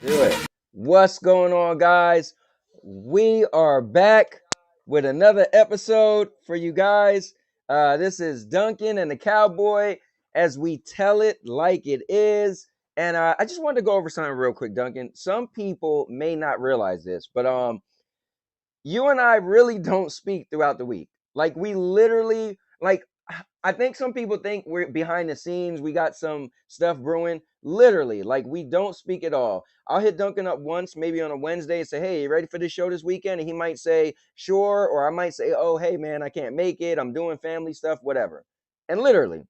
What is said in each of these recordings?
Do it. What's going on, guys? We are back with another episode for you guys. This is Duncan and the Cowboy as we tell it like it is. And I just wanted to go over something real quick, Duncan. Some people may not realize this, but you and I really don't speak throughout the week. Like we literally, like I think some people think we're behind the scenes. We got some stuff brewing. Literally, like we don't speak at all. I'll hit Duncan up once, maybe on a Wednesday, and say, "Hey, you ready for this show this weekend?" And he might say, "Sure," or I might say, "Oh, hey, man, I can't make it. I'm doing family stuff, whatever." And literally,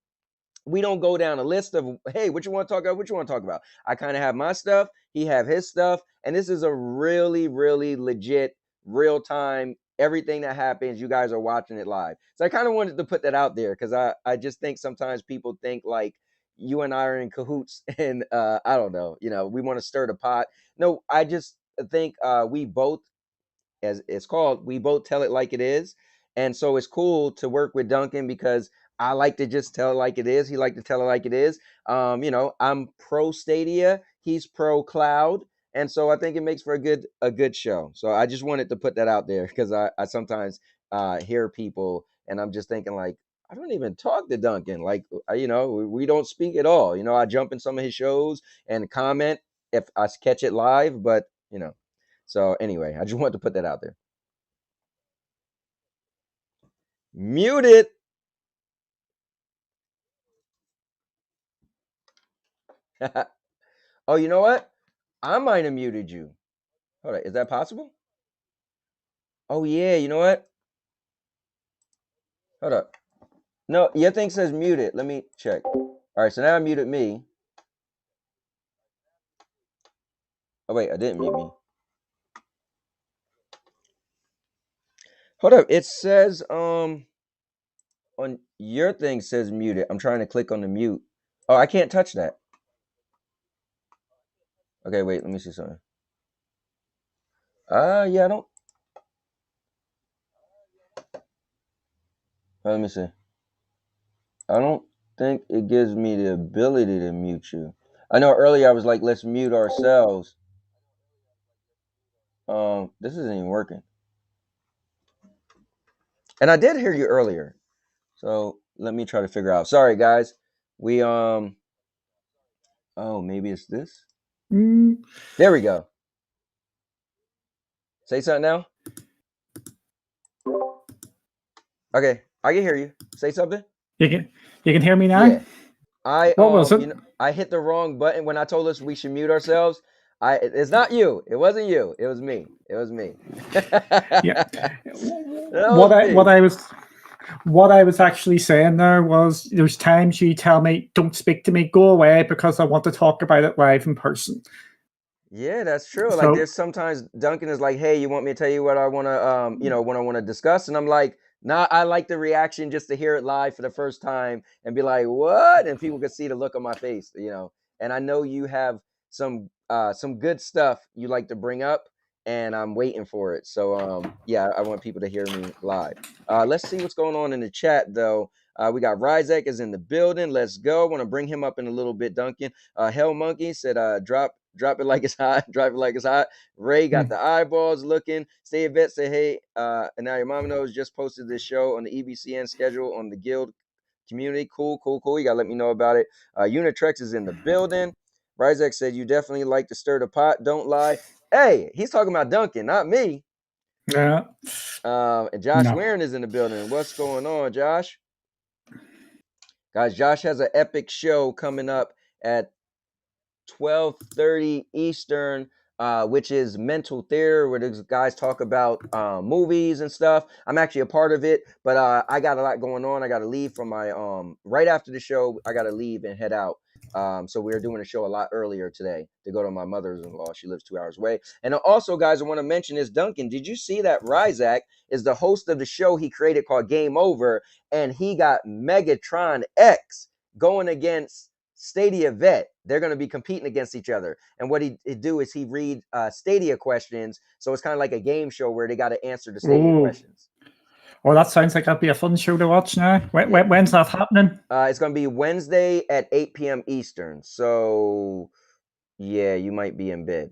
we don't go down a list of, "Hey, what you want to talk about? What you want to talk about?" I kind of have my stuff. He have his stuff, and this is a really, really legit, real time. Everything that happens, you guys are watching it live. So I kind of wanted to put that out there because I just think sometimes people think like you and I are in cahoots, and I don't know, we want to stir the pot. No, I just think we both, as it's called, we both tell it like it is. And so it's cool to work with Duncan because I like to just tell it like it is. He like to tell it like it is. I'm pro Stadia, he's pro cloud. And so I think it makes for a good show. So I just wanted to put that out there because I sometimes hear people and I'm just thinking like, I don't even talk to Duncan. Like, we don't speak at all. I jump in some of his shows and comment if I catch it live, but so anyway, I just wanted to put that out there. Muted. Oh, you know what? I might have muted you. Hold on, is that possible? Oh yeah, you know what? Hold up. No, your thing says muted. Let me check. All right, so now I muted me. Oh wait, I didn't mute me. Hold up. It says on your thing says muted. I'm trying to click on the mute. Oh, I can't touch that. Okay, wait, let me see something. Yeah, I don't. Let me see. I don't think it gives me the ability to mute you. I know earlier I was like, let's mute ourselves. This isn't even working. And I did hear you earlier. So let me try to figure out. Sorry guys. We oh, maybe it's this. There we go. Say something now. Okay, I can hear you. Say something. You can hear me now? Yeah. What was it? I hit the wrong button when I told us we should mute ourselves. It's not you. It wasn't you. It was me. It was me. Yeah. That What I was actually saying there was there's times you tell me don't speak to me, go away because I want to talk about it live in person. Yeah, that's true. Like So there's sometimes Duncan is like, "Hey, you want me to tell you what I want to what I want to discuss?" And I'm like, "Nah, I like the reaction just to hear it live for the first time and be like, "What?" And people can see the look on my face. And I know you have some good stuff you like to bring up and I'm waiting for it. So yeah, I want people to hear me live. Let's see what's going on in the chat though. We got Ryzek is in the building. Let's go. Want to bring him up in a little bit, Duncan. Hell Monkey said drop it like it's hot. Drop it like it's hot. Ray got the eyeballs looking. Stay a vet. Say hey. And now your mom knows. Just posted this show on the EBCN schedule on the Guild community. Cool. You gotta let me know about it. Unitrex is in the building. Ryzek said you definitely like to stir the pot. Don't lie. Hey, he's talking about Duncan, not me. yeah. And Josh Warren is in the building. What's going on, Josh? Guys, Josh has an epic show coming up at 12:30 Eastern, which is Mental Theater, where these guys talk about movies and stuff. I'm actually a part of it, but I got a lot going on. I got to leave from my right after the show. I got to leave and head out. So we're doing a show a lot earlier today to go to my mother's-in-law. She lives 2 hours away. And also, guys, I want to mention is Duncan. Did you see that Ryzak is the host of the show he created called Game Over, and he got Megatron X going against Stadia Vet. They're going to be competing against each other. And what he do is he read Stadia questions. So it's kind of like a game show where they got to answer the Stadia questions. Well, that sounds like that'd be a fun show to watch now. When's that happening? It's going to be Wednesday at 8 p.m. Eastern. So, yeah, you might be in bed.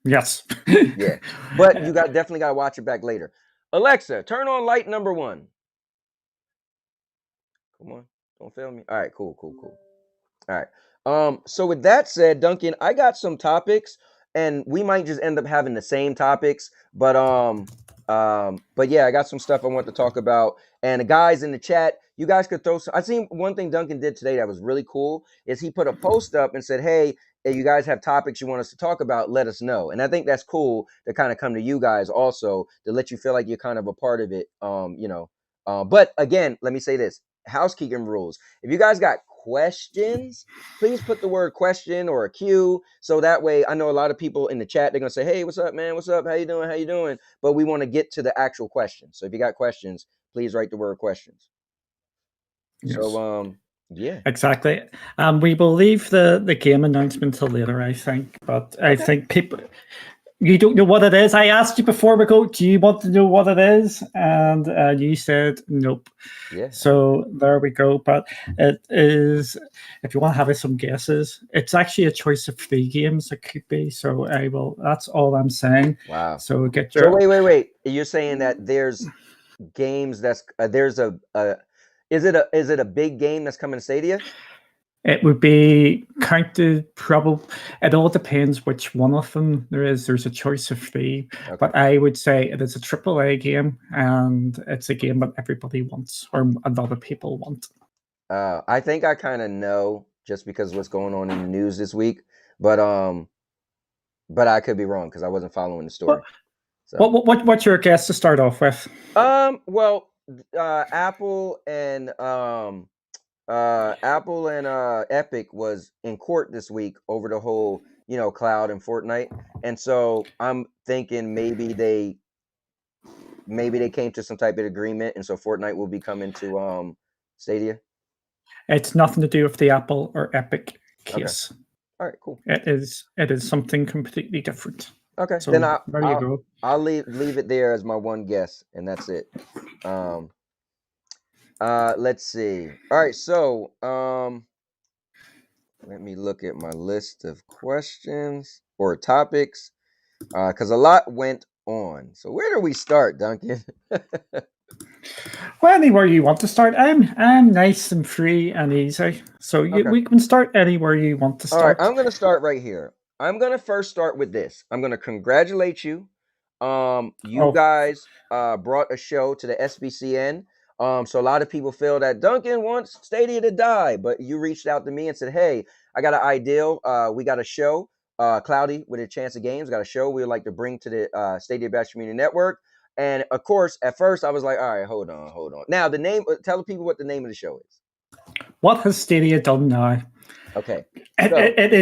Yes. Yeah, but you definitely got to watch it back later. Alexa, turn on light number 1. Come on, don't fail me. All right, cool. All right. So with that said, Duncan, I got some topics, and we might just end up having the same topics, but yeah, I got some stuff I want to talk about. And the guys in the chat, you guys could throw some. I seen one thing Duncan did today that was really cool. Is he put a post up and said, "Hey, if you guys have topics you want us to talk about, let us know." And I think that's cool to kind of come to you guys also to let you feel like you're kind of a part of it. But again, let me say this: housekeeping rules. If you guys got questions, please put the word question or a Q, so that way I know a lot of people in the chat, they're gonna say, "Hey, what's up, man? What's up? How you doing? How you doing?" But we want to get to the actual questions. So if you got questions, please write the word questions. Yes. So yeah. Exactly. We will leave the game announcement till later, I think. But I think people, you don't know what it is. I asked you before we go, do you want to know what it is? And you said nope. Yeah. So there we go. But it is, if you want to have some guesses, it's actually a choice of 3 games. It could be. So I will. That's all I'm saying. Wow. So get your. So wait. You're saying that there's games that's there's a is it a big game that's coming to Stadia? It would be counted probably. It all depends which one of them there is. There's a choice of 3, but I would say it is a AAA game, and it's a game that everybody wants or a lot of people want. I think I kind of know just because of what's going on in the news this week, but I could be wrong because I wasn't following the story. What's your guess to start off with? Well, Apple and Epic was in court this week over the whole, cloud and Fortnite. And so I'm thinking maybe they came to some type of agreement, and so Fortnite will be coming to Stadia. It's nothing to do with the Apple or Epic case. Okay. All right, cool. It is something completely different. Okay, so then there you go. I'll leave it there as my one guess, and that's it. Let's see. All right, so let me look at my list of questions or topics, because a lot went on. So where do we start, Duncan? Well, anywhere you want to start. I'm nice and free and easy, so we can start anywhere you want to start. All right, I'm going to start right here. I'm going to first start with this. I'm going to congratulate you. You guys brought a show to the SBCN. So a lot of people feel that Duncan wants Stadia to die, but you reached out to me and said, "Hey, I got an idea. We got a show, Cloudy with a Chance of Games, got a show we would like to bring to the Stadia Bash Community Network." And of course, at first I was like, "All right, hold on. Now the name, tell the people what the name of the show is." What has Stadia done now? Okay. It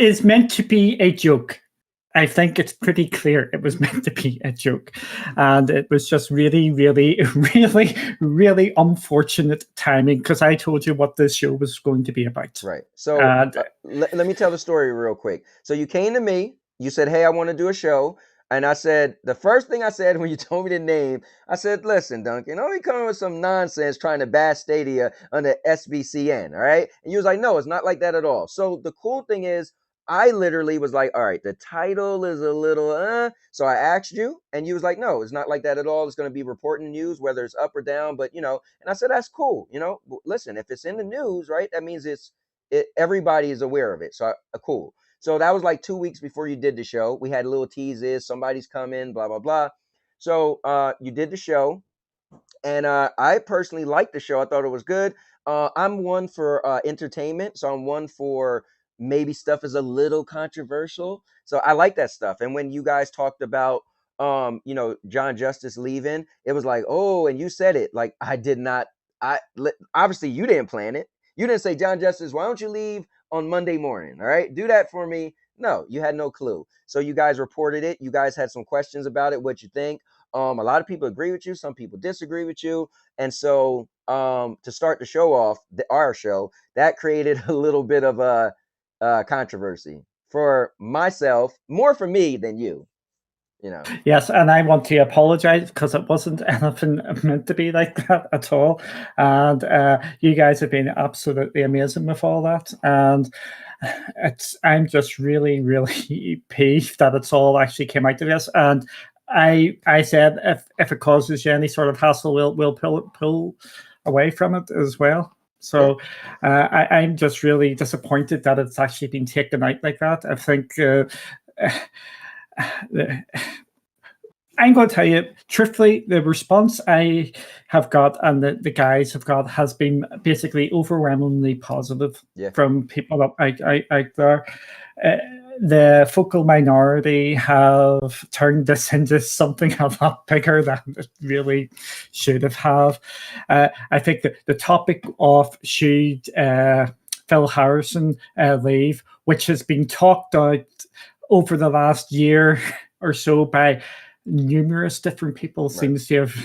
is meant to be a joke. I think it's pretty clear it was meant to be a joke, and it was just really, really, really, really unfortunate timing, because I told you what this show was going to be about. Right. So let me tell the story real quick. So you came to me, you said, "Hey, I want to do a show." And I said, the first thing I said when you told me the name, I said, "Listen, Duncan, don't be coming with some nonsense trying to bash Stadia under SBCN, all right?" And you was like, "No, it's not like that at all." So the cool thing is, I literally was like, "All right, the title is a little, So I asked you, and you was like, "No, it's not like that at all. It's going to be reporting news, whether it's up or down." But, and I said, "That's cool. Listen, if it's in the news, right, that means everybody is aware of it. So cool." So that was like 2 weeks before you did the show. We had little teases, somebody's coming, blah, blah, blah. So you did the show, and I personally liked the show. I thought it was good. I'm one for entertainment, so I'm one for maybe stuff is a little controversial. So I like that stuff. And when you guys talked about John Justice leaving, it was like, oh, and you said it. Like, I did not, obviously you didn't plan it. You didn't say, "John Justice, why don't you leave on Monday morning? All right, do that for me." No, you had no clue. So you guys reported it. You guys had some questions about it. What you think? A lot of people agree with you. Some people disagree with you. And so to start the show off, our show, that created a little bit of a controversy for myself, more for me than you. you know. Yes, and I want to apologize because it wasn't anything meant to be like that at all. And you guys have been absolutely amazing with all that. And I'm just really, really peeved that it's all actually came out of this. And I said if it causes you any sort of hassle, we'll pull away from it as well. Yeah. So I'm just really disappointed that it's actually been taken out like that. I think I'm going to tell you truthfully, the response I have got and the guys have got has been basically overwhelmingly positive Yeah. from people out there. The focal minority have turned this into something a lot bigger than it really should have. I think that the topic of should Phil Harrison leave, which has been talked out over the last year or so by numerous different people, seems to have.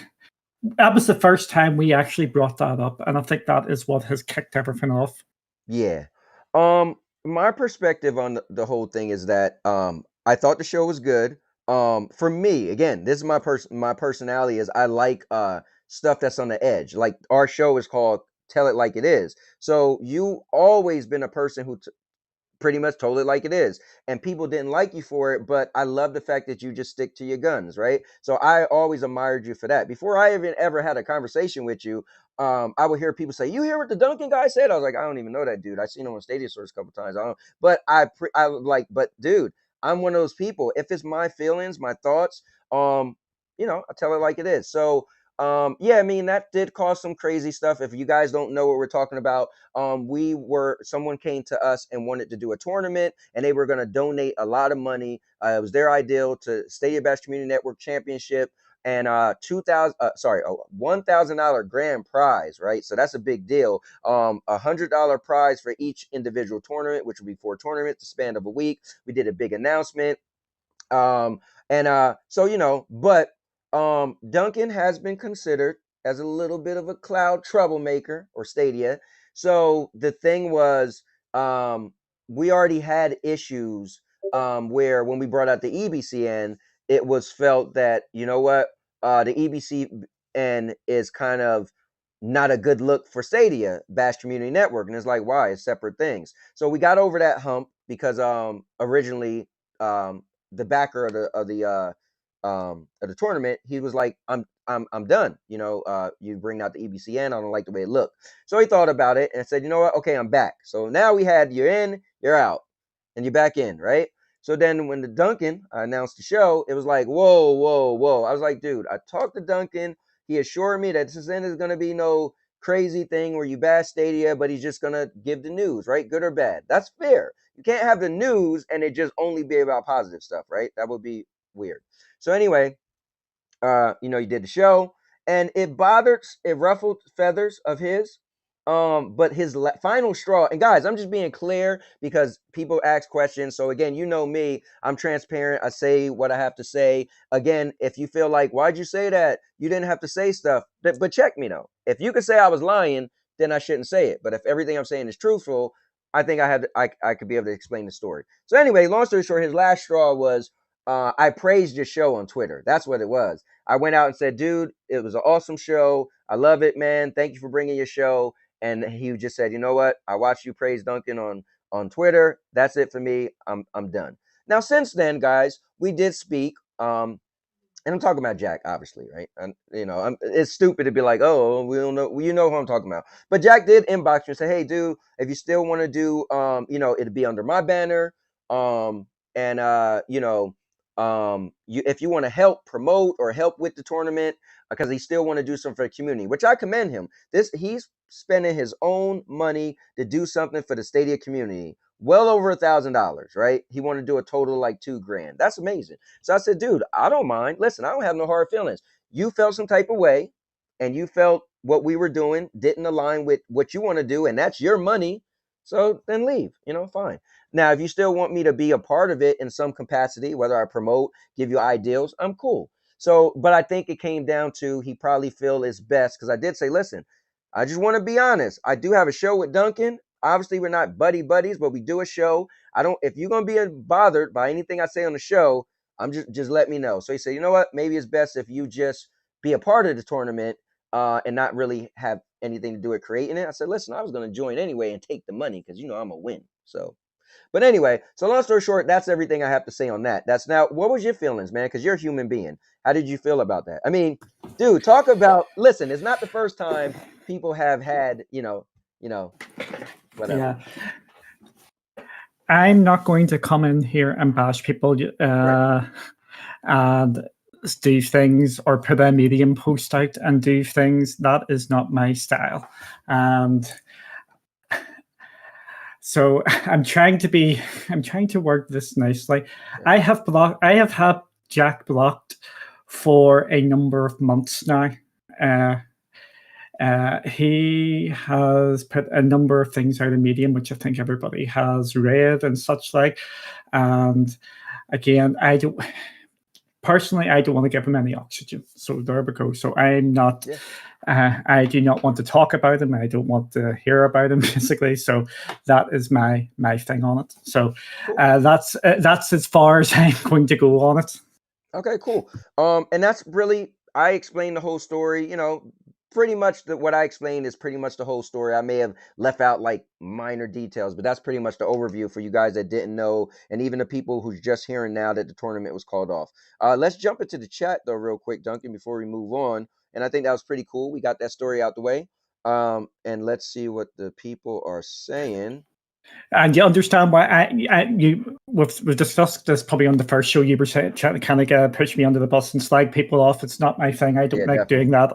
That was the first time we actually brought that up, and I think that is what has kicked everything off. Yeah. My perspective on the whole thing is that I thought the show was good. For me, again, this is my personality is I like stuff that's on the edge. Like our show is called Tell It Like It Is. So you always been a person who pretty much told it like it is, and people didn't like you for it, but I love the fact that you just stick to your guns, right? So I always admired you for that. Before I even ever had a conversation with you, I would hear people say, "You hear what the Duncan guy said?" I was like, "I don't even know that dude. I seen him on Stadia Source a couple times." I don't, but I like, but dude, I'm one of those people. If it's my feelings, my thoughts, I tell it like it is. So yeah, I mean that did cause some crazy stuff. If you guys don't know what we're talking about, someone came to us and wanted to do a tournament, and they were going to donate a lot of money. It was their ideal to Stadia Bash Community Network Championship and $1,000 grand prize, right? So that's a big deal. $100 prize for each individual tournament, which would be 4 tournaments, the span of a week. We did a big announcement. But Duncan has been considered as a little bit of a cloud troublemaker or Stadia. So the thing was, we already had issues where when we brought out the EBCN, it was felt that, you know what, the EBCN is kind of not a good look for Stadia, Bash Community Network. And it's like, why? It's separate things. So we got over that hump because originally the backer of the tournament, he was like, I'm done. You bring out the EBCN. I don't like the way it looked. So he thought about it and said, you know what? Okay, I'm back. So now we had you're in, you're out, and you're back in, right? So then when the Duncan announced the show, it was like, whoa, whoa, whoa. I was like, dude, I talked to Duncan. He assured me that this isn't going to be no crazy thing where you bash Stadia, but he's just going to give the news, right? Good or bad. That's fair. You can't have the news and it just only be about positive stuff, right? That would be weird. So anyway, you did the show, and it ruffled feathers of his. But his final straw, and guys, I'm just being clear because people ask questions. So again, you know me, I'm transparent. I say what I have to say. Again, if you feel like, why'd you say that? You didn't have to say stuff. But check me though. If you could say I was lying, then I shouldn't say it. But if everything I'm saying is truthful, I think I could be able to explain the story. So anyway, long story short, his last straw was I praised your show on Twitter. That's what it was. I went out and said, dude, it was an awesome show. I love it, man. Thank you for bringing your show. And he just said, you know what? I watched you praise Duncan on Twitter. That's it for me. I'm done. Now, since then, guys, we did speak. And I'm talking about Jack, obviously, right? And it's stupid to be like, oh, we don't know. You know who I'm talking about. But Jack did inbox me and say, hey, dude, if you still want to do, it'd be under my banner. And if you want to help promote or help with the tournament, because he still want to do something for the community, which I commend him. He's spending his own money to do something for the Stadia community. Well over $1,000, right? He wanted to do a total of like $2,000. That's amazing. So I said, dude, I don't mind. Listen, I don't have no hard feelings. You felt some type of way, and you felt what we were doing didn't align with what you want to do, and that's your money. So then leave. Fine. Now, if you still want me to be a part of it in some capacity, whether I promote, give you ideals, I'm cool. So, but I think it came down to he probably feel it's best because I did say, listen, I just want to be honest. I do have a show with Duncan. Obviously, we're not buddies, but we do a show. If you're gonna be bothered by anything I say on the show, I'm just let me know. So he said, you know what? Maybe it's best if you just be a part of the tournament and not really have anything to do with creating it. I said, listen, I was going to join anyway and take the money because I'm gonna win. So, but anyway, so long story short, that's everything I have to say on that. That's now. What was your feelings, man? Because you're a human being. How did you feel about that? I mean, dude, talk about. Listen, it's not the first time people have had, whatever. Yeah. I'm not going to come in here and bash people Right. and do things or put a Medium post out and do things. That is not my style. And so I'm trying to work this nicely. Right. I have had Jack blocked for a number of months now. He has put a number of things out in Medium, which I think everybody has read and such like. And again, I don't want to give him any oxygen. So there we go. So I'm not. Yeah. I do not want to talk about him. I don't want to hear about him, basically. So that is my thing on it. So Cool. That's as far as I'm going to go on it. Okay, cool. And that's really, I explained the whole story. Pretty much what I explained is pretty much the whole story. I may have left out like minor details, but that's pretty much the overview for you guys that didn't know, and even the people who's just hearing now that the tournament was called off. Let's jump into the chat though, real quick, Duncan, before we move on. And I think that was pretty cool. We got that story out the way. And let's see what the people are saying. And you understand why we've discussed this probably on the first show. You were trying to kind of push me under the bus and slag people off. It's not my thing. I don't like doing that.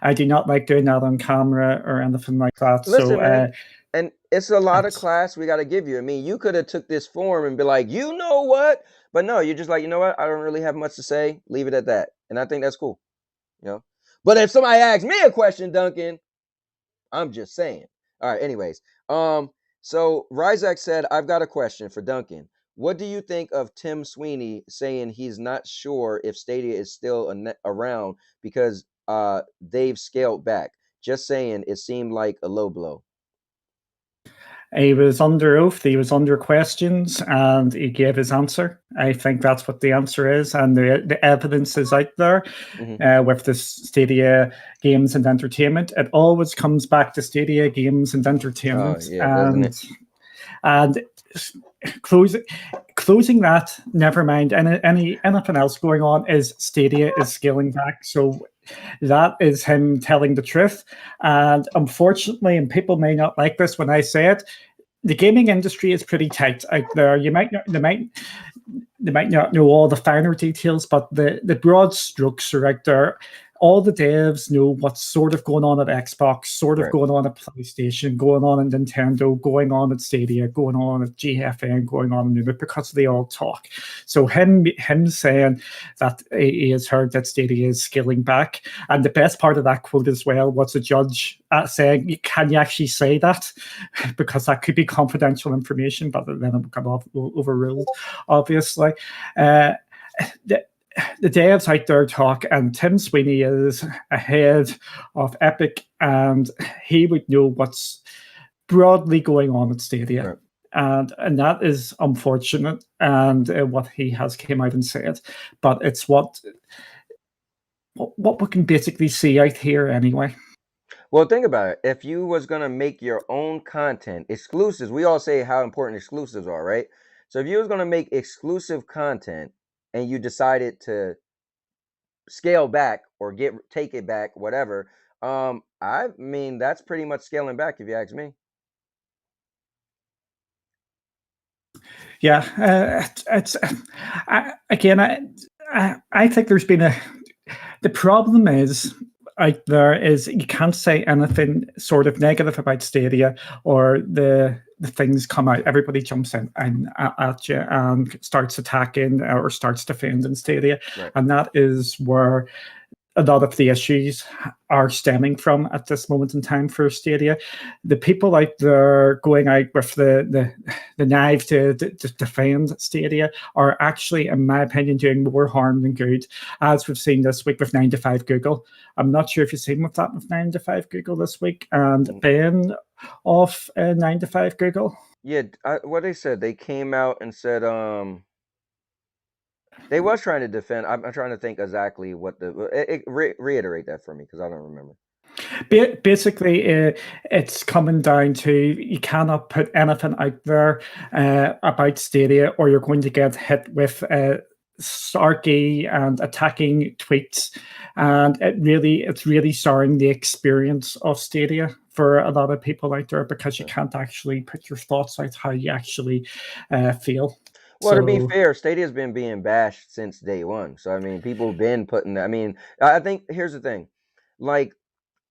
I do not like doing that on camera or anything like that. Listen, man, and it's a lot of class we got to give you. I mean, you could have took this form and be like, you know what? But no, you're just like, you know what? I don't really have much to say. Leave it at that. And I think that's cool. But if somebody asks me a question, Duncan, I'm just saying. All right. Anyways, so Ryzak said, I've got a question for Duncan. What do you think of Tim Sweeney saying he's not sure if Stadia is still around because they've scaled back? Just saying, it seemed like a low blow. He was under oath, he was under questions, and he gave his answer. I think that's what the answer is, and the evidence is out there with the Stadia Games and Entertainment. It always comes back to Stadia Games and Entertainment. Doesn't it? And closing that, never mind anything else going on, is Stadia is scaling back. So that is him telling the truth. And unfortunately, and people may not like this when I say it, the gaming industry is pretty tight out there. They might not know all the finer details, but the broad strokes are out there. All the devs know what's sort of going on at Xbox, sort of going on at PlayStation, going on at Nintendo, going on at Stadia, going on at GFN, going on at Numa, because they all talk. So him saying that he has heard that Stadia is scaling back, and the best part of that quote as well was a judge saying, "Can you actually say that?" Because that could be confidential information, but then it would come overruled, obviously. The devs out there talk, and Tim Sweeney is ahead of Epic, and he would know what's broadly going on at Stadia. Right. And that is unfortunate, and what he has came out and said. But it's what we can basically see out here anyway. Well, think about it. If you was going to make your own content, exclusives, we all say how important exclusives are, right? So if you was going to make exclusive content, and you decided to scale back or take it back, whatever, I mean, that's pretty much scaling back, if you ask me. Yeah, I think there's been the problem is out there is you can't say anything sort of negative about Stadia, or the things come out, everybody jumps in and at you and starts attacking or starts defending Stadia. Right. And that is where a lot of the issues are stemming from at this moment in time for Stadia. The people out there going out with the knife to defend Stadia are actually, in my opinion, doing more harm than good, as we've seen this week with 9 to 5 Google. I'm not sure if you've seen with 9 to 5 Google this week, and Ben off 9 to 5 Google. Yeah, what they said, they came out and said, They was trying to defend. I'm trying to think exactly what reiterate that for me because I don't remember. Basically, it's coming down to you cannot put anything out there about Stadia, or you're going to get hit with snarky and attacking tweets, and it's really souring the experience of Stadia for a lot of people out there because you Okay. can't actually put your thoughts out how you actually feel. Well, to be So fair, Stadia's been being bashed since day one. So I mean, people been putting. I mean, I think here's the thing, like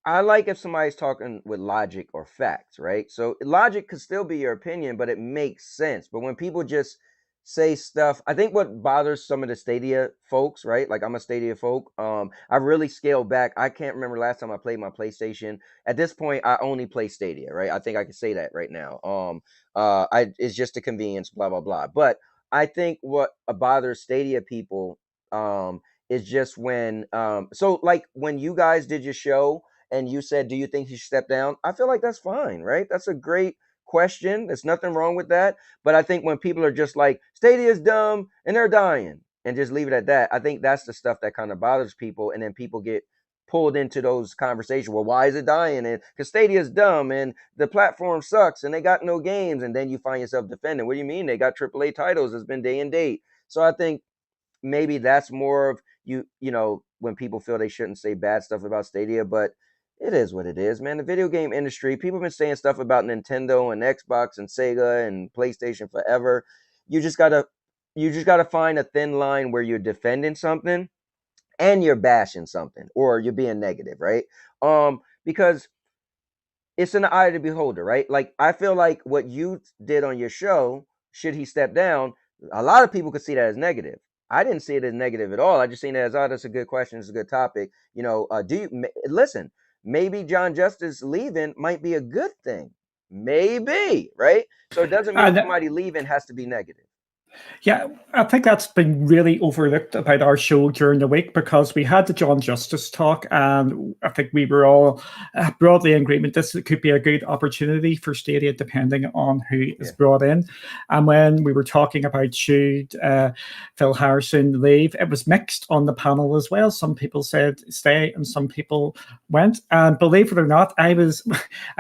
I like if somebody's talking with logic or facts, right? So logic could still be your opinion, but it makes sense. But when people just say stuff, I think what bothers some of the Stadia folks, right? Like I'm a Stadia folk. I really scaled back. I can't remember last time I played my PlayStation. At this point, I only play Stadia, right? I think I can say that right now. It's just a convenience, blah blah blah. But I think what bothers Stadia people, is just when, so like when you guys did your show and you said, "Do you think he should step down?" I feel like that's fine, right? That's a great question. There's nothing wrong with that. But I think when people are just like, "Stadia's dumb and they're dying," and just leave it at that, I think that's the stuff that kind of bothers people, and then people get pulled into those conversations. Well, why is it dying? And because Stadia's dumb and the platform sucks and they got no games, and then you find yourself defending. What do you mean they got AAA titles? It's been day and date. So I think maybe that's more of when people feel they shouldn't say bad stuff about Stadia, but it is what it is, man. The video game industry, people have been saying stuff about Nintendo and Xbox and Sega and PlayStation forever. You just gotta find a thin line where you're defending something and you're bashing something or you're being negative, right? Because it's in the eye of the beholder, right? Like I feel like what you did on your show, should he step down, a lot of people could see that as negative. I didn't see it as negative at all. I just seen it as, oh, that's a good question, it's a good topic. Do you listen? Maybe John Justice leaving might be a good thing, maybe, right? So it doesn't mean and somebody leaving has to be negative. yeah, I think that's been really overlooked about our show during the week because we had the John Justice talk, and I think we were all broadly in agreement this could be a good opportunity for Stadia, depending on who is Yeah, brought in. And when we were talking about should Phil Harrison leave, it was mixed on the panel as well. Some people said stay, and some people went. And believe it or not, I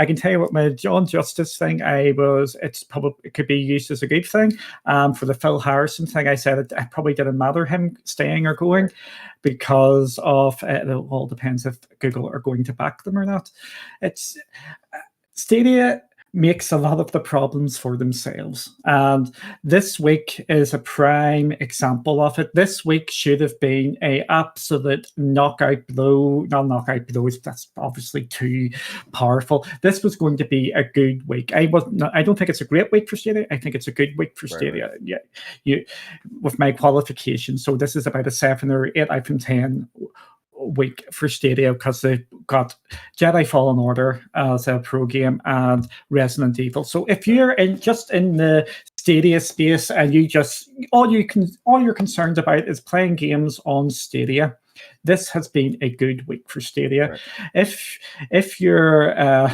can tell you what my John Justice thing, it could be used as a good thing. For the Phil Harrison thing, I said it probably didn't matter him staying or going right. because of it all depends if Google are going to back them or not. It's Stadia makes a lot of the problems for themselves. And this week is a prime example of it. This week should have been a absolute knockout blow. Not knockout blows, that's obviously too powerful. This was going to be a good week. I don't think it's a great week for Stadia. I think it's a good week for Right, right. Stadia. Yeah, you with my qualification. So this is about a 7 or 8 out of 10 week for Stadia because they got Jedi Fallen Order as a pro game and Resident Evil. So if you're in the Stadia space and all you're concerned about is playing games on Stadia, this has been a good week for Stadia. Right. If if you're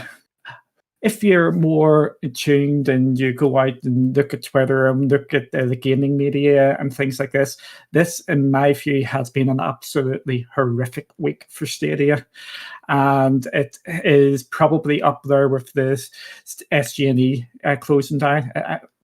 if you're more tuned and you go out and look at Twitter and look at the gaming media and things like this, in my view, has been an absolutely horrific week for Stadia. And it is probably up there with this SG&E closing down.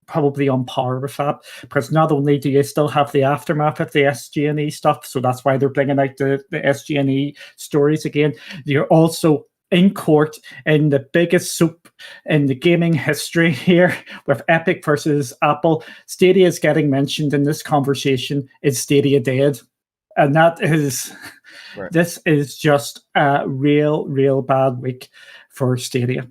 Probably on par with that, because not only do you still have the aftermath of the SG&E stuff, so that's why they're bringing out the SG&E stories again. You're also in court in the biggest soup in the gaming history here with Epic versus Apple. Stadia is getting mentioned in this conversation. Is Stadia dead? And Right. this is just a real bad week for Stadia.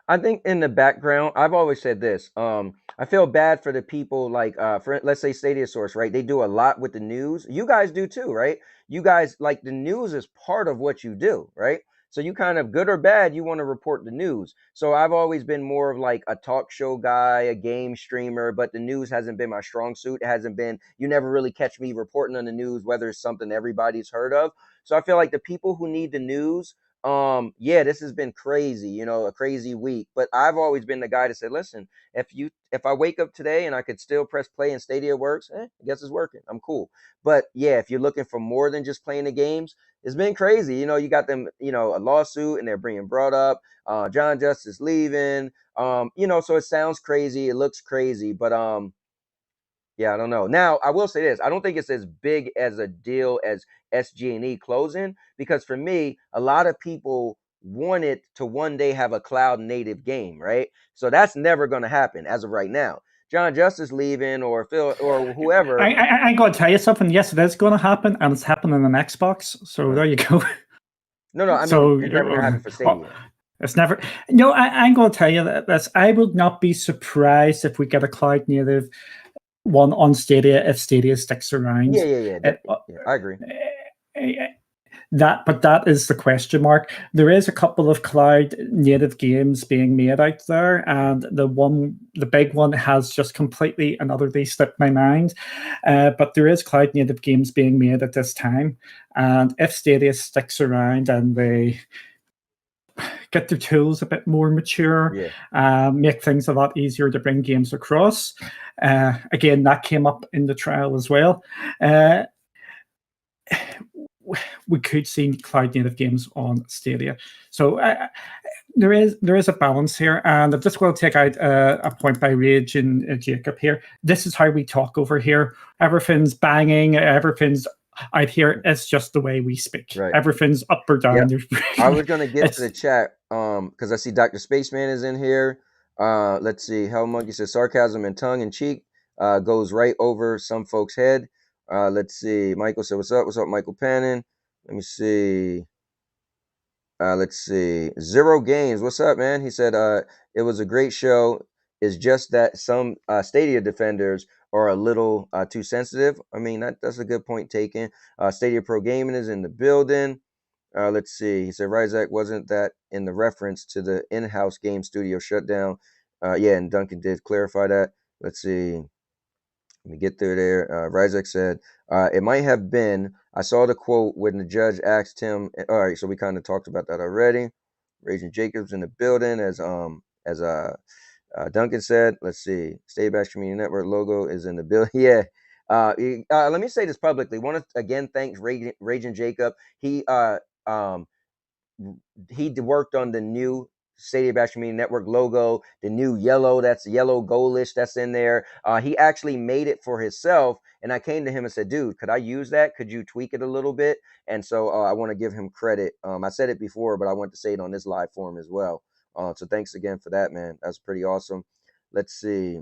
I think in the background, I've always said this. I feel bad for the people like, for let's say Stadia Source, right? They do a lot with the news. You guys do too, right? You guys like the news is part of what you do, right? So you kind of good or bad, you want to report the news. So I've always been more of like a talk show guy, a game streamer, but the news hasn't been my strong suit. It hasn't been, you never really catch me reporting on the news, whether it's something everybody's heard of. So I feel like the people who need the news Yeah, this has been crazy, you know, a crazy week. But I've always been the guy to say, listen, if I wake up today and I could still press play and Stadia works, I guess it's working. I'm cool. But yeah, if you're looking for more than just playing the games, it's been crazy. You know, you got them, you know, a lawsuit and they're being brought up. John Justice leaving. You know, so it sounds crazy, it looks crazy, but yeah, I don't know. Now, I will say this: I don't think it's as big as a deal as SG&E closing, because for me, a lot of people wanted to one day have a cloud native game, right? So that's never going to happen as of right now. John Justice leaving or Phil or whoever. I'm going to tell you something. Yes, it is going to happen, and it's happening on Xbox. So there you go. No, I mean So it's never going to happen for oh, Stadia. it's never. No, I'm going to tell you that this. I would not be surprised if we get a cloud native one on Stadia if Stadia sticks around. Yeah, I agree. But that is the question mark. There is a couple of cloud native games being made out there, and the big one has just completely and utterly slipped my mind. But there is cloud native games being made at this time, and if Stadia sticks around and they get their tools a bit more mature, make things a lot easier to bring games across. Again, that came up in the trial as well. We could see cloud native games on Stadia. So there is a balance here, and I'm just going to take out a point by Rage and Jacob here. This is how we talk over here. Everything's banging. Everything's out here. It's just the way we speak. Right. Everything's up or down. Yep. I was gonna get to the chat because I see Dr. Spaceman is in here. Let's see. Hell Monkey says sarcasm and tongue in cheek goes right over some folks' head. Let's see. Michael said, "What's up? What's up, Michael Pannon?" Let me see. Let's see. Zero Games. What's up, man? He said, it was a great show. It's just that some Stadia defenders are a little too sensitive. I mean, that's a good point taken. Stadia Pro Gaming is in the building. Let's see. He said, Ryzak, wasn't that in the reference to the in-house game studio shutdown? Yeah, and Duncan did clarify that. Let's see. Let me get through there. Ryzak said, it might have been. I saw the quote when the judge asked him. All right, so we kind of talked about that already. Raging Jacobs in the building, as Duncan said. Let's see. Stay Back Community Network logo is in the building. Yeah. Let me say this publicly. Want to again thank Raging Jacob. Um, he worked on the new Stadia Bash Community Network logo, the new yellow, that's yellow goalish that's in there. He actually made it for himself. And I came to him and said, dude, could I use that? Could you tweak it a little bit? And so I want to give him credit. I said it before, but I want to say it on this live forum as well. So thanks again for that, man. That's pretty awesome. Let's see.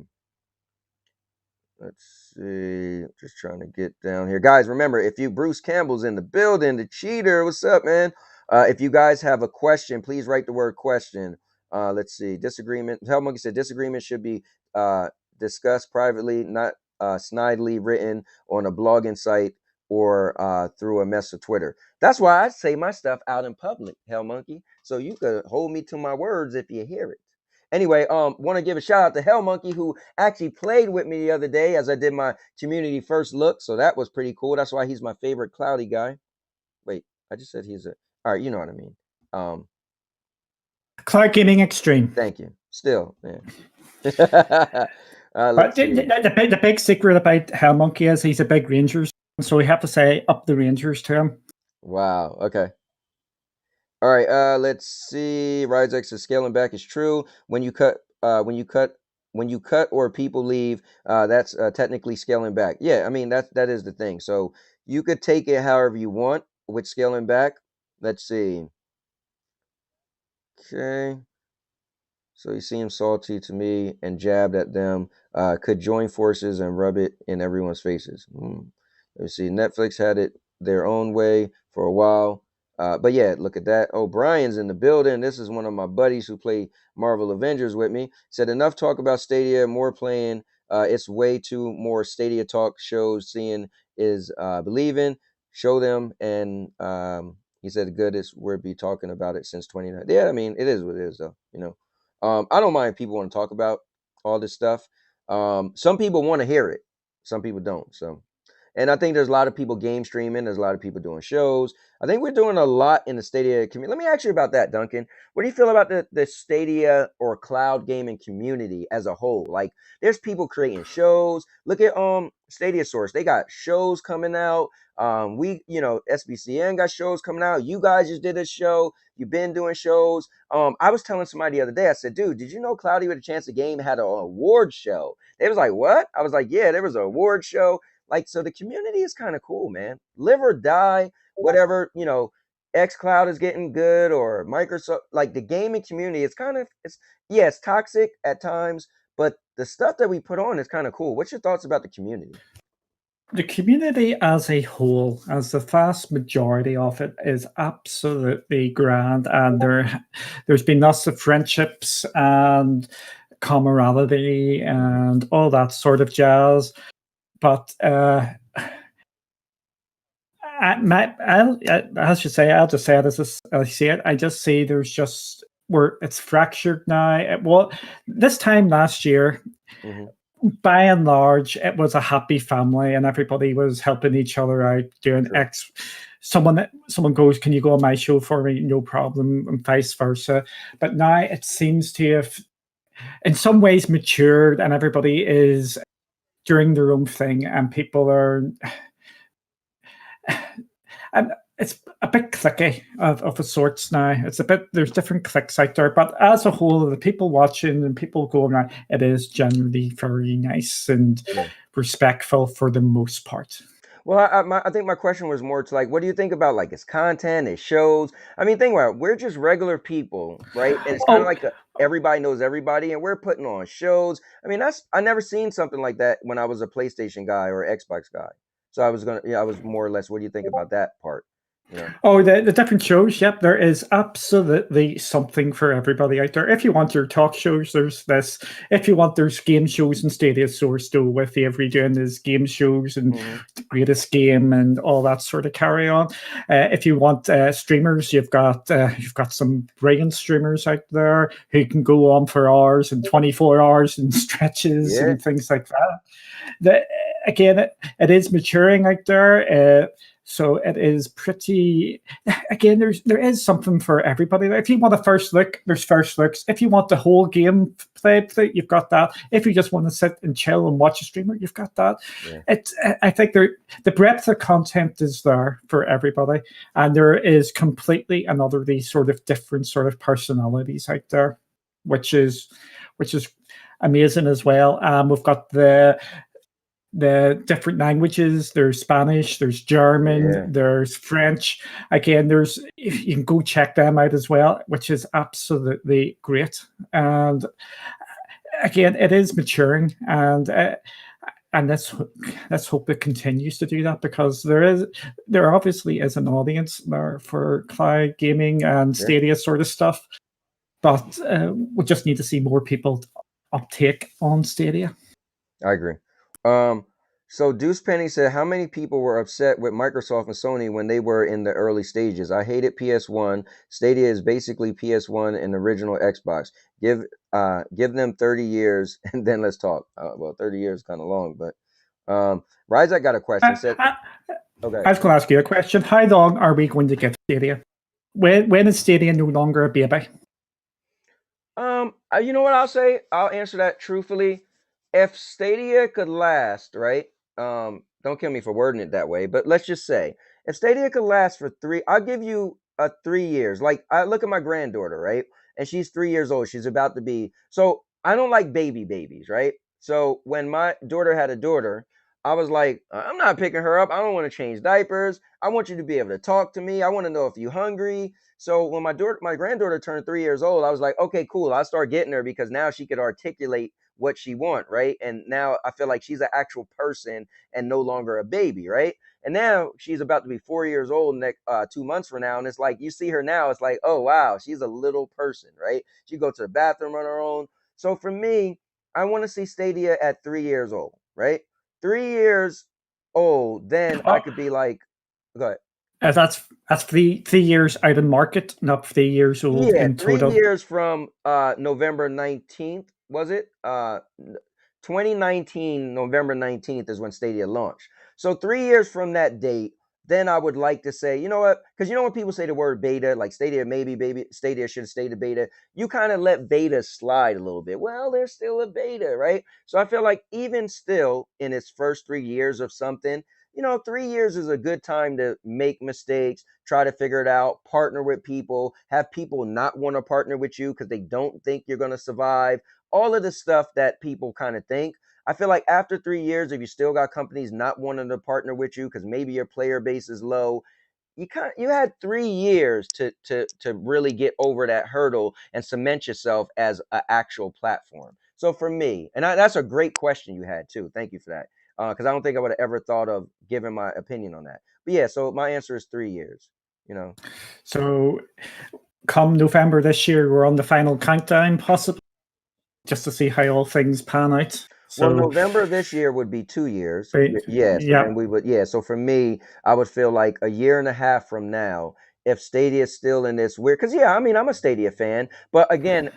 Just trying to get down here. Guys, remember, if you Bruce Campbell's in the building, the cheater. What's up, man? If you guys have a question, please write the word question. Let's see. Disagreement. Hell Monkey said disagreement should be discussed privately, not snidely written on a blogging site or through a mess of Twitter. That's why I say my stuff out in public, Hell Monkey. So you could hold me to my words if you hear it. Anyway, want to give a shout out to Hell Monkey, who actually played with me the other day as I did my community first look. So that was pretty cool. That's why he's my favorite cloudy guy. Wait, I just said he's a. All right, you know what I mean. Cloud Gaming Extreme. Thank you. Still, man. But the big secret about Hell Monkey is he's a big Rangers, so we have to say up the Rangers to him. Wow. Okay. All right. Let's see. Ryzex says scaling back is true. When you cut or people leave, that's technically scaling back. Yeah, I mean that is the thing. So you could take it however you want with scaling back. Let's see. Okay. So he seemed salty to me and jabbed at them. Could join forces and rub it in everyone's faces. Let me see. Netflix had it their own way for a while. But yeah, look at that. Oh, Brian's in the building. This is one of my buddies who play Marvel Avengers with me. Said enough talk about Stadia, more playing. It's way too more Stadia talk shows. Seeing is believing. Show them. And he said, good is we'll be talking about it since 29. Yeah, I mean, it is what it is, though. You know. I don't mind if people want to talk about all this stuff. Some people want to hear it. Some people don't. So And I think there's a lot of people game streaming. There's a lot of people doing shows. I think we're doing a lot in the Stadia community. Let me ask you about that, Duncan. What do you feel about the Stadia or cloud gaming community as a whole? Like, there's people creating shows. Look at Stadia Source. They got shows coming out. SBCN got shows coming out. You guys just did a show. You've been doing shows. I was telling somebody the other day, I said, dude, did you know Cloudy with a Chance of Game had an award show? They was like, what? I was like, yeah, there was an award show. Like, so the community is kind of cool, man. Live or die, whatever, xCloud is getting good or Microsoft, like the gaming community, it's toxic at times, but the stuff that we put on is kind of cool. What's your thoughts about the community? The community as a whole, as the vast majority of it, is absolutely grand, and there's been lots of friendships and camaraderie and all that sort of jazz. But I'll just say it as I see it. I just see there's just where it's fractured now. Well, this time last year, by and large, it was a happy family, and everybody was helping each other out, doing Sure. Someone goes, "Can you go on my show for me?" No problem, and vice versa. But now it seems to have, in some ways, matured, and everybody is doing their own thing, and people are. And it's a bit clicky of a sorts now. It's a bit, there's different clicks out there, but as a whole, the people watching and people going around, it is generally very nice and respectful for the most part. Well, I think my question was more to like, what do you think about like its content, its shows? I mean, think about it. We're just regular people, right? And it's kind of like everybody knows everybody, and we're putting on shows. I mean, I never seen something like that when I was a PlayStation guy or Xbox guy. So I was more or less. What do you think about that part? Oh, the different shows. Yep, there is absolutely something for everybody out there. If you want your talk shows, there's this. If you want, there's game shows and Stadia Source still with you every day, and there's game shows and the greatest game and all that sort of carry on. If you want streamers, you've got some brilliant streamers out there who can go on for hours and 24 hours and stretches and things like that. Again, it is maturing out there. So it is pretty. Again, there is something for everybody. If you want a first look, there's first looks. If you want the whole game played, you've got that. If you just want to sit and chill and watch a streamer, you've got that. I think the breadth of content is there for everybody, and there is completely and utterly sort of different sort of personalities out there, which is amazing as well. We've got the different languages. There's Spanish, there's German, there's French. Again, you can go check them out as well, which is absolutely great. And again, it is maturing, and let's hope it continues to do that, because there obviously is an audience there for cloud gaming and Stadia sort of stuff, but we just need to see more people uptake on Stadia. I agree. So Deuce Penny said, how many people were upset with Microsoft and Sony when they were in the early stages? I hated PS1. Stadia is basically PS1 and original Xbox. Give them 30 years and then let's talk. 30 years is kind of long, but Ryzak got a question. Okay. I was going to ask you a question. How long are we going to get Stadia? When is Stadia no longer a baby? You know what I'll say? I'll answer that truthfully. If Stadia could last, right? Don't kill me for wording it that way, but let's just say if Stadia could last for I'll give you 3 years. Like, I look at my granddaughter, right? And she's 3 years old. She's about to be. So I don't like babies, right? So when my daughter had a daughter, I was like, I'm not picking her up. I don't want to change diapers. I want you to be able to talk to me. I want to know if you're hungry. So when my granddaughter turned 3 years old, I was like, okay, cool. I'll start getting her, because now she could articulate what she want, right? And now I feel like she's an actual person and no longer a baby, right? And now she's about to be 4 years old next 2 months from now, and it's like you see her now, it's like, oh wow, she's a little person, right? She go to the bathroom on her own. So for me, I want to see Stadia at 3 years old, right? 3 years old, then I could be like, go ahead. That's 3 years out of market, not 3 years old in total. 3 years from November 19th. Was it 2019 November 19th is when Stadia launched. So 3 years from that date, then I would like to say, you know what? Because you know when people say the word beta, like Stadia, maybe baby Stadia should have stayed a beta, you kind of let beta slide a little bit. Well, there's still a beta, right? So I feel like even still in its first 3 years of something, 3 years is a good time to make mistakes, try to figure it out, partner with people, have people not want to partner with you because they don't think you're going to survive. All of the stuff that people kind of think. I feel like after 3 years, if you still got companies not wanting to partner with you because maybe your player base is low, you had 3 years to really get over that hurdle and cement yourself as an actual platform. So for me, and that's a great question you had too. Thank you for that. Because I don't think I would have ever thought of giving my opinion on that. But yeah, so my answer is 3 years. So come November this year, we're on the final countdown, possibly, just to see how all things pan out. Well, So, November this year would be 2 years. Yeah, so yeah, then we would, yeah. So for me, I would feel like a year and a half from now, if Stadia is still in this weird, because yeah, I mean, I'm a Stadia fan, but again,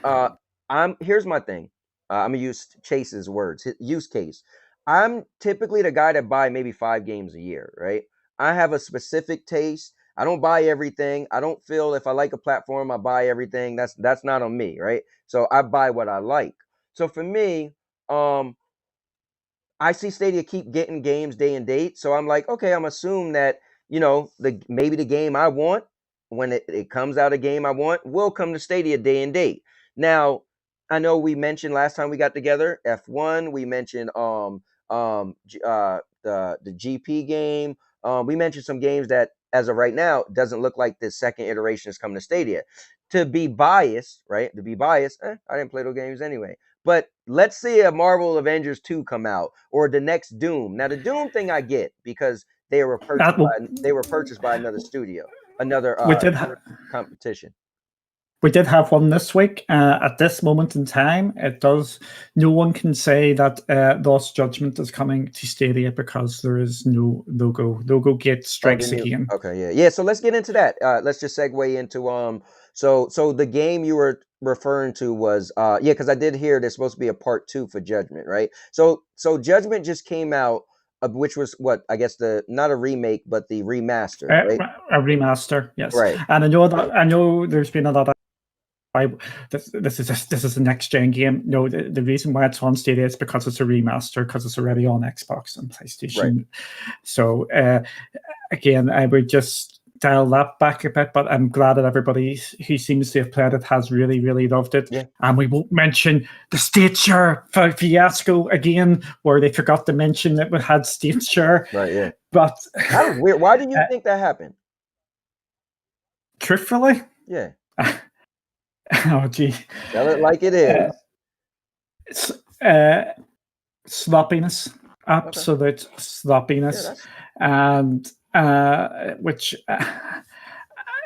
here's my thing. I'm gonna use Chase's words, use case. I'm typically the guy that buy maybe 5 games a year, right? I have a specific taste. I don't buy everything. I don't feel if I like a platform, I buy everything. That's not on me, right? So I buy what I like. So for me, um, I see Stadia keep getting games day and date, so I'm like, okay, I'm assuming that maybe the game I want when it comes out a game I want will come to Stadia day and date. Now, I know we mentioned last time we got together F1. We mentioned the GP game. We mentioned some games that as of right now doesn't look like the second iteration is coming to Stadia. To be biased, right? To be biased, I didn't play those games anyway. But let's see a Marvel Avengers 2 come out or the next Doom. Now the Doom thing I get because they were purchased will, by another studio, another we did competition. We did have one this week. At this moment in time, no one can say that Lost Judgment is coming to Stadia because there is no logo. Logo gate strikes again. Okay, yeah. So let's get into that. Let's just segue into So the game you were referring to was because I did hear there's supposed to be a part 2 for Judgment, right? So Judgment just came out, which was what I guess not a remake but the remaster, right? A remaster, yes. Right. And I know there's been a lot of this is a next gen game. No, the reason why it's on Stadia is because it's a remaster, because it's already on Xbox and PlayStation. Right. So again, I would just dial that back a bit, but I'm glad that everybody who seems to have played it has really, really loved it. Yeah. And we won't mention the state share fiasco again, where they forgot to mention that we had state share. Right, yeah. But that was weird. Why do you think that happened? Truthfully? Yeah. Oh, gee. Tell it like it is. Sloppiness. Absolute sloppiness. And which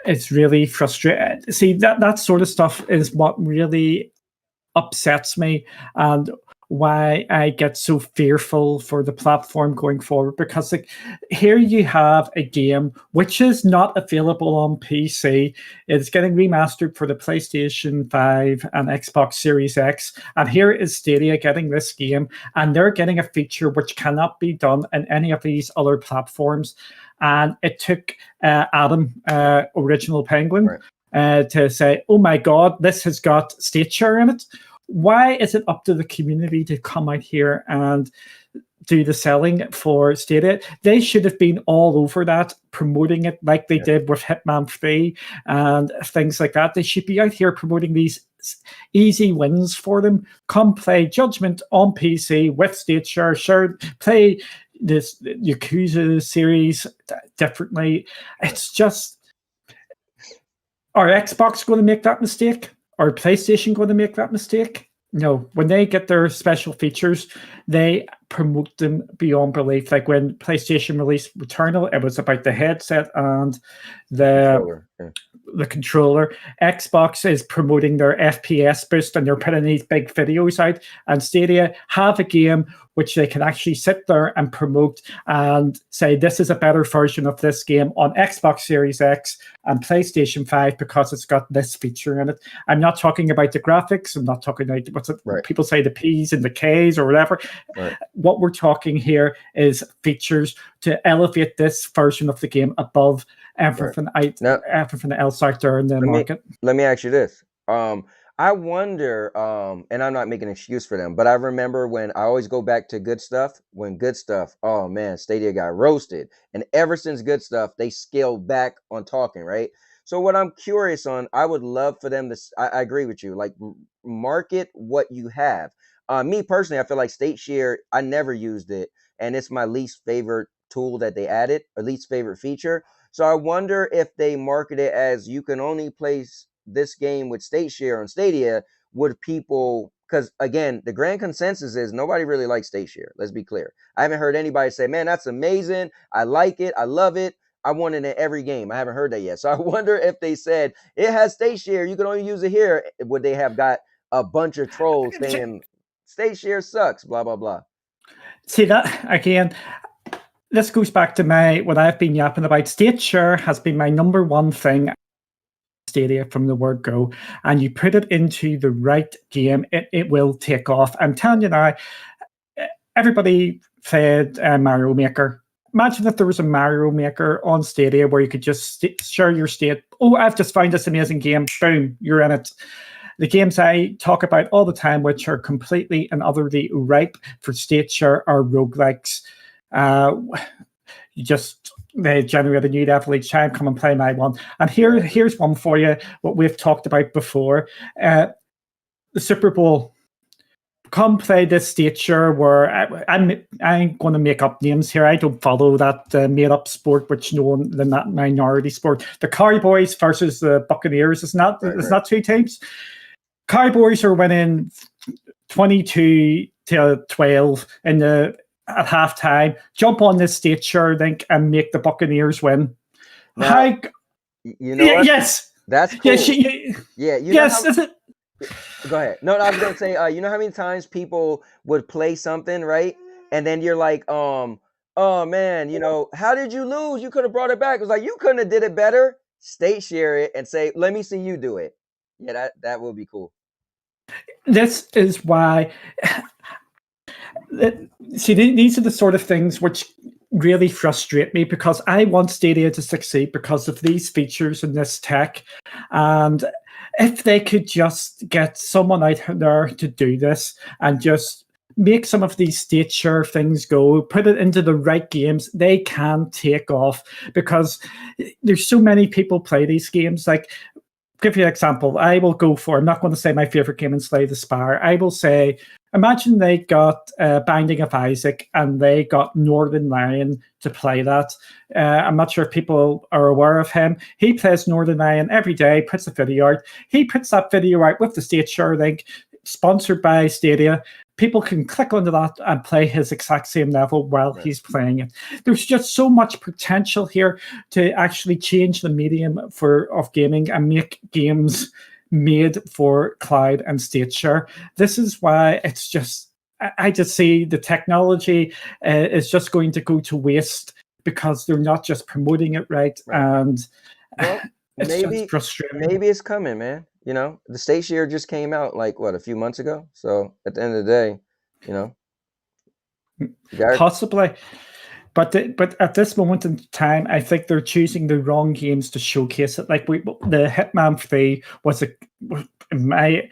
it's really frustrating. See, that sort of stuff is what really upsets me and why I get so fearful for the platform going forward, because here you have a game which is not available on PC. It's getting remastered for the PlayStation 5 and Xbox Series X, and here is Stadia getting this game, and they're getting a feature which cannot be done in any of these other platforms. And it took Adam, Original Penguin, to say, oh my God, this has got state share in it. Why is it up to the community to come out here and do the selling for Stadia? They should have been all over that, promoting it like they did with Hitman 3 and things like that. They should be out here promoting these easy wins for them. Come play Judgment on PC with state share. Sure, play this Yakuza series differently. It's just, are Xbox going to make that mistake? Or PlayStation going to make that mistake? No. When they get their special features, they promote them beyond belief. Like when PlayStation released Returnal, it was about the headset and the the controller. Xbox is promoting their FPS boost and they're putting these big videos out. And Stadia have a game which they can actually sit there and promote and say, this is a better version of this game on Xbox Series X and PlayStation 5 because it's got this feature in it. I'm not talking about the graphics. I'm not talking about people say the P's and the K's or whatever. Right. What we're talking here is features to elevate this version of the game above everything, everything else out there in the market. Let me ask you this. I wonder, and I'm not making an excuse for them, but I remember when I always go back to Good Stuff, oh man, Stadia got roasted. And ever since Good Stuff, they scaled back on talking, right? So what I'm curious on, I would love for them to, I agree with you, like market what you have. Me personally, I feel like StateShare, I never used it. And it's my least favorite tool that they added, or least favorite feature. So I wonder if they market it as you can only place this game with StateShare on Stadia, would people, because again, the grand consensus is nobody really likes StateShare. Let's be clear. I haven't heard anybody say, man, that's amazing. I like it. I love it. I want it in every game. I haven't heard that yet. So I wonder if they said it has StateShare, you can only use it here. Would they have got a bunch of trolls saying StateShare sucks, blah, blah, blah. See that again. This goes back to what I've been yapping about. StateShare has been my number one thing. Stadia from the word go, and you put it into the right game, it will take off. I'm telling you now, everybody said Mario Maker. Imagine if there was a Mario Maker on Stadia where you could just share your state. Oh, I've just found this amazing game. Boom, you're in it. The games I talk about all the time, which are completely and utterly ripe for StateShare, are roguelikes. They generate a new level each time. Come and play my one. And here's one for you, what we've talked about before. The Super Bowl. Come play this StateShare where I'm going to make up names here. I don't follow that made-up sport, which known than that minority sport. The Cowboys versus the Buccaneers. It's not two teams. Cowboys are winning 22-12 at halftime. Jump on this StateShare link and make the Buccaneers win. Now, you know what? Yes. That's cool. Go ahead. No, I was going to say, you know how many times people would play something, right? And then you're like, oh man, how did you lose? You could have brought it back. It was like, you couldn't have did it better. StateShare it and say, let me see you do it. Yeah, that would be cool. This is why... See, these are the sort of things which really frustrate me, because I want Stadia to succeed because of these features and this tech. And if they could just get someone out there to do this and just make some of these StateShare things go, put it into the right games, they can take off, because there's so many people play these games. Like, give you an example. I'm not going to say my favorite game in Slay the Spire. I will say, imagine they got Binding of Isaac and they got Northern Lion to play that. I'm not sure if people are aware of him. He plays Northern Lion every day, puts a video out. He puts that video out with the StateShare link, sponsored by Stadia. People can click onto that and play his exact same level while he's playing it. There's just so much potential here to actually change the medium of gaming and make games made for cloud and StateShare. This is why it's just, I just see the technology is just going to go to waste because they're not just promoting it right. And it's just frustrating. Maybe it's coming, man. The StateShare just came out a few months ago. So at the end of the day, possibly. But at this moment in time, I think they're choosing the wrong games to showcase it. Like the Hitman 3 was, in my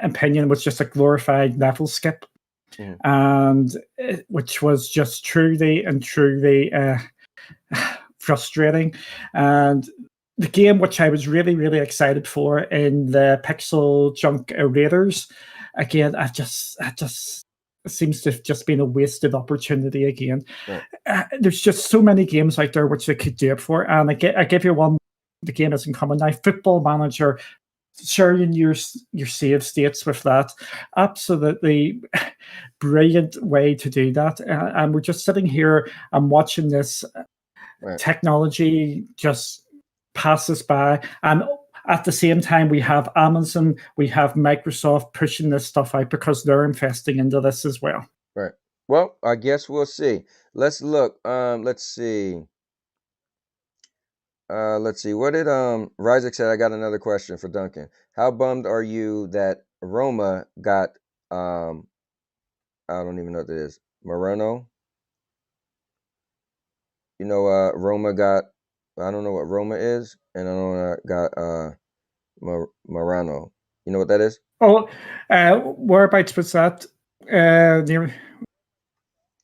opinion, was just a glorified level skip, and which was just truly frustrating. And the game which I was really, really excited for in the Pixel Junk Raiders, again, it seems to have just been a wasted opportunity again. Right. There's just so many games out there which they could do it for. And I give you one, the game isn't coming now, Football Manager, sharing your save states with that. Absolutely brilliant way to do that. And we're just sitting here and watching this technology just pass us by. And at the same time, we have Amazon, we have Microsoft pushing this stuff out because they're investing into this as well. Right. Well, I guess we'll see. Let's look. Let's see. Let's see. What did Ryzik said? I got another question for Duncan. How bummed are you that Roma got I don't even know what that is. Moreno? You know, Roma got I don't know what Roma is, and I know got Morano. You know what that is? Oh, whereabouts was that? Near,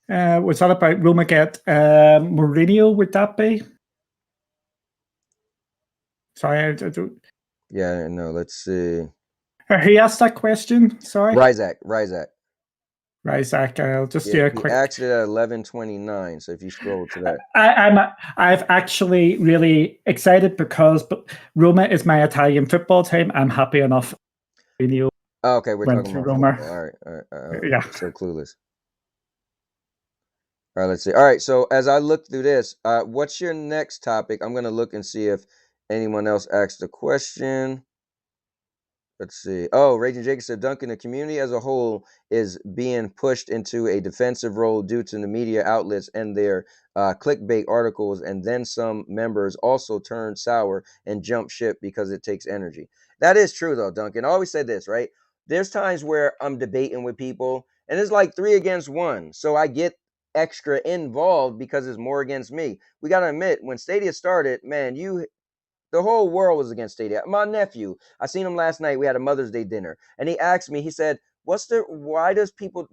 was that about Roma get Mourinho? Would that be? Sorry, I don't. Yeah, no. Let's see. Who asked that question? Sorry, Ryzak. right, Zach. I'll just Yeah, do a he quick. asked it at 11:29. So if you scroll to that, I've actually really excited because Roma is my Italian football team. I'm happy enough. Mourinho oh, okay, we're went talking to about Roma. football. All right. Yeah. So clueless. All right, let's see. All right, so as I look through this, what's your next topic? I'm gonna look and see if anyone else asked a question. Let's see. Oh, Raging Jacob said, Duncan, the community as a whole is being pushed into a defensive role due to the media outlets and their clickbait articles, and then some members also turn sour and jump ship because it takes energy. That is true, though, Duncan. I always said this, right? There's times where I'm debating with people, and it's like 3 against 1. So I get extra involved because it's more against me. We got to admit, when Stadia started, man, the whole world was against Stadia. My nephew, I seen him last night. We had a Mother's Day dinner, and he asked me. He said, why people?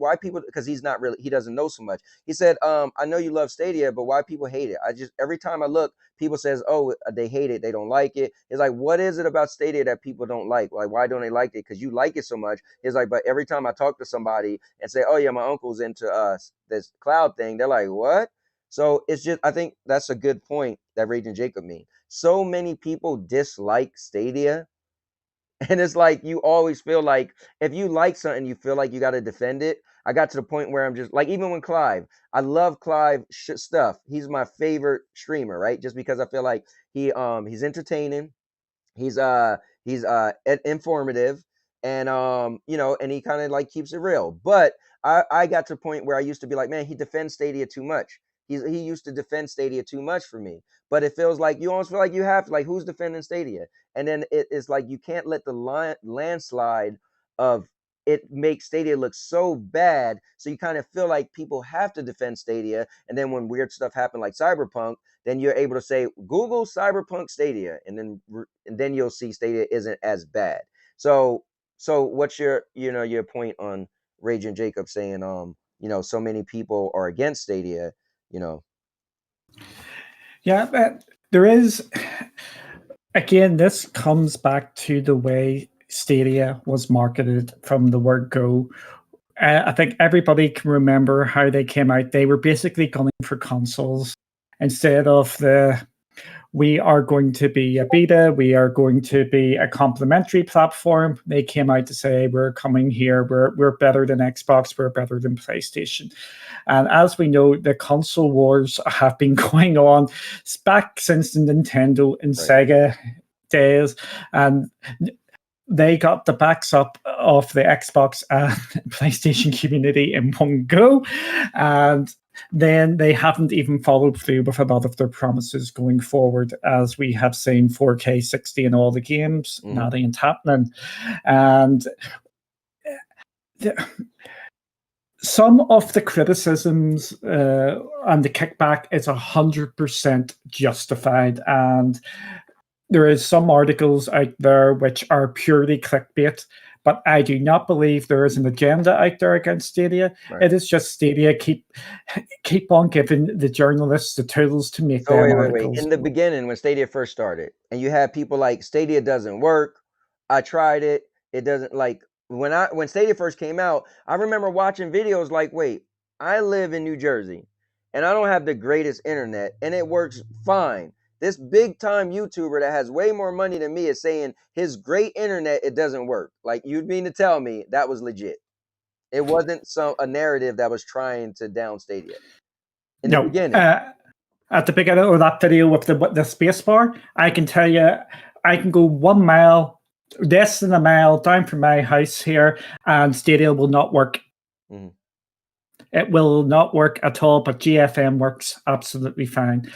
Because he's not really, he doesn't know so much. He said, I know you love Stadia, but why people hate it? Every time I look, people says, oh, they hate it, they don't like it. It's like, what is it about Stadia that people don't like? Like, why don't they like it? Because you like it so much. It's like, but every time I talk to somebody and say, oh yeah, my uncle's into this cloud thing, they're like, what? So it's just, I think that's a good point that Raging Jacob made. So many people dislike Stadia. And it's like you always feel like if you like something, you feel like you got to defend it. I got to the point where I'm just like, even when Clive, I love Clive stuff. He's my favorite streamer, right? Just because I feel like he's entertaining. He's informative, and and he kind of like keeps it real. But I got to a point where I used to be like, man, he defends Stadia too much. He used to defend Stadia too much for me. But it feels like you almost feel like you have to, like, who's defending Stadia? And then it's like you can't let the landslide of it make Stadia look so bad. So you kind of feel like people have to defend Stadia. And then when weird stuff happened like Cyberpunk, then you're able to say Google Cyberpunk Stadia, and then you'll see Stadia isn't as bad. So what's your point on Raging Jacob saying so many people are against Stadia, Yeah, but there is, again, this comes back to the way Stadia was marketed from the word go. I think everybody can remember how they came out. They were basically gunning for consoles instead of we are going to be a beta, we are going to be a complementary platform. They came out to say, we're coming here, we're better than Xbox, we're better than PlayStation. And as we know, the console wars have been going on back since the Nintendo and Sega days. And they got the backs up of the Xbox and PlayStation community in one go. And then they haven't even followed through with a lot of their promises going forward, as we have seen 4K 60 in all the games. That ain't happening. And some of the criticisms and the kickback is 100% justified. And there is some articles out there which are purely clickbait, but I do not believe there is an agenda out there against Stadia. Right. It is just Stadia keep on giving the journalists the tools to make them articles. In the beginning, when Stadia first started, and you had people like, Stadia doesn't work. I tried it. It doesn't, like, when Stadia first came out, I remember watching videos like, wait, I live in New Jersey and I don't have the greatest internet and it works fine. This big time YouTuber that has way more money than me is saying his great internet, it doesn't work. Like, you'd mean to tell me that was legit. It wasn't a narrative that was trying to down Stadia in the beginning. At the beginning of that video with the space bar, I can tell you, I can go 1 mile, less than a mile down from my house here, and Stadia will not work. Mhm. It will not work at all, but GFM works absolutely fine.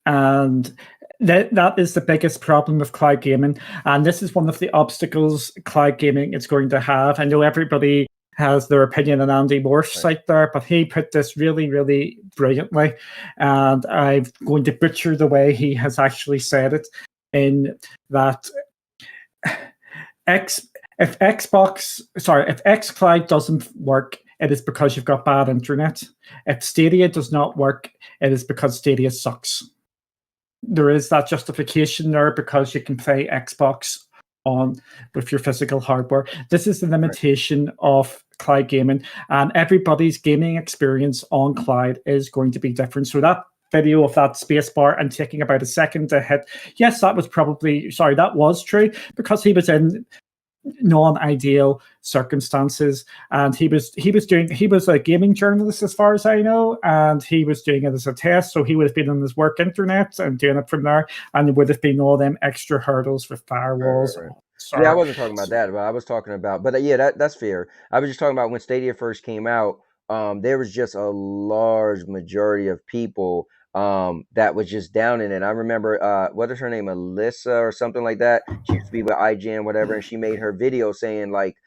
And that is the biggest problem with cloud gaming. And this is one of the obstacles cloud gaming is going to have. I know everybody has their opinion on Andy Morse Right. out there, but he put this really, really brilliantly. And I'm going to butcher the way he has actually said it, in that if xCloud doesn't work, it is because you've got bad internet. If Stadia does not work, it is because Stadia sucks. There is that justification there because you can play Xbox on with your physical hardware. This is the limitation of cloud gaming, and everybody's gaming experience on cloud is going to be different. So that video of that spacebar and taking about a second to hit, yes, that was true, because he was in non-ideal circumstances, and he was a gaming journalist as far as I know, and he was doing it as a test, so he would have been on his work internet and doing it from there, and there would have been all them extra hurdles with firewalls. Right. So, Yeah, I wasn't talking about that, but I was talking about, but yeah, that's fair. I was just talking about when Stadia first came out. There was just a large majority of people that was just down in it. I remember what is her name, Alyssa or something like that. She used to be with IGN, whatever, and she made her video saying like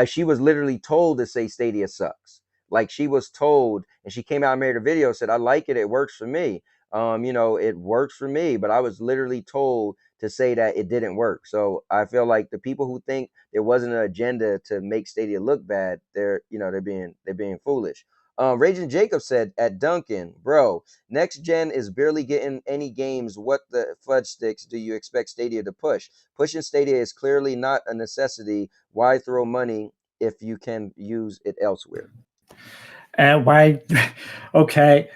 she was literally told to say Stadia sucks. Like she was told, and she came out and made a video, said, I like it, it works for me. It works for me, but I was literally told to say that it didn't work. So I feel like the people who think there wasn't an agenda to make Stadia look bad, they're being foolish. Raging Jacob said at Duncan, bro, next gen is barely getting any games. What the fudge sticks do you expect Stadia to push? Pushing Stadia is clearly not a necessity. Why throw money if you can use it elsewhere? why? Okay,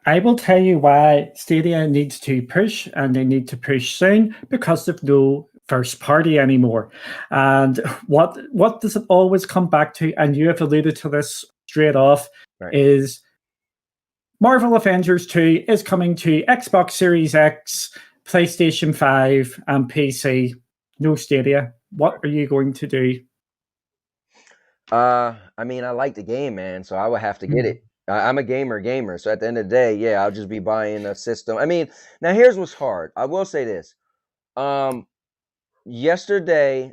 I will tell you why Stadia needs to push, and they need to push soon, because of no first party anymore. And what does it always come back to? And you have alluded to this straight off, Right. is Marvel Avengers 2 is coming to Xbox Series X, PlayStation 5, and PC. No Stadia. What are you going to do? I mean, I like the game, man, so I would have to get it. I'm a gamer, so at the end of the day, yeah, I'll just be buying a system. I mean, now here's what's hard. I will say this. Yesterday,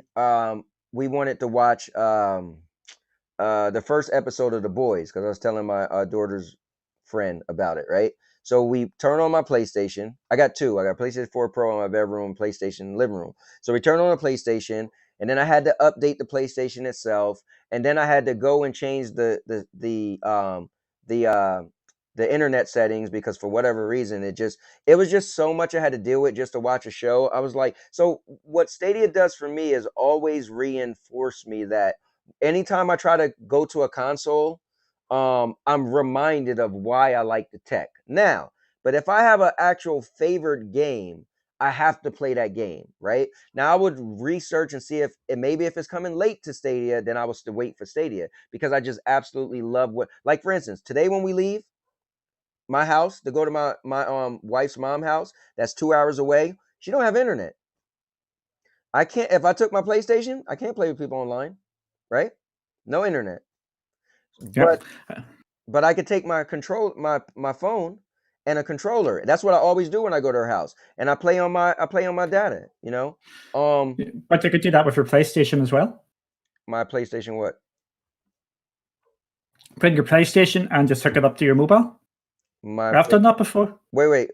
we wanted to watch the first episode of The Boys because I was telling my daughter's friend about it, right? So we turn on my PlayStation. I got two. I got PlayStation 4 Pro in my bedroom, PlayStation in the living room. So we turn on the PlayStation, and then I had to update the PlayStation itself, and then I had to go and change the internet settings because for whatever reason it was just so much I had to deal with just to watch a show. I was like, so what Stadia does for me is always reinforce me that anytime I try to go to a console, I'm reminded of why I like the tech. Now, but if I have an actual favorite game, I have to play that game, right? Now I would research and see if maybe if it's coming late to Stadia, then I will still wait for Stadia because I just absolutely love like for instance, today when we leave my house to go to my wife's mom house, that's 2 hours away. She don't have internet. I can't if I took my PlayStation, I can't play with people online, right? No internet. Yep. But but I could take my phone and a controller. That's what I always do when I go to her house. And I play on my data, But you could do that with your PlayStation as well. my PlayStation what? Bring your PlayStation and just hook it up to your mobile. I've done that before. Wait,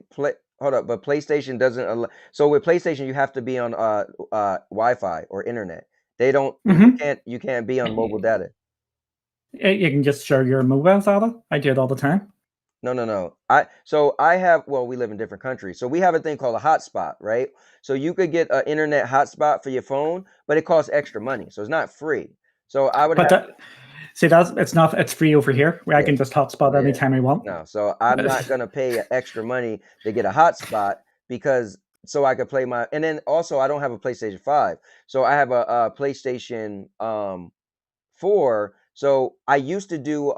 hold up, but PlayStation doesn't allow, so with PlayStation you have to be on Wi-Fi or internet. They don't you can't be on mobile data. You can just share your mobile data. I do it all the time. No. We live in different countries. So we have a thing called a hotspot, right? So you could get an internet hotspot for your phone, but it costs extra money. So it's not free. So I would it's free over here where I can just hotspot anytime I want. No, so I'm not gonna pay extra money to get a hotspot because so I could play and then also I don't have a PlayStation 5. So I have a PlayStation 4. So I used to do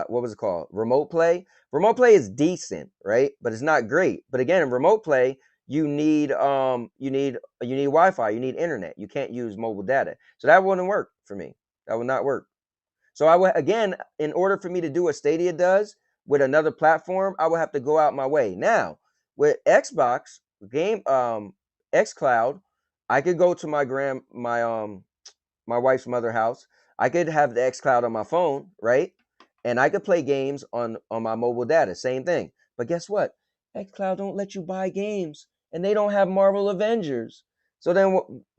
what was it called? Remote play. Remote play is decent, right? But it's not great. But again, in remote play, you need Wi-Fi, you need internet. You can't use mobile data. So that wouldn't work for me. That would not work. So I would, again, in order for me to do what Stadia does with another platform, I would have to go out my way. Now, with Xbox game xCloud, I could go to my wife's mother house. I could have the xCloud on my phone, right? And I could play games on my mobile data. Same thing. But guess what? xCloud don't let you buy games, and they don't have Marvel Avengers. So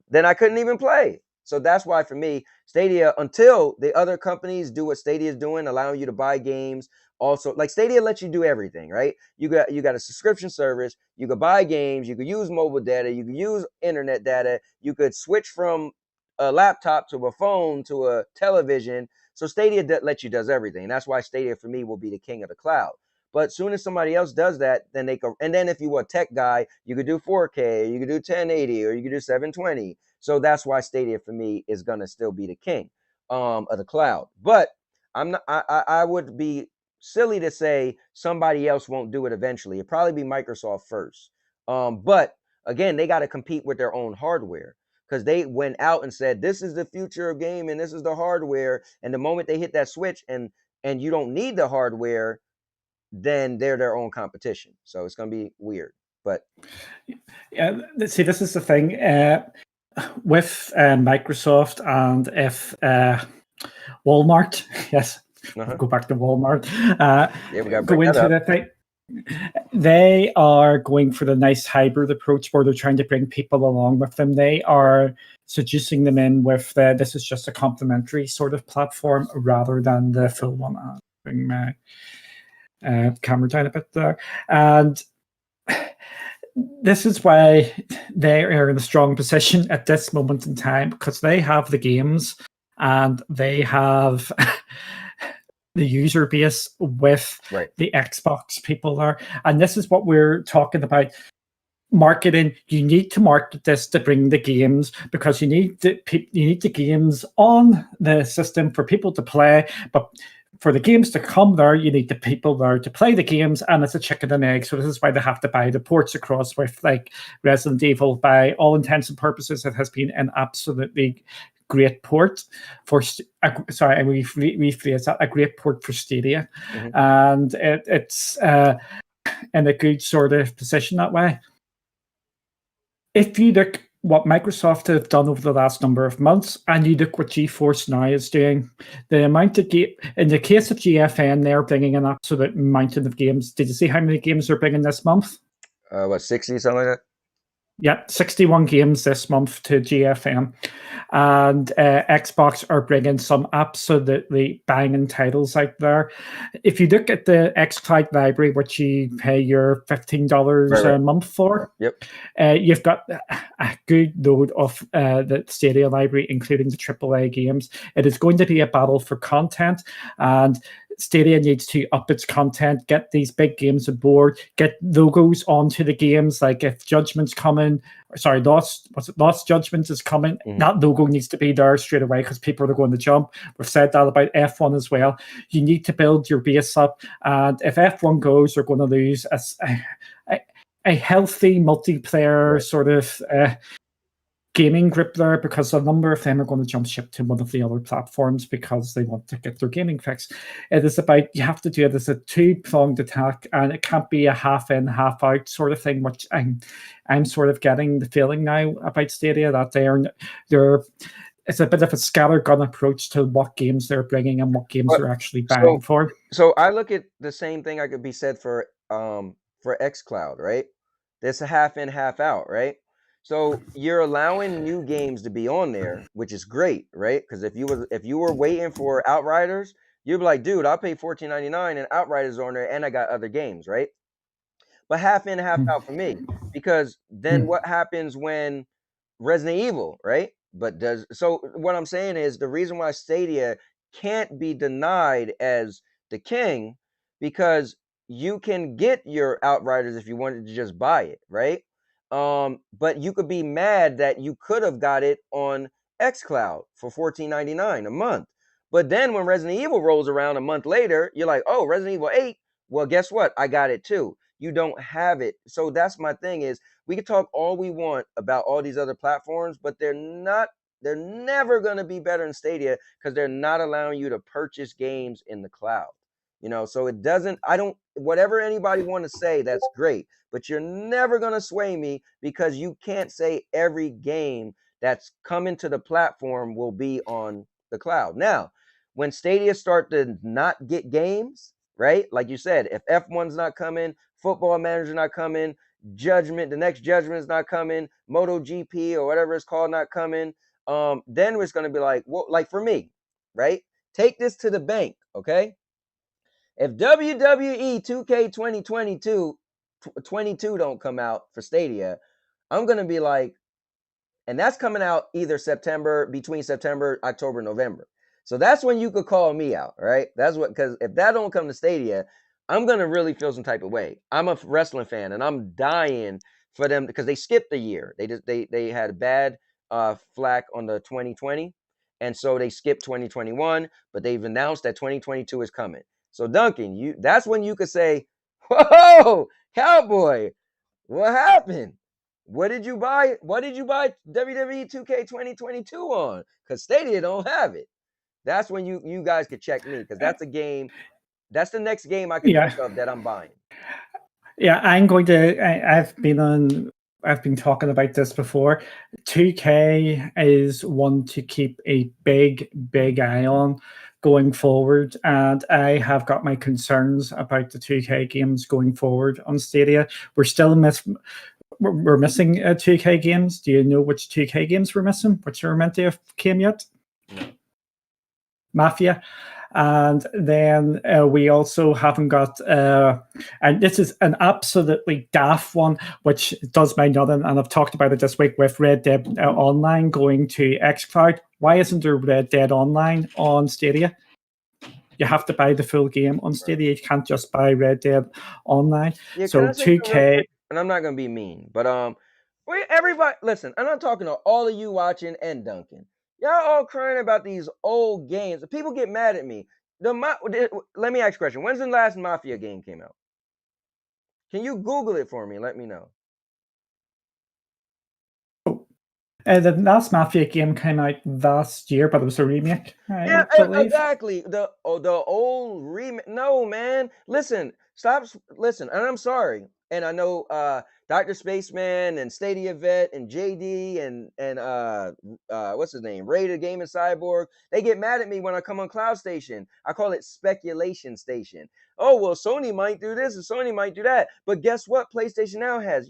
then I couldn't even play. So that's why for me, Stadia, until the other companies do what Stadia is doing, allowing you to buy games. Also, like Stadia lets you do everything, right? You got a subscription service. You could buy games. You could use mobile data. You could use internet data. You could switch from a laptop to a phone to a television. So Stadia lets you does everything. That's why Stadia for me will be the king of the cloud. But soon as somebody else does that, then they go. And then if you were a tech guy, you could do 4K, you could do 1080, or you could do 720. So that's why Stadia for me is gonna still be the king of the cloud. But I'm not. I would be silly to say somebody else won't do it eventually. It'd probably be Microsoft first. But again, they got to compete with their own hardware because they went out and said this is the future of gaming, this is the hardware. And the moment they hit that switch and you don't need the hardware, then they're their own competition. So it's gonna be weird. But Yeah, see, this is the thing with Microsoft, and if Walmart, yes, go back to Walmart, yeah, we got go into the thing. They are going for the nice hybrid approach where they're trying to bring people along with them. They are seducing them in with this is just a complementary sort of platform rather than the full one. Bring my camera down a bit there. And this is why they are in a strong position at this moment in time, because they have the games and they have the user base with the Xbox people there. And this is what we're talking about. Marketing, you need to market this to bring the games, because you need the games on the system for people to play, but for the games to come there, you need the people there to play the games, and it's a chicken and egg. So this is why they have to buy the ports across with, like, Resident Evil. By all intents and purposes, it has been an absolutely great port for rephrase that, a great port for Stadia. And it's in a good sort of position that way. If you look what Microsoft have done over the last number of months, and you look what GeForce Now is doing, the amount of in the case of GFN, they're bringing an absolute mountain of games. Did you see how many games they're bringing this month? 60, something like that? Yeah, 61 games this month to GFN. And Xbox are bringing some absolutely banging titles out there. If you look at the xCloud library, which you pay your $15 a month for, you've got a good load of the Stadia library, including the AAA games. It is going to be a battle for content, and Stadia needs to up its content, get these big games on board, get logos onto the games. Like if Judgment's coming, Lost Judgment is coming, that logo needs to be there straight away because people are going to jump. We've said that about F1 as well. You need to build your base up, and if F1 goes, they're going to lose a healthy multiplayer sort of gaming group there, because a number of them are going to jump ship to one of the other platforms because they want to get their gaming fix. It is about, you have to do it as a two-pronged attack, and it can't be a half in, half out sort of thing, which I'm sort of getting the feeling now about Stadia, that they're it's a bit of a scattergun approach to what games they're bringing and what games they're actually buying for. So I look at the same thing I could be said for xCloud, right? There's a half in, half out, right? So you're allowing new games to be on there, which is great, right? Because if you were waiting for Outriders, you'd be like, dude, I'll pay $14.99 and Outriders on there, and I got other games, right? But half in, half out for me, because then what happens when Resident Evil, right? So what I'm saying is the reason why Stadia can't be denied as the king, because you can get your Outriders if you wanted to just buy it, right? But you could be mad that you could have got it on xCloud for $14.99 a month. But then when Resident Evil rolls around a month later, you're like, oh, Resident Evil 8. Well, guess what? I got it too. You don't have it. So that's my thing is we can talk all we want about all these other platforms, but they're never going to be better than Stadia because they're not allowing you to purchase games in the cloud. So it doesn't, whatever anybody want to say, that's great, but you're never going to sway me because you can't say every game that's coming to the platform will be on the cloud. Now, when Stadia start to not get games, right? Like you said, if F1's not coming, Football Manager not coming, the next Judgment is not coming, MotoGP or whatever it's called not coming, then it's going to be like, well, like for me, right? Take this to the bank, okay? If WWE 2K 2022 22 don't come out for Stadia, I'm going to be like, and that's coming out either between September, October, November. So that's when you could call me out, right? That's what, because if that don't come to Stadia, I'm going to really feel some type of way. I'm a wrestling fan and I'm dying for them because they skipped a year. They had bad flack on the 2020. And so they skipped 2021, but they've announced that 2022 is coming. So Duncan, that's when you could say, whoa, Cowboy, what happened? What did you buy? What did you buy WWE 2K 2022 on? Because Stadia don't have it. That's when you guys could check me because that's a game. That's the next game I can think of that I'm buying. Yeah, I've been talking about this before. 2K is one to keep a big eye on going forward, and I have got my concerns about the 2K games going forward on Stadia. We're missing 2K games. Do you know which 2K games we're missing? Which are meant to have came yet? No. Mafia. And then we also haven't got, and this is an absolutely daft one, which does my nothing. And I've talked about it this week with Red Dead Online going to xCloud. Why isn't there Red Dead Online on Stadia? You have to buy the full game on Stadia. You can't just buy Red Dead Online. Yeah, so 2K. And I'm not gonna be mean, but everybody, listen. I'm not talking to all of you watching and Duncan. Y'all all crying about these old games. People get mad at me. Let me ask you a question. When's the last Mafia game came out? Can you Google it for me and let me know? The last Mafia game came out last year, but it was a remake. Yeah, exactly. The old remake. No, man. Listen, listen. And I'm sorry. And I know Dr. Spaceman and Stadia Vet and JD and what's his name? Raider Gaming Cyborg. They get mad at me when I come on Cloud Station. I call it Speculation Station. Oh, well, Sony might do this and Sony might do that. But guess what? PlayStation now has.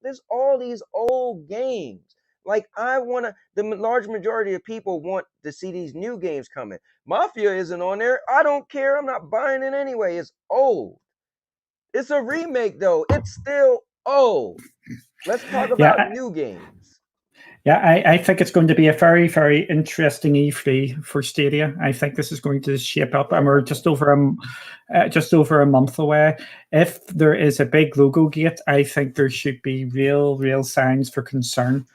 There's all these old games. Like the large majority of people want to see these new games coming. Mafia isn't on there. I don't care. I'm not buying it anyway. It's old. It's a remake though. It's still old. Let's talk about new games. Yeah, I think it's going to be a very, very interesting E3 for Stadia. I think this is going to shape up, and we're just over a month away. If there is a big logo gate, I think there should be real signs for concern.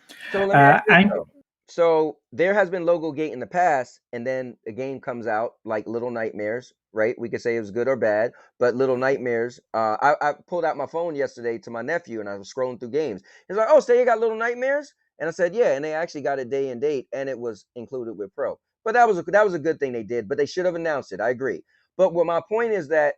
So there has been logo gate in the past, and then a game comes out like Little Nightmares, right? We could say it was good or bad, but Little Nightmares. I pulled out my phone yesterday to my nephew, and I was scrolling through games. He's like, "Oh, so you got Little Nightmares?" And I said, "Yeah," and they actually got a day and date, and it was included with Pro. But that was a good thing they did. But they should have announced it. I agree. But what my point is that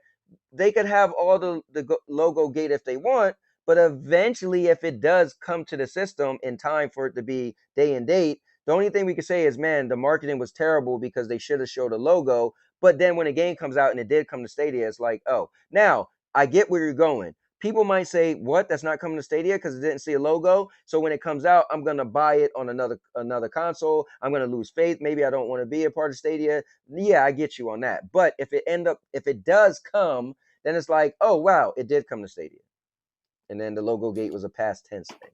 they could have all the logo gate if they want, but eventually, if it does come to the system in time for it to be day and date, the only thing we could say is, man, the marketing was terrible because they should have showed a logo. But then when a game comes out and it did come to Stadia, it's like, oh, now I get where you're going. People might say, what? That's not coming to Stadia because it didn't see a logo. So when it comes out, I'm going to buy it on another console. I'm going to lose faith. Maybe I don't want to be a part of Stadia. Yeah, I get you on that. But if it does come, then it's like, oh, wow, it did come to Stadia. And then the logo gate was a past tense thing.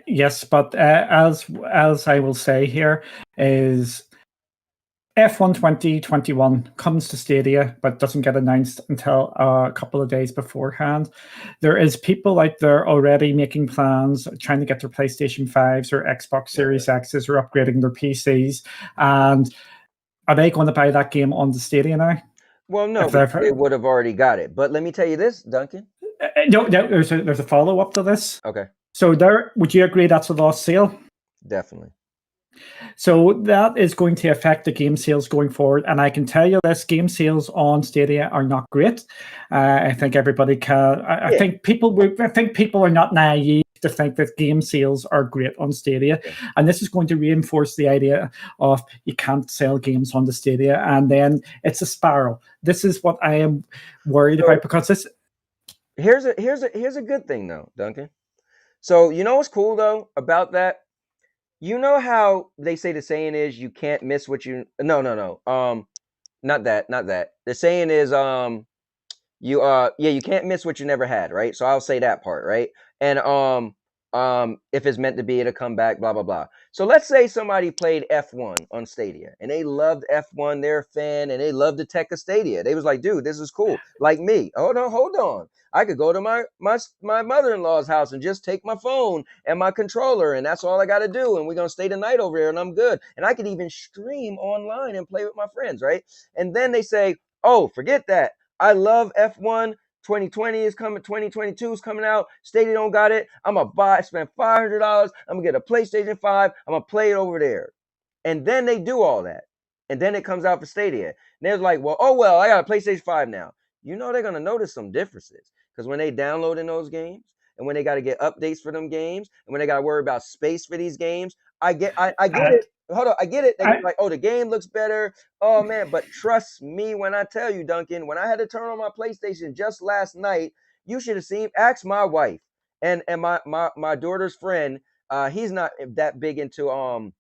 Yes, but as I will say here is F1 2021 comes to Stadia, but doesn't get announced until a couple of days beforehand. There is people out there already making plans, trying to get their PlayStation 5s or Xbox Series X's or upgrading their PCs. And Are they going to buy that game on the Stadia now? Well, no, If they've because they would have already got it. But let me tell you this, Duncan. no, there's a follow up to this. Okay, So would you agree that's a lost sale? definitely. So that is going to affect the game sales going forward. And I can tell you this, game sales on Stadia are not great. I think everybody can. I think people are not naive to think that game sales are great on Stadia. Yeah. And this is going to reinforce the idea of you can't sell games on the Stadia. And then it's a spiral. This is what I am worried about, because this. Here's a good thing though, Duncan. So you know what's cool though about that? You know how they say the saying is you can't miss what you no. Not that. The saying is you can't miss what you never had, right? So I'll say that part, right? And if it's meant to be, it'll come back, blah blah blah. So let's say somebody played F1 on Stadia and they loved F1, they're a fan, and they loved the tech of Stadia. They was like, dude, this is cool. Like me. Hold on. I could go to my mother-in-law's house and just take my phone and my controller, and that's all I got to do. And we're going to stay the night over here, and I'm good. And I could even stream online and play with my friends, right? And then they say, oh, forget that. I love F1. 2020 is coming. 2022 is coming out. Stadia don't got it. I'm going to spend $500. I'm going to get a PlayStation 5. I'm going to play it over there. And then they do all that. And then it comes out for Stadia. And they're like, well, I got a PlayStation 5 now. You know they're going to notice some differences. Because when they downloading those games, and when they got to get updates for them games, and when they got to worry about space for these games, I get it. Hold on, I get it. They're like, oh, the game looks better. Oh man, but trust me when I tell you, Duncan, when I had to turn on my PlayStation just last night, you should have seen. Ask my wife and my daughter's friend. He's not that big into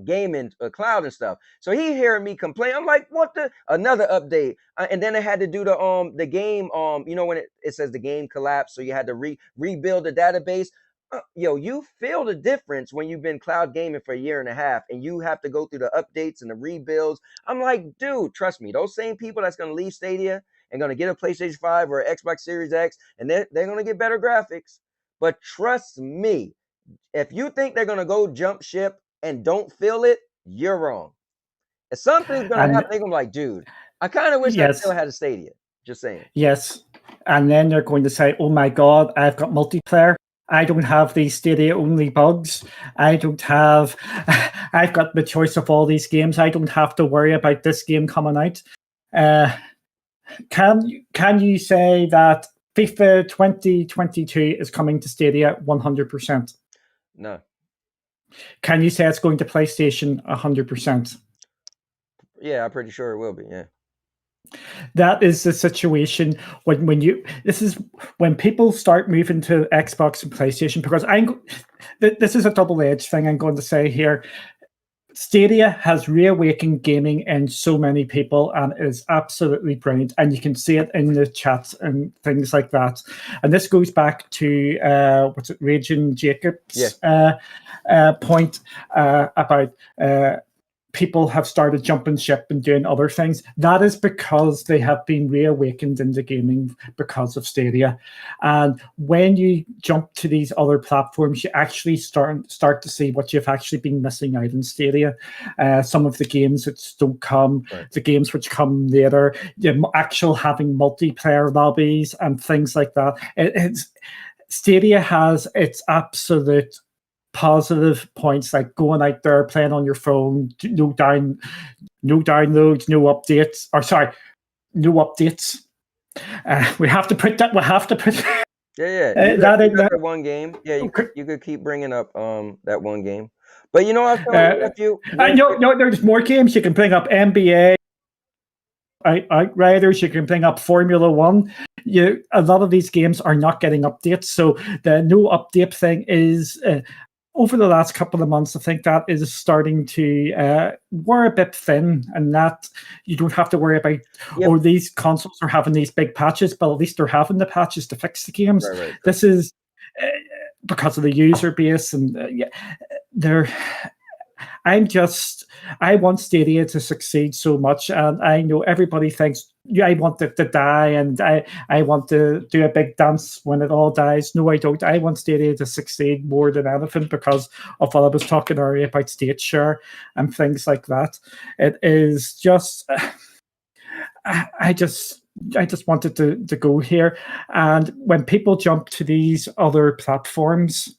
gaming cloud and stuff, so he hearing me complain. I'm like, what the another update, and then I had to do the game, you know, when it says the game collapsed, so you had to rebuild the database. You feel the difference when you've been cloud gaming for a year and a half and you have to go through the updates and the rebuilds. I'm like, dude, trust me, those same people that's going to leave Stadia and going to get a PlayStation 5 or Xbox Series X, and they're going to get better graphics. But trust me, if you think they're going to go jump ship and don't feel it, you're wrong. If something's going to happen, they're going to be like, dude, I kind of wish I still had a Stadia. Just saying. Yes. And then they're going to say, oh my God, I've got multiplayer. I don't have these Stadia-only bugs. I've got the choice of all these games. I don't have to worry about this game coming out. Can you say that FIFA 2022 is coming to Stadia 100%? No. Can you say it's going to PlayStation 100%? Yeah, I'm pretty sure it will be, yeah. That is the situation when people start moving to Xbox and PlayStation, because this is a double-edged thing I'm going to say here. Stadia has reawakened gaming in so many people and is absolutely brilliant, and you can see it in the chats and things like that. And this goes back to Raging Jacob's point about people have started jumping ship and doing other things. That is because they have been reawakened into gaming because of Stadia. And when you jump to these other platforms, you actually start to see what you've actually been missing out in Stadia. Some of the games that don't come, the games which come later, actual having multiplayer lobbies and things like that. Stadia has its absolute positive points, like going out there, playing on your phone, no downloads, no updates, no updates. We have to put that. That one game. Yeah, you could keep bringing up that one game. But you know what? No, there's more games. You can bring up NBA, Outriders. You can bring up Formula One. A lot of these games are not getting updates, so the no update thing is. Over the last couple of months, I think that is starting to wear a bit thin, and that you don't have to worry about, or these consoles are having these big patches, but at least they're having the patches to fix the games. Right. This is because of the user base, and I want Stadia to succeed so much, and I know everybody thinks I want it to die, and I want to do a big dance when it all dies. No, I don't. I want Stadia to succeed more than anything because of what I was talking earlier about state share and things like that. It is just, I just wanted to go here. And when people jump to these other platforms,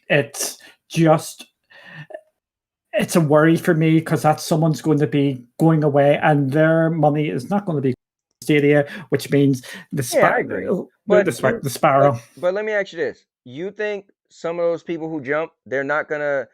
it's just it's a worry for me because that someone's going to be going away and their money is not going to be Stadia, which means Yeah, I agree. But the sparrow. but let me ask you this: you think some of those people who jump, they're not at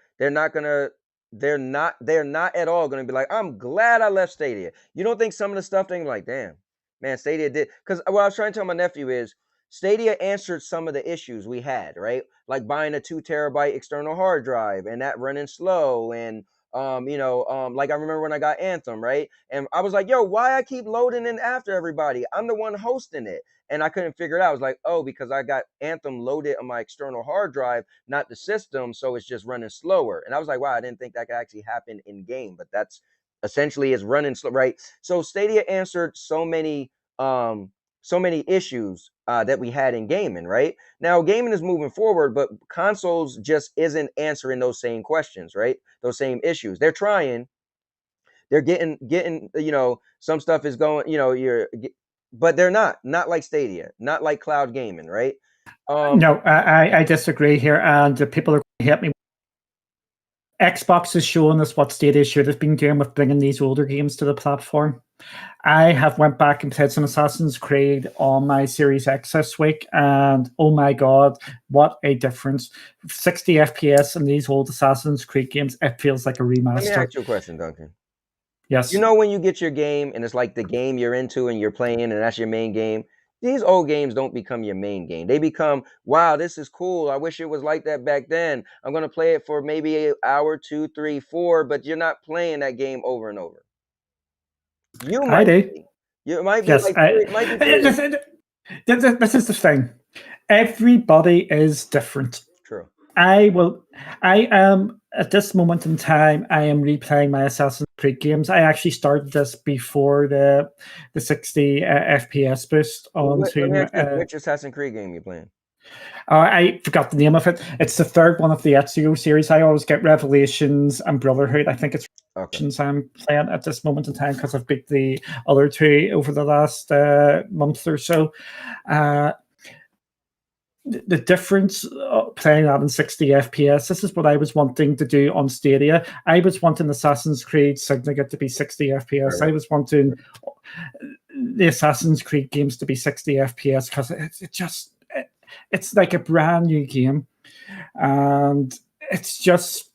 all gonna be like, I'm glad I left Stadia. You don't think some of the stuff they're like, damn, man, Stadia did? Because what I was trying to tell my nephew is Stadia answered some of the issues we had, right? Like buying a 2 terabyte external hard drive and that running slow, and like I remember when I got Anthem, right? And I was like, yo, why I keep loading in after everybody? I'm the one hosting it. And I couldn't figure it out. I was like, oh, because I got Anthem loaded on my external hard drive, not the system, so it's just running slower. And I was like, wow, I didn't think that could actually happen in game, but that's essentially it's running slow, right? So Stadia answered so many issues that we had in gaming, right? Now gaming is moving forward, but consoles just isn't answering those same questions, right? Those same issues. They're trying. They're getting some stuff is going, but they're not like Stadia, not like cloud gaming, right? No, I disagree here, and people are going to help me. Xbox is showing us what Stadia should have been doing with bringing these older games to the platform. I have went back and played some Assassin's Creed on my Series X this week, and oh my god, what a difference! 60 FPS in these old Assassin's Creed games, it feels like a remaster. Let me ask you a question, Duncan. Yes. You know when you get your game and it's like the game you're into and you're playing and that's your main game? These old games don't become your main game. They become, wow, this is cool. I wish it was like that back then. I'm going to play it for maybe an hour, 2, 3, 4, but you're not playing that game over and over. You I might do. be. You might be Yes, like it might be this is the thing. Everybody is different. true. I am at this moment in time, I am replaying my Assassin's Creed games. I actually started this before the 60 FPS boost onto Which Assassin's Creed game you playing? I forgot the name of it. It's the third one of the Ezio series. I always get Revelations and Brotherhood. I think it's Revelations I'm playing at this moment in time because I've beat the other two over the last month or so. The difference playing that in 60 FPS, this is what I was wanting to do on Stadia. I was wanting Assassin's Creed Syndicate to be 60 FPS. Right. I was wanting the Assassin's Creed games to be 60 FPS because it's like a brand new game. And it's just,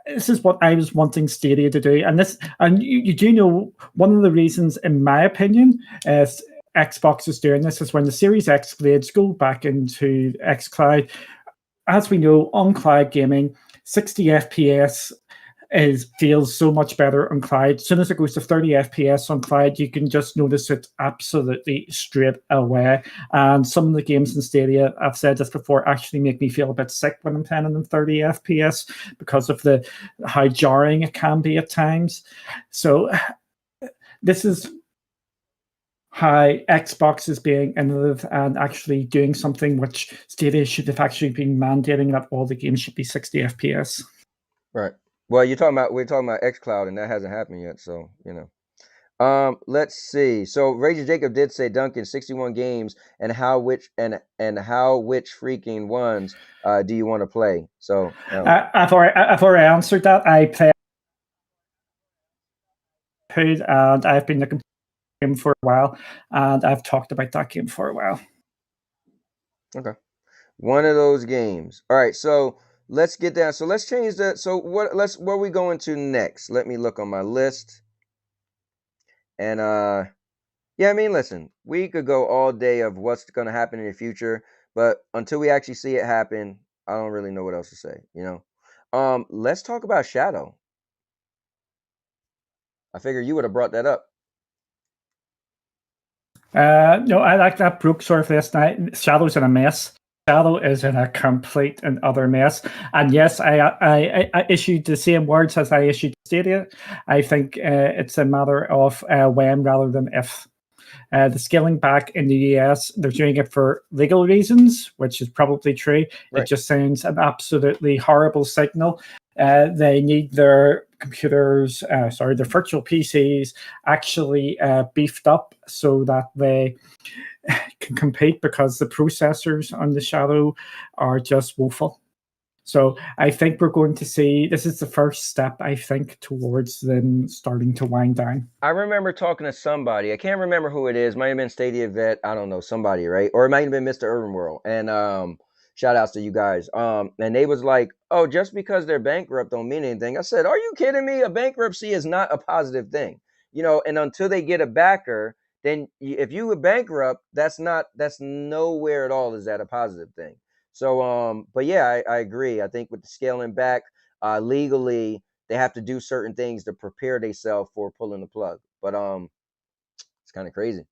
this is what I was wanting Stadia to do. And you do know, one of the reasons, in my opinion, is Xbox is doing this is when the Series X blades go back into xCloud. As we know, on cloud gaming, 60 FPS feels so much better on cloud. As soon as it goes to 30 FPS on cloud, you can just notice it absolutely straight away. And some of the games in Stadia, I've said this before, actually make me feel a bit sick when I'm playing in 30 FPS because of how jarring it can be at times. So this is how Xbox is being innovative and actually doing something which Stadia should have actually been mandating, that all the games should be 60 FPS. Right. Well, we're talking about xCloud, and that hasn't happened yet. So let's see. So Raging Jacob did say, Duncan, 61 games, and which freaking ones do you want to play? So I've already answered that. I play and I've been looking game for a while, and I've talked about that game for a while. Okay, one of those games. All right, so let's get down. So let's change that. So what are we going to next? Let me look on my list. And yeah, I mean, listen, we could go all day of what's going to happen in the future, but until we actually see it happen, I don't really know what else to say. Let's talk about Shadow. I figure you would have brought that up. No, I like that broke sort of last night. Shadow's in a mess. Shadow is in a complete and utter mess. And yes, I issued the same words as I issued Stadia. I think it's a matter of when rather than if. The scaling back in the US, they're doing it for legal reasons, which is probably true. It Right. just sends an absolutely horrible signal. They need their computers, their virtual PCs actually beefed up so that they can compete, because the processors on the Shadow are just woeful. So I think we're going to see, this is the first step, I think, towards them starting to wind down. I remember talking to somebody. I can't remember who it is. Might have been Stadia Vet. I don't know, somebody, right? Or it might have been Mr. Urban World. And shout outs to you guys. And they was like, "Oh, just because they're bankrupt don't mean anything." I said, "Are you kidding me? A bankruptcy is not a positive thing, you know. And until they get a backer, then if you were bankrupt, that's nowhere at all is that a positive thing." So, but yeah, I agree. I think with the scaling back, legally, they have to do certain things to prepare themselves for pulling the plug. But it's kind of crazy.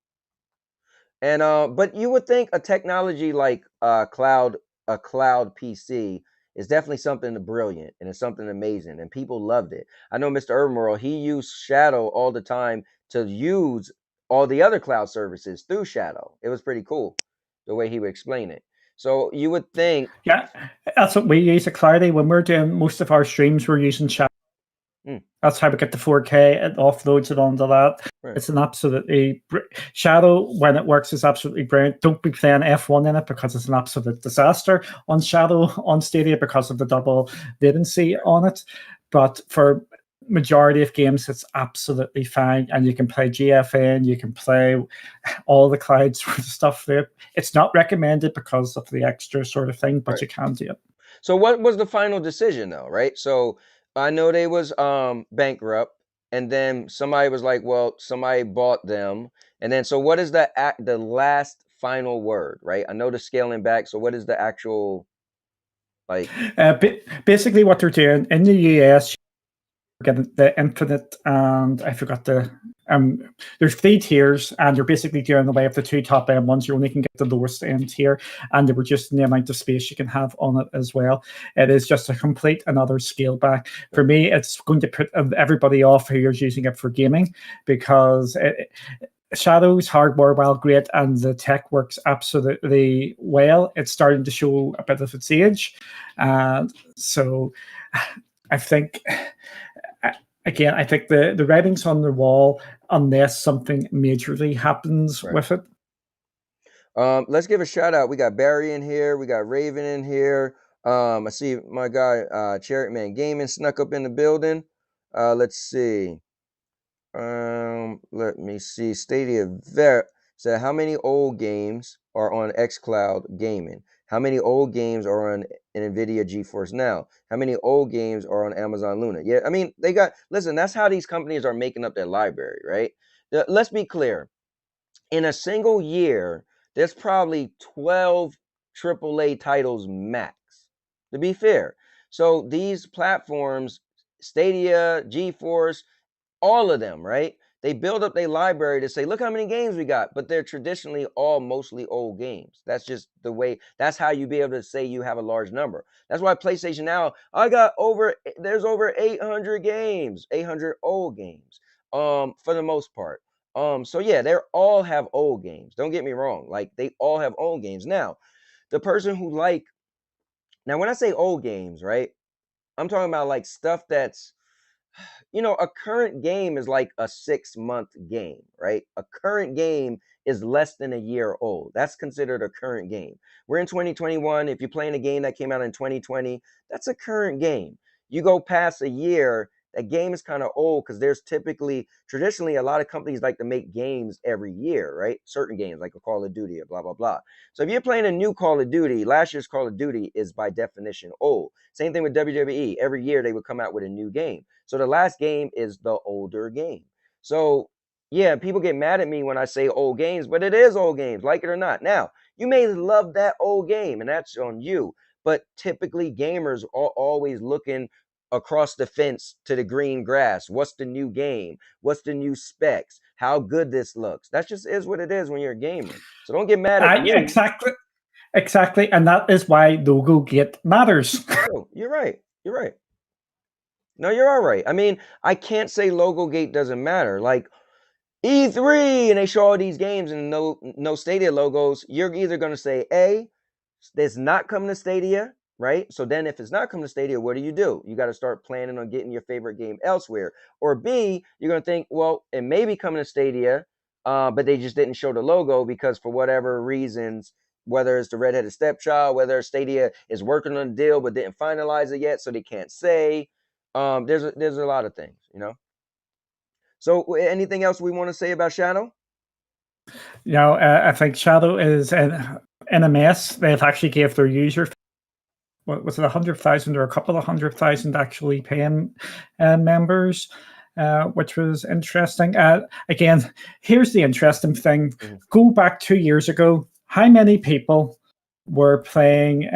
And but you would think a technology like a cloud PC is definitely something brilliant, and it's something amazing, and people loved it. I know Mr. Urban, he used Shadow all the time to use all the other cloud services through Shadow. It was pretty cool the way he would explain it. So you would think, Yeah, that's what we use at Clarity. When we're doing most of our streams, we're using Shadow. That's how we get the 4K. It offloads it onto that. right. It's an absolutely Shadow, when it works, is absolutely brilliant. Don't be playing F1 in it, because it's an absolute disaster on Shadow on Stadia because of the double latency on it. But for majority of games, it's absolutely fine, and you can play GFN, you can play all the cloud sort of stuff there. It's not recommended because of the extra sort of thing, but Right. you can do it. So what was the final decision though, right? So I know they was bankrupt, and then somebody was like, well, somebody bought them. And then so what is the last final word, right? I know the scaling back, so what is the actual like Basically what they're doing in the US, getting the infinite, and I forgot the there's 3 tiers, and they're basically doing away with the 2 top end ones. You only can get the lowest end tier, and they were just the amount of space you can have on it as well. It is just a complete another scale back. For me, it's going to put everybody off who is using it for gaming, because Shadow's hardware, while great, and the tech works absolutely well, it's starting to show a bit of its age. So I think, again, I think the writing's on the wall unless something majorly happens with it. Let's give a shout out. We got Barry in here. We got Raven in here. I see my guy Chariot Man Gaming snuck up in the building. Let's see. Let me see. Stadia Ver said, how many old games are on xCloud Gaming? How many old games are on NVIDIA GeForce Now? How many old games are on Amazon Luna? Yeah, I mean, listen, that's how these companies are making up their library, right? Let's be clear. In a single year, there's probably 12 AAA titles max, to be fair. So these platforms, Stadia, GeForce, all of them, right? They build up their library to say, look how many games we got, but they're traditionally all mostly old games. That's just the way, that's how you be able to say you have a large number. That's why PlayStation Now, there's over 800 games, 800 old games, for the most part. So yeah, they all have old games. Don't get me wrong. Like, they all have old games. Now, the person who now when I say old games, right, I'm talking about like stuff that's, a current game is like a 6-month game, right? A current game is less than a year old. That's considered a current game. We're in 2021. If you're playing a game that came out in 2020, that's a current game. You go past a year, that game is kind of old, because there's traditionally, a lot of companies like to make games every year, right? Certain games like a Call of Duty or blah, blah, blah. So if you're playing a new Call of Duty, last year's Call of Duty is by definition old. Same thing with WWE. Every year they would come out with a new game. So the last game is the older game. So yeah, people get mad at me when I say old games, but it is old games, like it or not. Now, you may love that old game, and that's on you. But typically gamers are always looking across the fence to the green grass. What's the new game? What's the new specs? How good this looks? That just is what it is when you're a gamer. So don't get mad at me. Exactly. And that is why logo gate matters. Oh, you're right. You're right. No, you're all right. I mean, I can't say logo gate doesn't matter. Like, E3, and they show all these games and no Stadia logos, you're either going to say, A, it's not coming to Stadia, right? So then if it's not coming to Stadia, what do? You got to start planning on getting your favorite game elsewhere. Or B, you're going to think, well, it may be coming to Stadia, but they just didn't show the logo because for whatever reasons, whether it's the redheaded stepchild, whether Stadia is working on a deal but didn't finalize it yet, so they can't say. There's a lot of things, you know. So anything else we want to say about Shadow? I think Shadow is in a mess. They've actually gave their user, what was it, 100,000 or a couple of 100,000 actually paying members, which was interesting. Again, here's the interesting thing. Mm-hmm. Go back 2 years ago. How many people were playing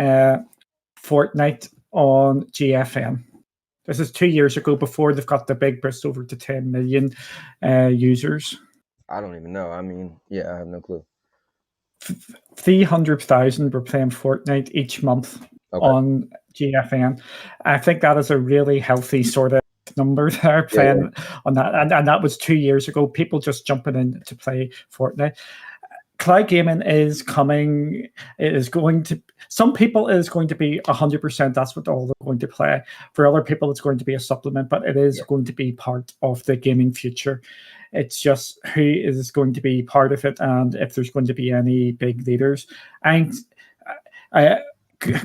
Fortnite on GFN? This is 2 years ago, before they've got the big burst over to 10 million users. I don't even know. I mean, yeah, I have no clue. 300,000 were playing Fortnite each month on GFN. I think that is a really healthy sort of number there playing on that. And that was 2 years ago, people just jumping in to play Fortnite. Cloud gaming is coming. It is going to, some people it is going to be 100%. That's what all they're going to play. For other people, it's going to be a supplement, but it is going to be part of the gaming future. It's just who is going to be part of it, and if there's going to be any big leaders. And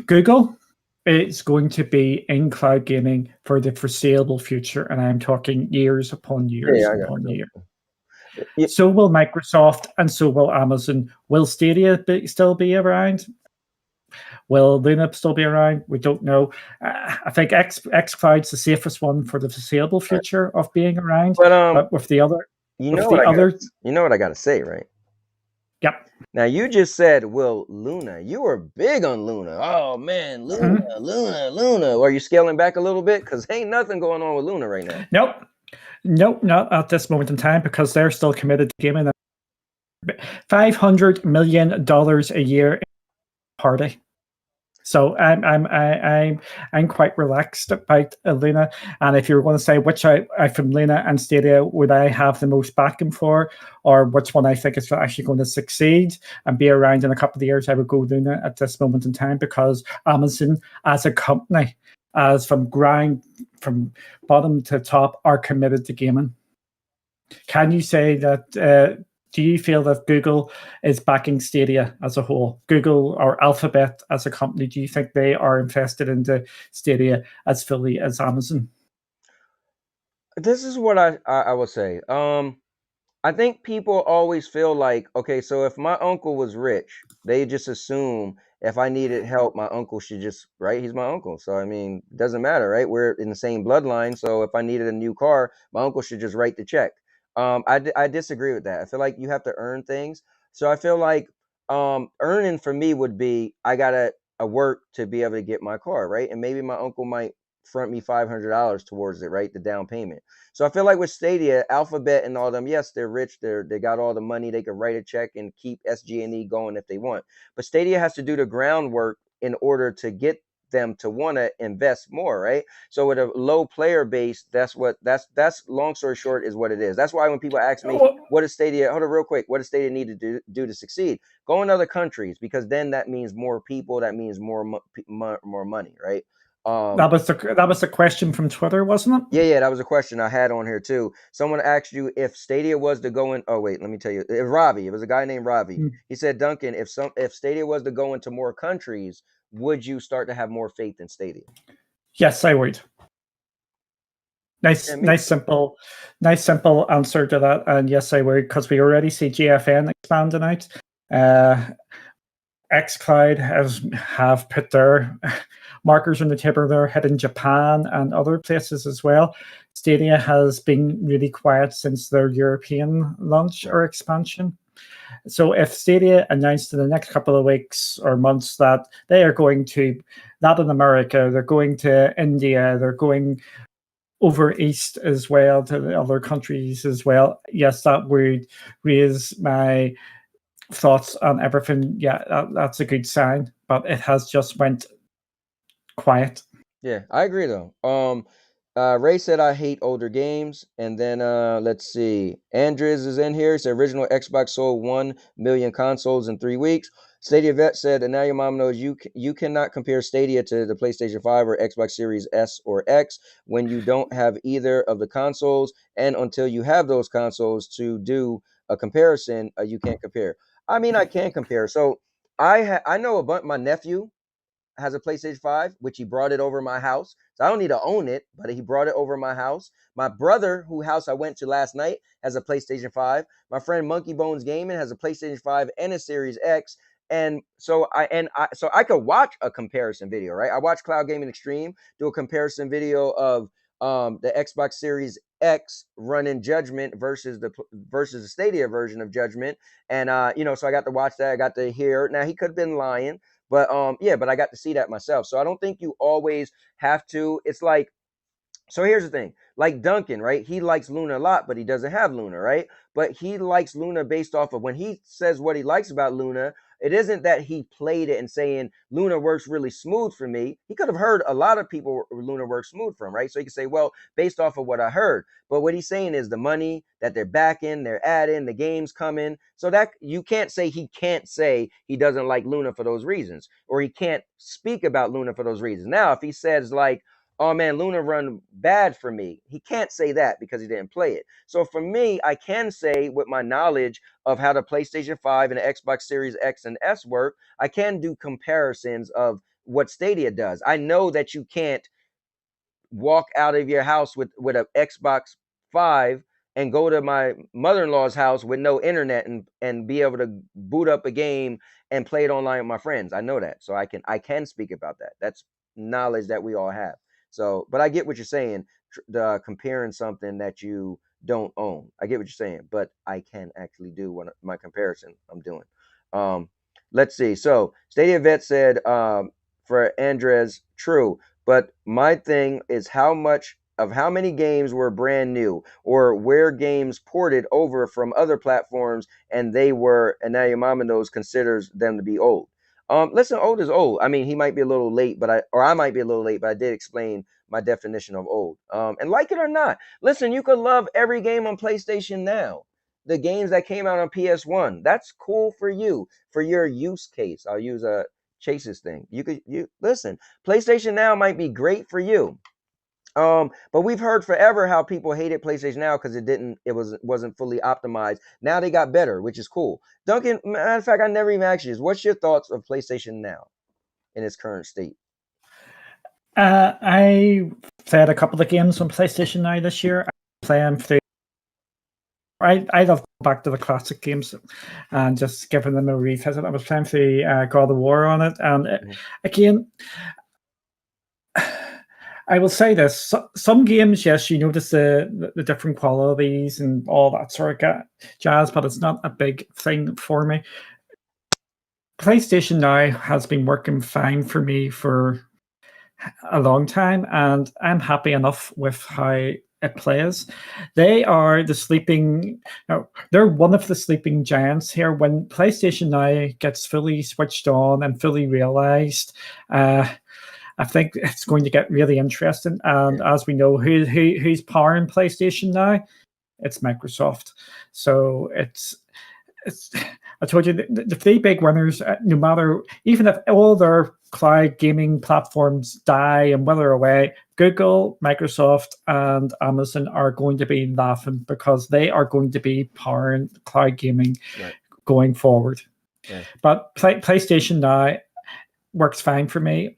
Google is going to be in cloud gaming for the foreseeable future, and I'm talking years upon years upon years. Yeah. So will Microsoft, and so will Amazon. Will Stadia still be around? Will Luna still be around? We don't know. I think xCloud's the safest one for the foreseeable future of being around. But with the other, you know what I got to say, right? Yep. Now you just said, "Will Luna?" You were big on Luna. Oh man, Luna, Luna. Are you scaling back a little bit? Because ain't nothing going on with Luna right now. Nope, not at this moment in time, because they're still committed to gaming. $500 million a year party. So I'm quite relaxed about Luna. And if you're going to say which I from Luna and Stadia would I have the most backing for, or which one I think is actually going to succeed and be around in a couple of years, I would go Luna at this moment in time, because Amazon as a company, as from bottom to top, are committed to gaming. Can you say that? Do you feel that Google is backing Stadia as a whole? Google or Alphabet as a company, do you think they are invested into Stadia as fully as Amazon? This is what I would say. I think people always feel like, okay, so if my uncle was rich, they just assume if I needed help, my uncle should just, right? He's my uncle. So, I mean, it doesn't matter, right? We're in the same bloodline. So if I needed a new car, my uncle should just write the check. I disagree with that. I feel like you have to earn things. So I feel like earning for me would be, I got to work to be able to get my car, right? And maybe my uncle might front me $500 towards it, right? The down payment. So I feel like with Stadia, Alphabet and all them, yes, they're rich. They got all the money. They can write a check and keep SG&E going if they want. But Stadia has to do the groundwork in order to get them to want to invest more, right? So with a low player base, that's long story short is what it is. That's why when people ask me, what does Stadia, hold on real quick, what does Stadia need to do to succeed? Go in other countries, because then that means more people, that means more money, right? That was the question from Twitter, wasn't it? Yeah, that was a question I had on here too. Someone asked you if Stadia was to go in. Oh wait, let me tell you. Ravi, it was a guy named Ravi. He said, Duncan, if Stadia was to go into more countries, would you start to have more faith in Stadia? Yes, I would. Nice simple answer to that. And yes, I would, because we already see GFN expanding out. xCloud have put their markers on the table. They're heading Japan and other places as well. Stadia has been really quiet since their European launch or expansion. So if Stadia announced in the next couple of weeks or months that they are going to Latin America, they're going to India, they're going over east as well to the other countries as well, yes, that would raise my thoughts on everything. Yeah, that's a good sign, but it has just went quiet. Yeah, I agree though. Ray said I hate older games, and then let's see. Andres is in here. He said original Xbox sold 1 million consoles in 3 weeks. Stadia Vet said, and now your mom knows you cannot compare Stadia to the PlayStation 5 or Xbox Series S or X when you don't have either of the consoles, and until you have those consoles to do a comparison, you can't compare. I mean, I can compare. So I know a bunch. My nephew has a PlayStation 5, which he brought it over my house. So I don't need to own it, but he brought it over my house. My brother, whose house I went to last night, has a PlayStation 5. My friend Monkey Bones Gaming has a PlayStation 5 and a Series X. So I could watch a comparison video, right? I watched Cloud Gaming Extreme do a comparison video of the Xbox Series X running Judgment versus the Stadia version of Judgment, and so I got to watch that. I got to hear. Now he could have been lying, but yeah, but I got to see that myself. So I don't think you always have to. It's like, so here's the thing. Like Duncan, right? He likes Luna a lot, but he doesn't have Luna, right? But he likes Luna based off of when he says what he likes about Luna. It isn't that he played it and saying Luna works really smooth for me. He could have heard a lot of people Luna works smooth from, right? So he could say, well, based off of what I heard. But what he's saying is the money that they're backing, they're adding, the game's coming. So that you can't say he doesn't like Luna for those reasons, or he can't speak about Luna for those reasons. Now, if he says like, oh man, Luna run bad for me, he can't say that because he didn't play it. So for me, I can say with my knowledge of how the PlayStation 5 and the Xbox Series X and S work, I can do comparisons of what Stadia does. I know that you can't walk out of your house with an Xbox 5 and go to my mother-in-law's house with no internet and be able to boot up a game and play it online with my friends. I know that. So I can speak about that. That's knowledge that we all have. So, but I get what you're saying, the comparing something that you don't own. I get what you're saying, but I can actually do what my comparison I'm doing. Um, let's see. So, Stadia Vet said for Andres, true. But my thing is how many games were brand new or where games ported over from other platforms and now your mama knows considers them to be old. Listen, old is old. I mean, he might be a little late, I might be a little late, but I did explain my definition of old. And like it or not, listen, you could love every game on PlayStation now. The games that came out on PS1, that's cool for you, for your use case. I'll use a Chase's thing. You listen, PlayStation Now might be great for you. But we've heard forever how people hated PlayStation Now because it wasn't fully optimized. Now they got better, which is cool. Duncan, matter of fact, I never even asked you this. What's your thoughts of PlayStation Now in its current state? I played a couple of games on PlayStation Now this year. I play them through. I love going back to the classic games and just giving them a revisit. I was playing through God of War on it, and again, I will say this: some games, yes, you notice the different qualities and all that sort of jazz, but it's not a big thing for me. PlayStation Now has been working fine for me for a long time, and I'm happy enough with how it plays. They are the sleeping. No, they're one of the sleeping giants here. When PlayStation Now gets fully switched on and fully realized, I think it's going to get really interesting. And as we know, who's powering PlayStation Now? It's Microsoft. So it's I told you the three big winners, no matter, even if all their cloud gaming platforms die and wither away, Google, Microsoft, and Amazon are going to be laughing because they are going to be powering cloud gaming going forward. Right. But PlayStation Now works fine for me.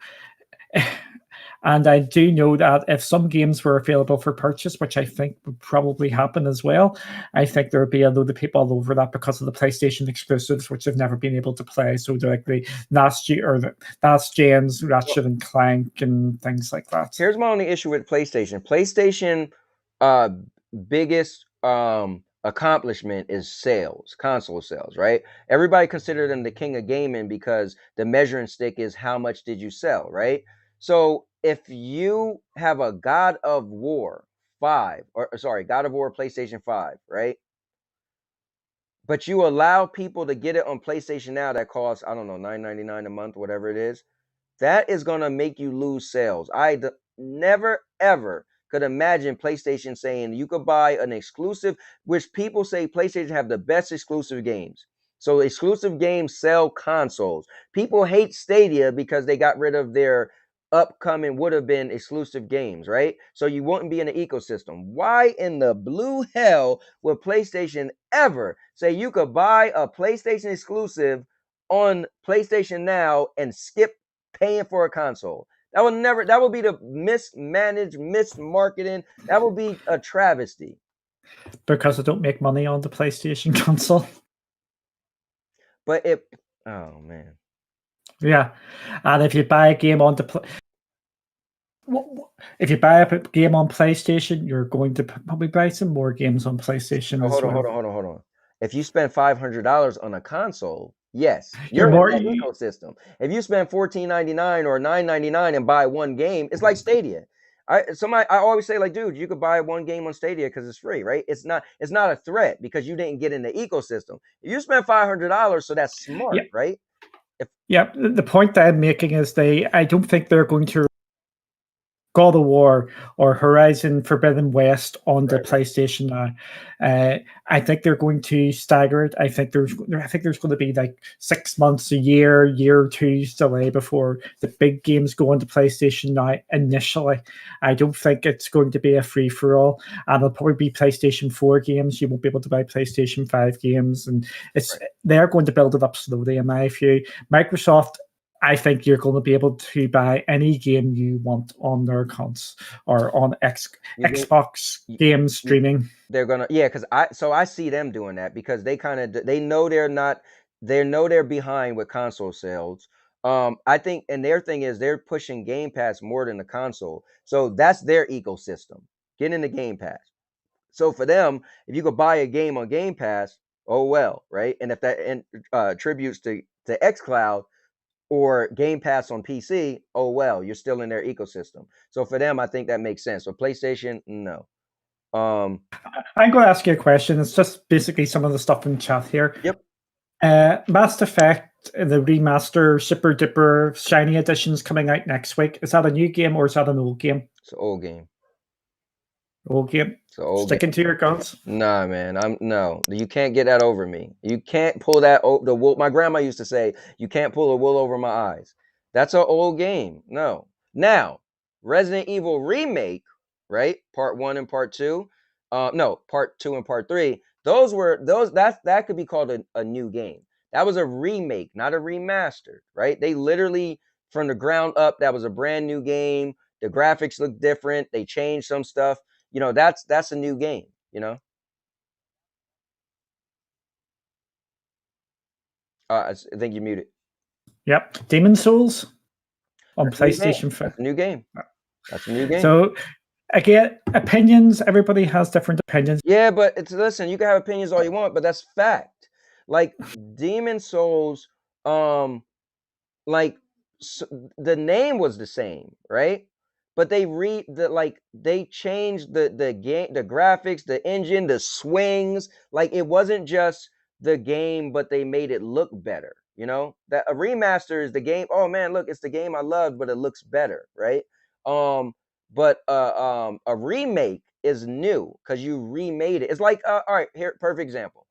And I do know that if some games were available for purchase, which I think would probably happen as well, I think there would be a load of people all over that because of the PlayStation exclusives, which they've never been able to play. So like the last gen's Ratchet and Clank and things like that. Here's my only issue with PlayStation. PlayStation biggest accomplishment is sales, console sales, right? Everybody consider them the king of gaming because the measuring stick is how much did you sell, right? So if you have a God of War 5, or sorry, God of War PlayStation 5, right? But you allow people to get it on PlayStation Now that costs, I don't know, $9.99 a month, whatever it is, that is going to make you lose sales. Never, ever could imagine PlayStation saying you could buy an exclusive, which people say PlayStation have the best exclusive games. So exclusive games sell consoles. People hate Stadia because they got rid of their upcoming would have been exclusive games, right? So you wouldn't be in the ecosystem. Why in the blue hell would PlayStation ever say you could buy a PlayStation exclusive on PlayStation Now and skip paying for a console? That would be the mismanaged, mismarketing. That would be a travesty. Because I don't make money on the PlayStation console. But it, oh man. Yeah, and if you buy a game on the if you buy a game on PlayStation, you're going to probably buy some more games on PlayStation Oh, as well. hold on. If you spend $500 on a console, yes, You're you're in more. that ecosystem. If you spend $14.99 or $9.99 and buy one game, it's like Stadia. I always say, like, dude, you could buy one game on Stadia because it's free, right? It's not a threat because you didn't get in the ecosystem. If you spend $500, so that's smart, Yeah, right? yeah. The point that I'm making is I don't think they're going to God of War or Horizon Forbidden West on the Right. PlayStation now. I think they're going to stagger it. I think there's going to be like 6 months, a year or two's delay before the big games go onto PlayStation now. Initially, I don't think it's going to be a free for all, and it'll probably be PlayStation 4 games. You won't be able to buy PlayStation 5 games, and they're going to build it up slowly. In my view, Microsoft, I think you're going to be able to buy any game you want on their accounts or on Xbox game streaming. They're gonna, yeah, because I see them doing that because they kind of they know they're behind with console sales. I think, and their thing is they're pushing Game Pass more than the console, so that's their ecosystem. Get in the Game Pass. So for them, if you could buy a game on Game Pass, oh well, right? And if that attributes to XCloud or Game Pass on PC, oh well, you're still in their ecosystem. So for them, I think that makes sense. For PlayStation, no. I'm going to ask you a question. It's just basically some of the stuff in chat here. Yep. Mass Effect, the remaster, Super Duper Shiny Edition's coming out next week. Is that a new game or is that an old game? It's an old game. Old game. It's an old Sticking to your guns. Nah, man. No. You can't get that over me. You can't pull that the wool. My grandma used to say, "You can't pull the wool over my eyes." That's an old game. No. Now, Resident Evil remake, right? Part 1 and part 2. No, part 2 and part 3. That could be called a new game. That was a remake, not a remastered, right? They literally from the ground up, that was a brand new game. The graphics look different. They changed some stuff. That's a new game, I think you muted. Yep. Demon Souls on That's a new game. PlayStation 5. That's a new game. That's a new game. So, again, opinions. Everybody has different opinions. Yeah, but listen, you can have opinions all you want, but that's fact. Like Demon Souls, like the name was the same, right? But they changed the game, the graphics, the engine, the swings. Like it wasn't just the game, but they made it look better. That a remaster is the game. Oh man, look, it's the game I loved, but it looks better, right? But a remake is new because you remade it. It's like all right, here, perfect example.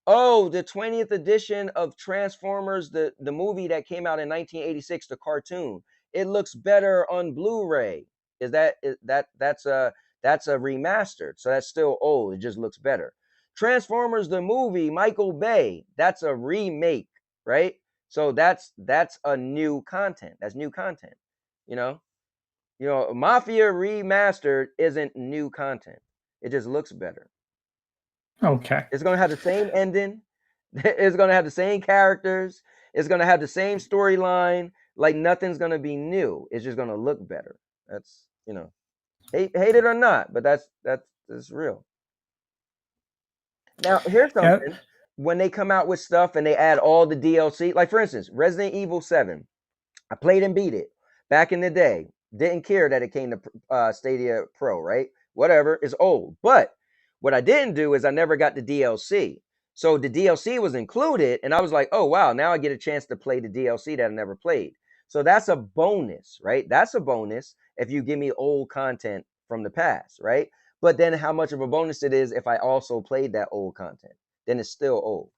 Oh, the 20th edition of Transformers, the movie that came out in 1986, the cartoon. It looks better on Blu-ray. That's a remastered. So that's still old. It just looks better. Transformers the movie, Michael Bay, that's a remake, right? So that's a new content. That's new content. Mafia remastered isn't new content. It just looks better. Okay. It's going to have the same ending. It's going to have the same characters. It's going to have the same storyline. Like nothing's going to be new. It's just going to look better. That's, hate it or not, but that's real. Now, here's something. Yeah. When they come out with stuff and they add all the DLC, like for instance, Resident Evil 7, I played and beat it back in the day. Didn't care that it came to Stadia Pro, right? Whatever, it's old. But what I didn't do is I never got the DLC. So the DLC was included, and I was like, oh, wow, now I get a chance to play the DLC that I never played. So that's a bonus, right? That's a bonus if you give me old content from the past, right? But then how much of a bonus it is if I also played that old content, then it's still old.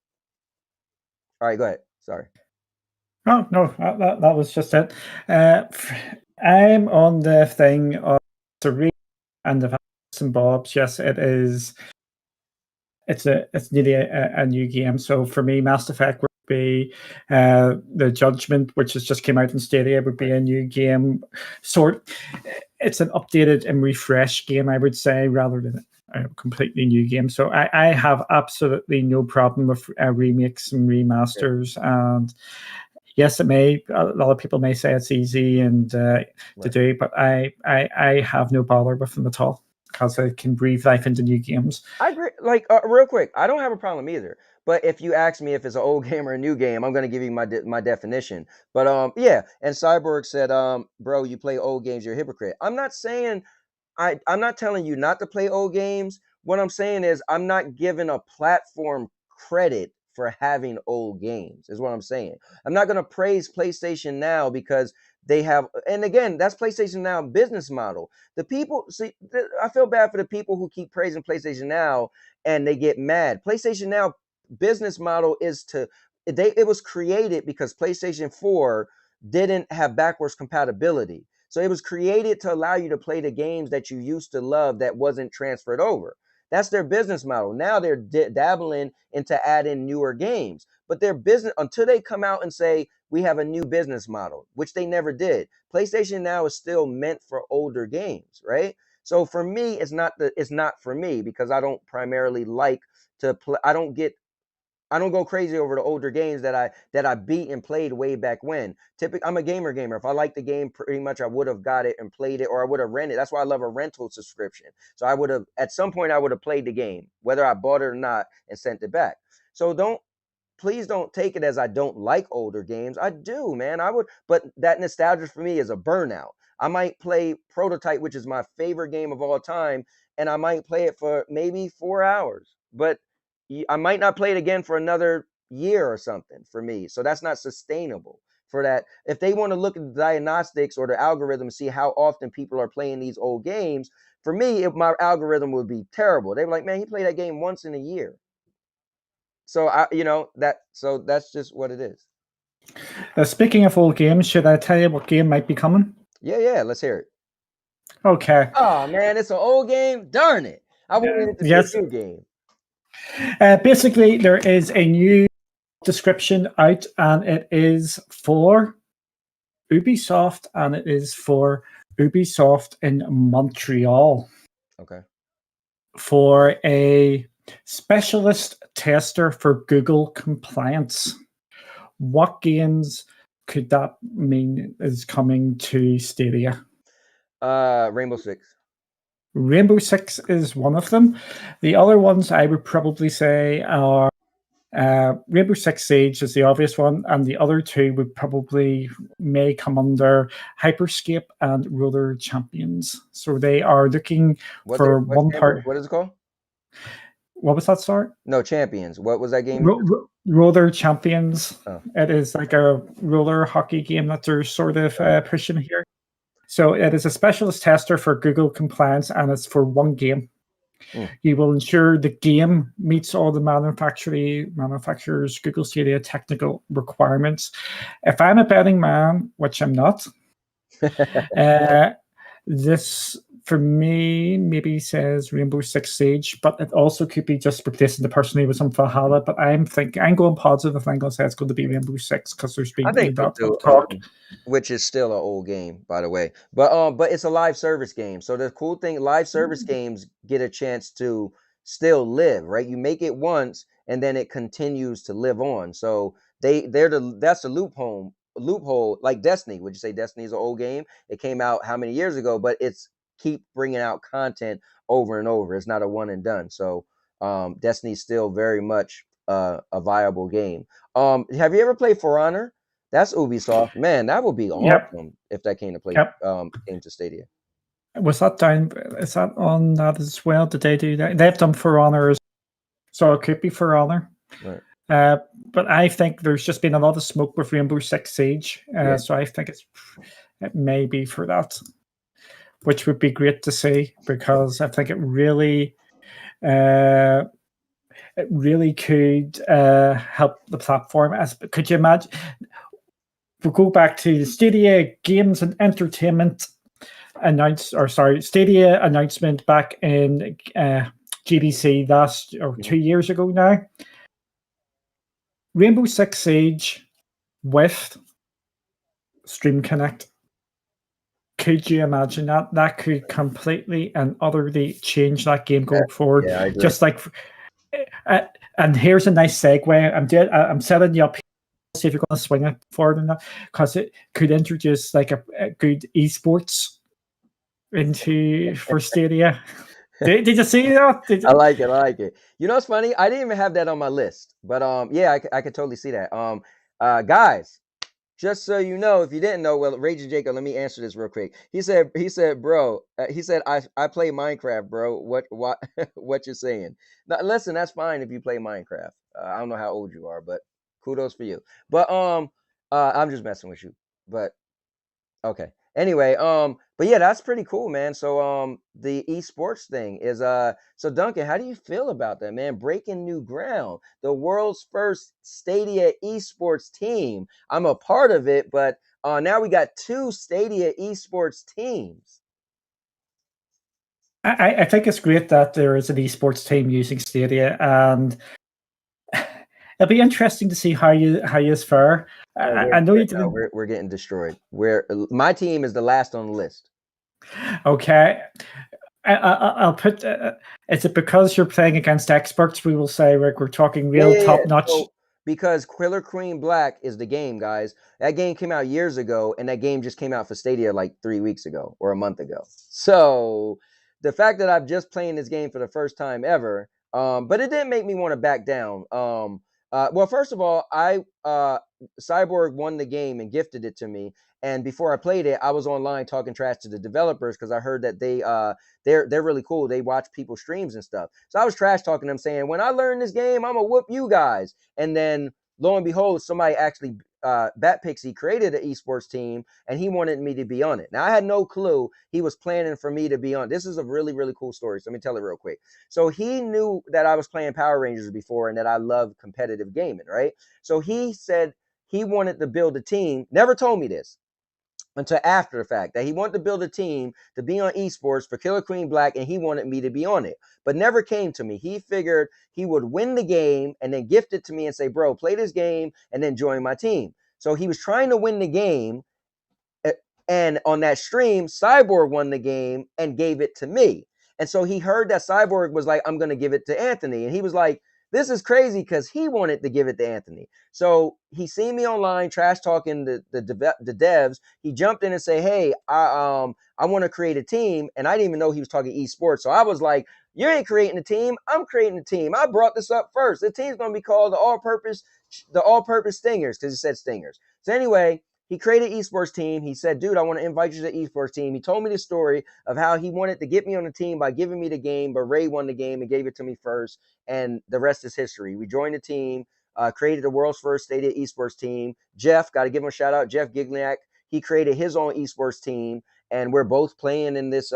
All right, go ahead. Sorry. Oh no, that was just it. I'm on the thing of the read and the and bobs. Yes, it is. It's nearly a new game. So for me, Mass Effect would be the Judgment, which has just came out in Stadia, would be a new game. It's an updated and refreshed game, I would say, rather than a completely new game. So I have absolutely no problem with remakes and remasters. And yes, a lot of people may say it's easy and to do, but I have no bother with them at all because it can breathe life into new games. I agree. Like, real quick, I don't have a problem either. But if you ask me if it's an old game or a new game, I'm gonna give you my definition. But yeah. And Cyborg said, bro, you play old games, you're a hypocrite. I'm not saying I'm not telling you not to play old games. What I'm saying is I'm not giving a platform credit for having old games, is what I'm saying. I'm not going to praise PlayStation Now because they have, and again, that's PlayStation Now business model. The people, see, I feel bad for the people who keep praising PlayStation Now and they get mad. PlayStation Now business model is it was created because PlayStation 4 didn't have backwards compatibility. So it was created to allow you to play the games that you used to love that wasn't transferred over. That's their business model. Now they're dabbling into adding newer games, but their business, until they come out and say we have a new business model, which they never did. PlayStation Now is still meant for older games, right? So for me, it's not for me because I don't primarily like to play. I don't go crazy over the older games that I beat and played way back when. Typically, I'm a gamer. If I like the game, pretty much I would have got it and played it, or I would have rented. That's why I love a rental subscription. So I would have, at some point, I would have played the game, whether I bought it or not, and sent it back. So please don't take it as I don't like older games. I do, man. I would, but that nostalgia for me is a burnout. I might play Prototype, which is my favorite game of all time, and I might play it for maybe 4 hours, but I might not play it again for another year or something for me. So that's not sustainable for that. If they want to look at the diagnostics or the algorithm, see how often people are playing these old games, for me, if my algorithm would be terrible. They'd be like, man, he played that game once in a year. So that's just what it is. Speaking of old games, should I tell you what game might be coming? Yeah, let's hear it. Okay. Oh man, it's an old game. Darn it! I wanted it to be a new game. Basically, there is a new description out, and it is for Ubisoft, and it is for Ubisoft in Montreal. Okay. For a specialist tester for Google compliance. What games could that mean is coming to Stadia? Rainbow Six. Rainbow Six is one of them. The other ones I would probably say are Rainbow Six Siege is the obvious one, and the other two would probably may come under Hyperscape and Roller Champions. So they are looking for one part. What is it called? What was that, sorry? No, Champions. What was that game? Roller Champions. Oh. It is like a roller hockey game that they're sort of pushing here. So it is a specialist tester for Google compliance, and it's for one game. You will ensure the game meets all the manufacturer's Google Stadia technical requirements. If I'm a betting man, which I'm not, this for me maybe says Rainbow Six Siege, but it also could be just replacing the person who was on Valhalla. But I'm going positive if I'm going to say it's going to be Rainbow Six because there's been talk. Which is still an old game, by the way. But it's a live service game. So the cool thing, live service games get a chance to still live, right? You make it once and then it continues to live on. So that's a loophole. Like Destiny. Would you say Destiny is an old game? It came out how many years ago, but it's keep bringing out content over and over. It's not a one and done. So Destiny's still very much a viable game. Have you ever played For Honor? That's Ubisoft. Man, that would be awesome if that came to play came to Stadia. Was that down? Is that on that as well? Did they do that? They've done For Honor, so it could be For Honor. Right. But I think there's just been a lot of smoke with Rainbow Six Siege, so I think it may be for that. which would be great to see, because I think uh, it really could help the platform. As could you imagine? We'll go back to the Stadia Games and Entertainment Stadia announcement back in GDC last or 2 years ago now. Rainbow Six Siege with Stream Connect. Could you imagine that? That could completely and utterly change that game going forward. Yeah, I agree. Just like, and here's a nice segue. I'm setting you up. See if you're going to swing it forward or not, because it could introduce like a good esports for Stadia. Did you see that? I like it. You know what's funny? I didn't even have that on my list, but yeah, I could totally see that. Guys, just so you know, if you didn't know, well, Raging Jacob, let me answer this real quick. He said, bro, he said, I play Minecraft, bro. What what you're saying? Now, listen, that's fine if you play Minecraft. I don't know how old you are, but kudos for you. But I'm just messing with you. But okay. Anyway, but yeah, that's pretty cool, man. So the esports thing is so Duncan, how do you feel about that, man? Breaking new ground, the world's first Stadia esports team. I'm a part of it, but now we got 2 Stadia esports teams. I think it's great that there is an esports team using Stadia, and it'll be interesting to see how you fare. I know you didn't. We're getting destroyed. My team is the last on the list. Okay, I'll put. Is it because you're playing against experts? We will say we're talking real top notch. So, because Killer Queen Black is the game, guys. That game came out years ago, and that game just came out for Stadia like 3 weeks ago or a month ago. So the fact that I'm just playing this game for the first time ever, but it didn't make me want to back down. Well, first of all, Cyborg won the game and gifted it to me. And before I played it, I was online talking trash to the developers because I heard that they're really cool. They watch people's streams and stuff. So I was trash talking them, saying, when I learn this game, I'm gonna whoop you guys. And then lo and behold, somebody actually Bat Pixie created an esports team, and he wanted me to be on it. Now I had no clue he was planning for me to be on. This is a really, really cool story. So let me tell it real quick. So he knew that I was playing Power Rangers before and that I love competitive gaming, right? So he said he wanted to build a team. Never told me this until after the fact, that he wanted to build a team to be on esports for Killer Queen Black, and he wanted me to be on it, but never came to me. He figured he would win the game and then gift it to me and say, bro, play this game and then join my team. So he was trying to win the game, and on that stream, Cyborg won the game and gave it to me. And so he heard that Cyborg was like, I'm going to give it to Anthony. And he was like, this is crazy, because he wanted to give it to Anthony. So he seen me online trash talking the devs. He jumped in and say, hey, I want to create a team. And I didn't even know he was talking esports. So I was like, you ain't creating a team. I'm creating a team. I brought this up first. The team's going to be called the all-purpose Stingers, because he said Stingers. So anyway, he created an esports team. He said, dude, I want to invite you to the esports team. He told me the story of how he wanted to get me on the team by giving me the game, but Ray won the game and gave it to me first. And the rest is history. We joined the team, created the world's first Stadia esports team. Jeff, got to give him a shout out, Jeff Gignac. He created his own esports team, and we're both playing in this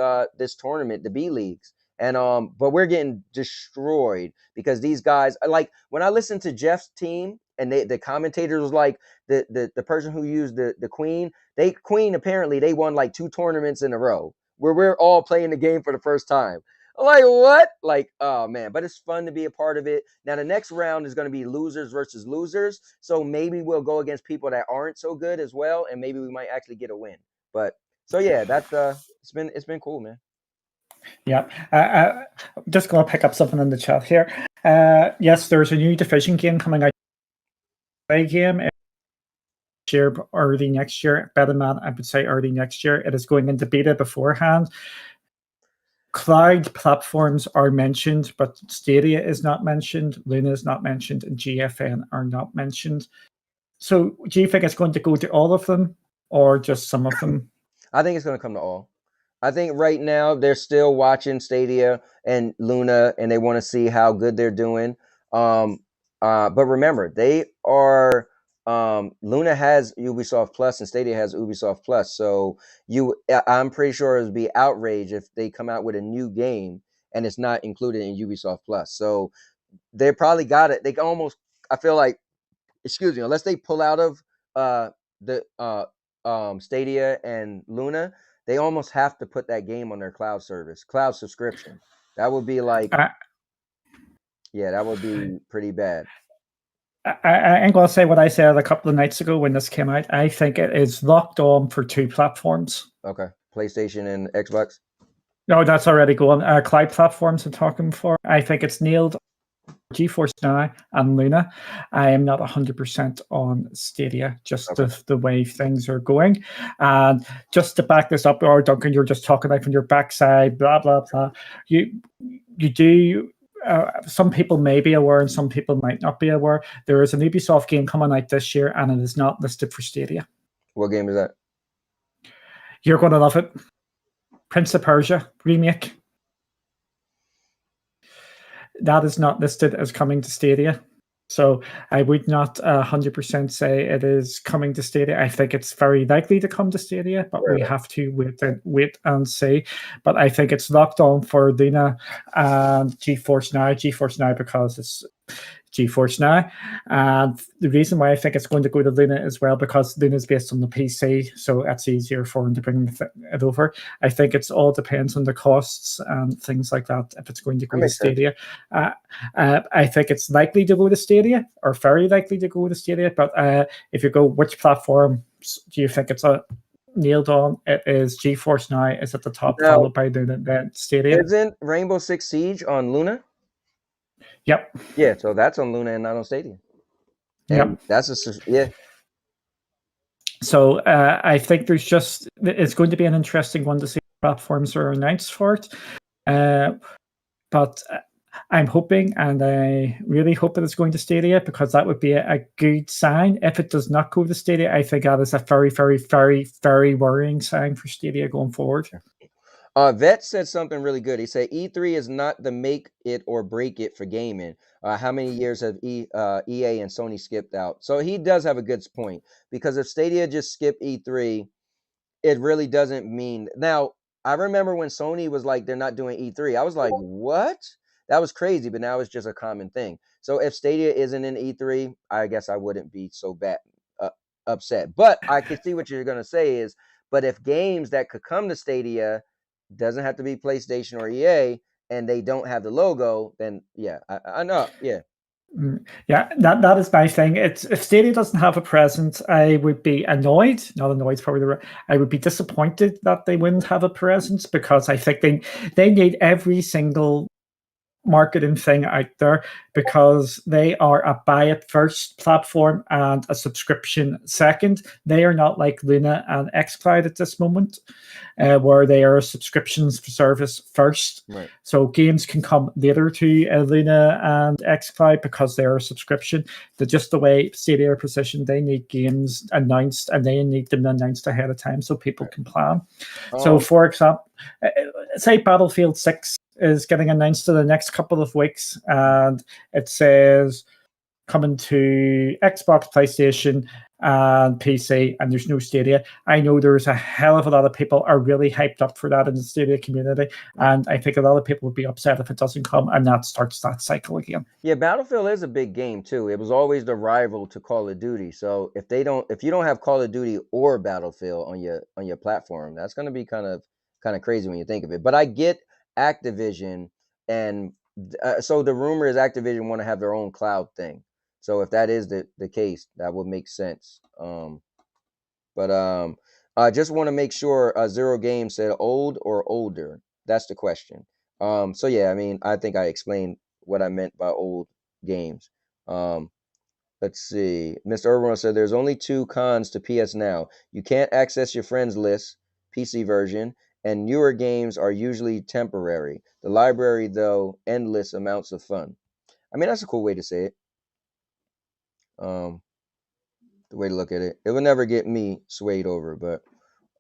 tournament, the B Leagues. And but we're getting destroyed because these guys, like when I listened to Jeff's team, and the commentator was like, the person who used the Queen, apparently they won like 2 tournaments in a row where we're all playing the game for the first time. I'm like, what? Like, oh man, but it's fun to be a part of it. Now the next round is going to be losers versus losers. So maybe we'll go against people that aren't so good as well. And maybe we might actually get a win. But so yeah, that's it's been cool, man. Yeah, I'm just going to pick up something in the chat here. Yes, there's a new Division game coming out. Game year, early next year. Better man, I would say early next year. It is going into beta beforehand. Cloud platforms are mentioned, but Stadia is not mentioned, Luna is not mentioned, and GFN are not mentioned. So do you think it's going to go to all of them or just some of them? I think it's going to come to all. I think right now they're still watching Stadia and Luna, and they want to see how good they're doing. But remember, they are Luna has Ubisoft Plus and Stadia has Ubisoft Plus. So I'm pretty sure it would be outrage if they come out with a new game and it's not included in Ubisoft Plus. So they probably got it. They can almost, I feel like, excuse me, unless they pull out of the Stadia and Luna, they almost have to put that game on their cloud service, cloud subscription. That would be like, I, yeah, that would be pretty bad. I ain't going to say what I said a couple of nights ago when this came out. I think it is locked on for 2 platforms. Okay, PlayStation and Xbox. No, that's already going. Cloud platforms I'm talking for. I think it's nailed. GeForce Now and Luna. I am not 100% on Stadia, just Okay. the way things are going. And just to back this up, or Duncan, you're just talking out from your backside, blah, blah, blah. You do. Some people may be aware and some people might not be aware. There is an Ubisoft game coming out this year and it is not listed for Stadia. What game is that? You're going to love it. Prince of Persia remake. That is not listed as coming to Stadia. So I would not 100% say it is coming to Stadia. I think it's very likely to come to Stadia, but we have to wait and see. But I think it's locked on for Luna and GeForce Now. GeForce Now because it's GeForce Now. And the reason why I think it's going to go to Luna as well, because Luna is based on the PC, so it's easier for them to bring it over. I think it all depends on the costs and things like that, if it's going to go to Stadia. I think it's likely to go to Stadia, or very likely to go to Stadia, but if you go, which platform do you think it's nailed on? It is GeForce Now is at the top, followed by the Stadia. Isn't Rainbow Six Siege on Luna? Yep. Yeah, so that's on Luna and not on Stadia. And that's yeah. So I think it's going to be an interesting one to see platforms are announced for it. But I'm hoping, and I really hope that it's going to Stadia, because that would be a good sign. If it does not go to Stadia, I think that is a very, very, very, very worrying sign for Stadia going forward. Vet said something really good. He said E3 is not the make it or break it for gaming. How many years have EA and Sony skipped out? So he does have a good point, because if Stadia just skipped E3, it really doesn't mean. Now, I remember when Sony was like, they're not doing E3. I was like, what? That was crazy, but now it's just a common thing. So if Stadia isn't in E3, I guess I wouldn't be so upset. But I can see what you're going to say is, but if games that could come to Stadia doesn't have to be PlayStation or EA, and they don't have the logo, then yeah, I know, yeah. Yeah, that is my thing. It's, if Stadia doesn't have a presence, I would be annoyed. Not annoyed is probably the right. I would be disappointed that they wouldn't have a presence, because I think they need every single marketing thing out there, because they are a buy it first platform and a subscription second. They are not like Luna and xCloud at this moment, where they are a subscriptions service first. Right. So games can come later to Luna and xCloud because they are a subscription. Just the way Stadia are positioned, they need games announced, and they need them announced ahead of time so people can plan. So for example, say Battlefield 6 is getting announced in the next couple of weeks, and it says coming to Xbox, PlayStation, and PC, and there's no Stadia. I know there's a hell of a lot of people are really hyped up for that in the Stadia community, and I think a lot of people would be upset if it doesn't come, and that starts that cycle again. Yeah, Battlefield is a big game too. It was always the rival to Call of Duty. So if you don't have Call of Duty or Battlefield on your platform, that's going to be kind of crazy when you think of it. But I get Activision, and so the rumor is Activision want to have their own cloud thing. So if that is the case, that would make sense. But I just want to make sure Zero Game said old or older. That's the question. So yeah, I mean, I think I explained what I meant by old games. Let's see. Mr. Urban said there's only 2 cons to PS Now. You can't access your friends list, PC version, and newer games are usually temporary. The library, though, endless amounts of fun. I mean, that's a cool way to say it. The way to look at it. It will never get me swayed over, but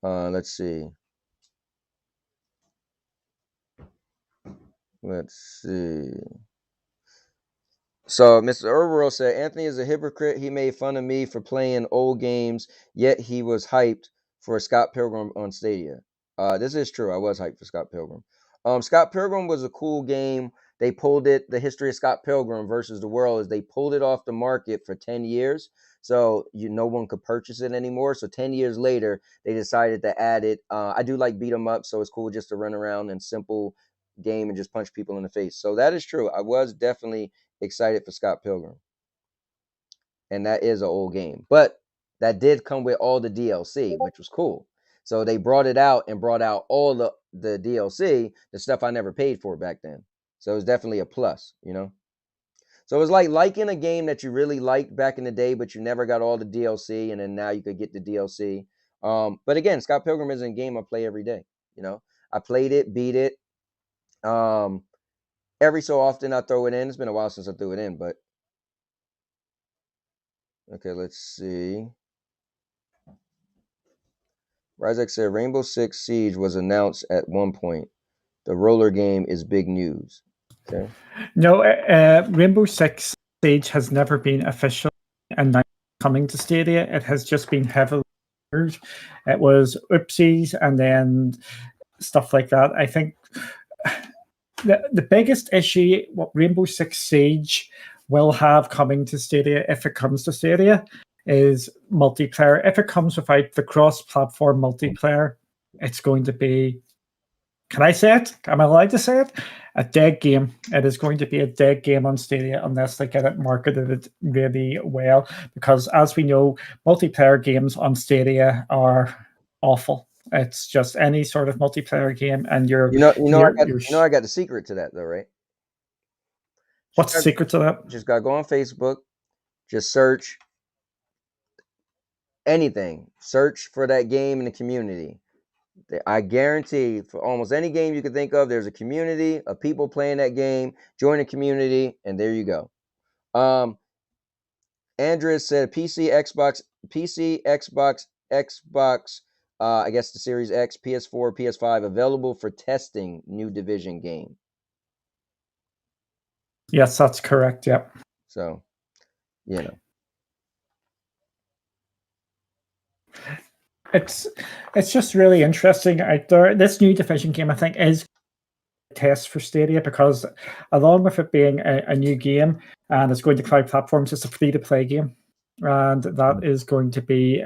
let's see. Let's see. So Mr. Overall said Anthony is a hypocrite. He made fun of me for playing old games, yet he was hyped for Scott Pilgrim on Stadia. This is true. I was hyped for Scott Pilgrim. Scott Pilgrim was a cool game. They pulled it. The history of Scott Pilgrim versus the world is they pulled it off the market for 10 years. So no one could purchase it anymore. So 10 years later, they decided to add it. I do like beat 'em up, so it's cool just to run around and simple game and just punch people in the face. So that is true. I was definitely excited for Scott Pilgrim. And that is an old game. But that did come with all the DLC, which was cool. So they brought it out and brought out all the DLC, the stuff I never paid for back then. So it was definitely a plus, you know? So it was like liking a game that you really liked back in the day, but you never got all the DLC, and then now you could get the DLC. But again, Scott Pilgrim isn't a game I play every day, you know? I played it, beat it. Every so often I throw it in. It's been a while since I threw it in, but okay, let's see. Ryzek said Rainbow Six Siege was announced at one point. The roller game is big news. Okay. No, Rainbow Six Siege has never been official and now coming to Stadia. It has just been heavily rumored. It was oopsies and then stuff like that. I think the biggest issue what Rainbow Six Siege will have coming to Stadia, if it comes to Stadia, is multiplayer. If it comes without the cross-platform multiplayer, it's going to be, can I say it? Am I allowed to say it? A dead game. It is going to be a dead game on Stadia unless they get it marketed really well. Because as we know, multiplayer games on Stadia are awful. It's just any sort of multiplayer game, and I got the secret to that though, right? What's the secret to that? Just gotta go on Facebook, just search anything, search for that game in the community. I guarantee for almost any game you can think of, there's a community of people playing that game. Join the community, and there you go. Andres said PC, Xbox, Xbox. I guess the Series X, PS4, PS5 available for testing new Division game. Yes, that's correct. Yep. So, you know. It's just really interesting. This new Division game, I think, is a test for Stadia because along with it being a new game and it's going to cloud platforms, it's a free-to-play game. And that is going to be,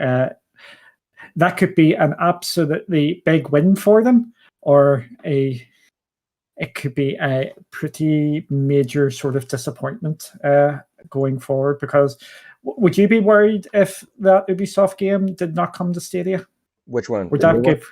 that could be an absolutely big win for them, or it could be a pretty major sort of disappointment going forward. Because would you be worried if that Ubisoft game did not come to Stadia? Which one? Would that give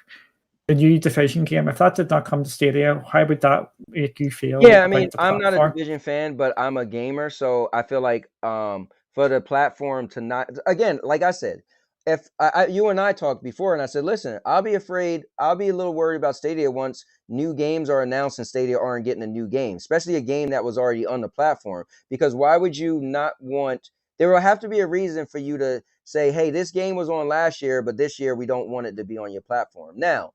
the new Division game, if that did not come to Stadia, how would that make you feel? Yeah, I mean, I'm not a Division fan, but I'm a gamer, so I feel like for the platform to not, again, like I said, if you and I talked before, and I said, listen, I'll be a little worried about Stadia once new games are announced and Stadia aren't getting a new game, especially a game that was already on the platform. Because why would you not want? There will have to be a reason for you to say, hey, this game was on last year, but this year we don't want it to be on your platform. Now,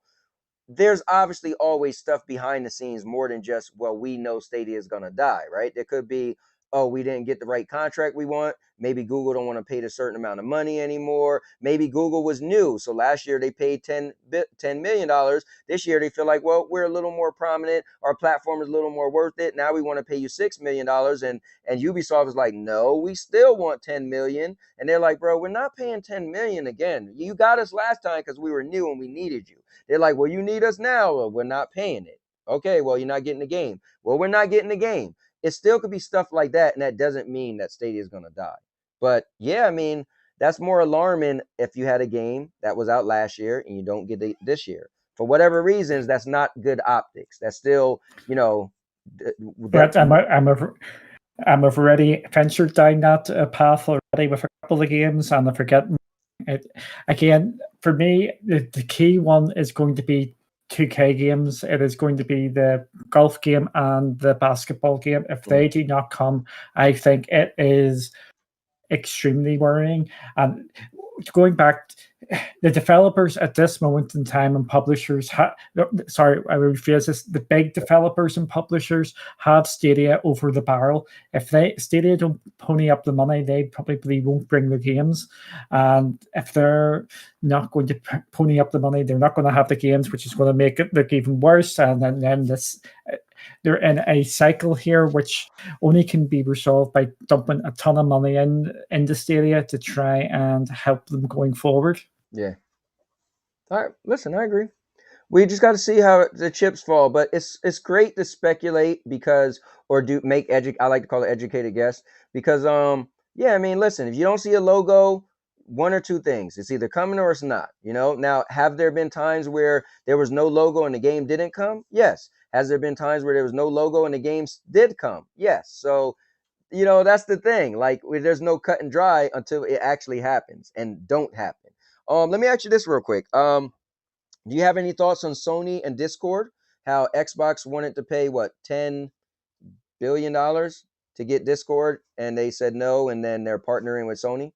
there's obviously always stuff behind the scenes more than just, well, we know Stadia is going to die, right? There could be, oh, we didn't get the right contract we want. Maybe Google don't want to pay a certain amount of money anymore. Maybe Google was new. So last year they paid $10 million. This year they feel like, well, we're a little more prominent. Our platform is a little more worth it. Now we want to pay you $6 million. And Ubisoft is like, no, we still want $10 million. And they're like, bro, we're not paying $10 million again. You got us last time because we were new and we needed you. They're like, well, you need us now. Well, we're not paying it. Okay, well, you're not getting the game. Well, we're not getting the game. It still could be stuff like that, and that doesn't mean that Stadia is going to die. But yeah, I mean, that's more alarming if you had a game that was out last year and you don't get it this year. For whatever reasons, that's not good optics. That's still, you know. But I've already ventured down that path already with a couple of games, and I forget it. Again, for me, the key one is going to be 2K games. It is going to be the golf game and the basketball game. If they do not come, I think it is extremely worrying. And going back, the developers at this moment in time and publishers, sorry, I will rephrase this, the big developers and publishers have Stadia over the barrel. If Stadia don't pony up the money, they probably won't bring the games. And if they're not going to pony up the money, they're not going to have the games, which is going to make it look even worse. And then this... they're in a cycle here which only can be resolved by dumping a ton of money into Stadia to try and help them going forward. Yeah. All right. Listen, I agree. We just got to see how the chips fall, but it's great to speculate because or do make I like to call it educated guess because yeah, I mean, listen, if you don't see a logo, one or two things, it's either coming or it's not. Now, have there been times where there was no logo and the game didn't come? Yes. Has there been times where there was no logo and the games did come? Yes. So that's the thing. Like, there's no cut and dry until it actually happens and don't happen. Let me ask you this real quick. Do you have any thoughts on Sony and Discord? How Xbox wanted to pay $10 billion to get Discord, and they said no, and then they're partnering with Sony?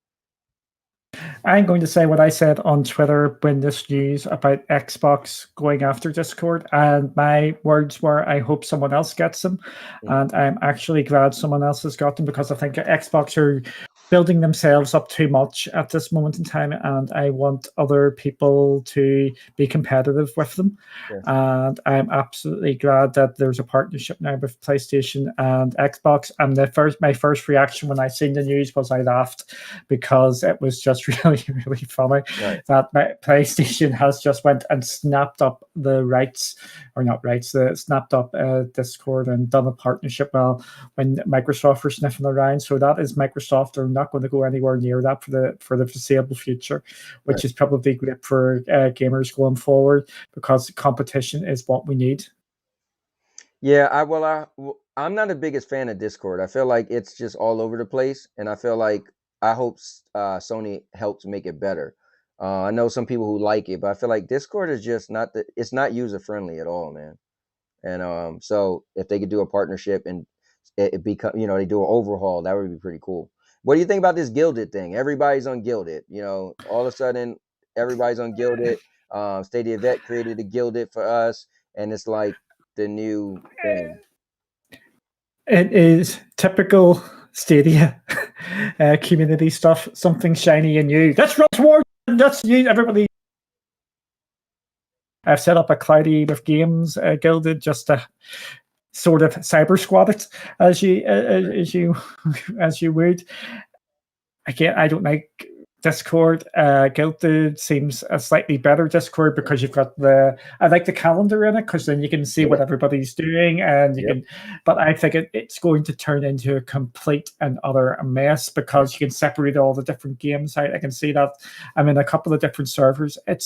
I'm going to say what I said on Twitter when this news about Xbox going after Discord, and my words were, I hope someone else gets them. And I'm actually glad someone else has got them because I think Xbox are building themselves up too much at this moment in time, and I want other people to be competitive with them. Yes. And I'm absolutely glad that there's a partnership now with PlayStation and Xbox. And my first reaction when I seen the news was I laughed because it was just really, really funny that PlayStation has just went and snapped up the rights, or not rights, snapped up Discord and done a partnership when Microsoft were sniffing around. So that is Microsoft are not going to go anywhere near that for the foreseeable future, which is probably great for gamers going forward because competition is what we need. Yeah, I'm not the biggest fan of Discord. I feel like it's just all over the place, and I feel like I hope Sony helps make it better. I know some people who like it, but I feel like Discord is just it's not user friendly at all, man. And so if they could do a partnership and it become, they do an overhaul, that would be pretty cool. What do you think about this Gilded thing? Everybody's on Gilded. All of a sudden, everybody's on Gilded. Stadia Vet created a Gilded for us, and it's like the new thing. It is typical Stadia community stuff. Something shiny and new. That's Rosewarden. That's you. Everybody. I've set up a Cloudy with Games Gilded just to sort of cyber squat it as you would. Again, I don't like Discord. Gilded seems a slightly better Discord because you've got I like the calendar in it because then you can see what everybody's doing and you can. But I think it's going to turn into a complete and utter mess because you can separate all the different games out. I can see that. I'm in a couple of different servers. I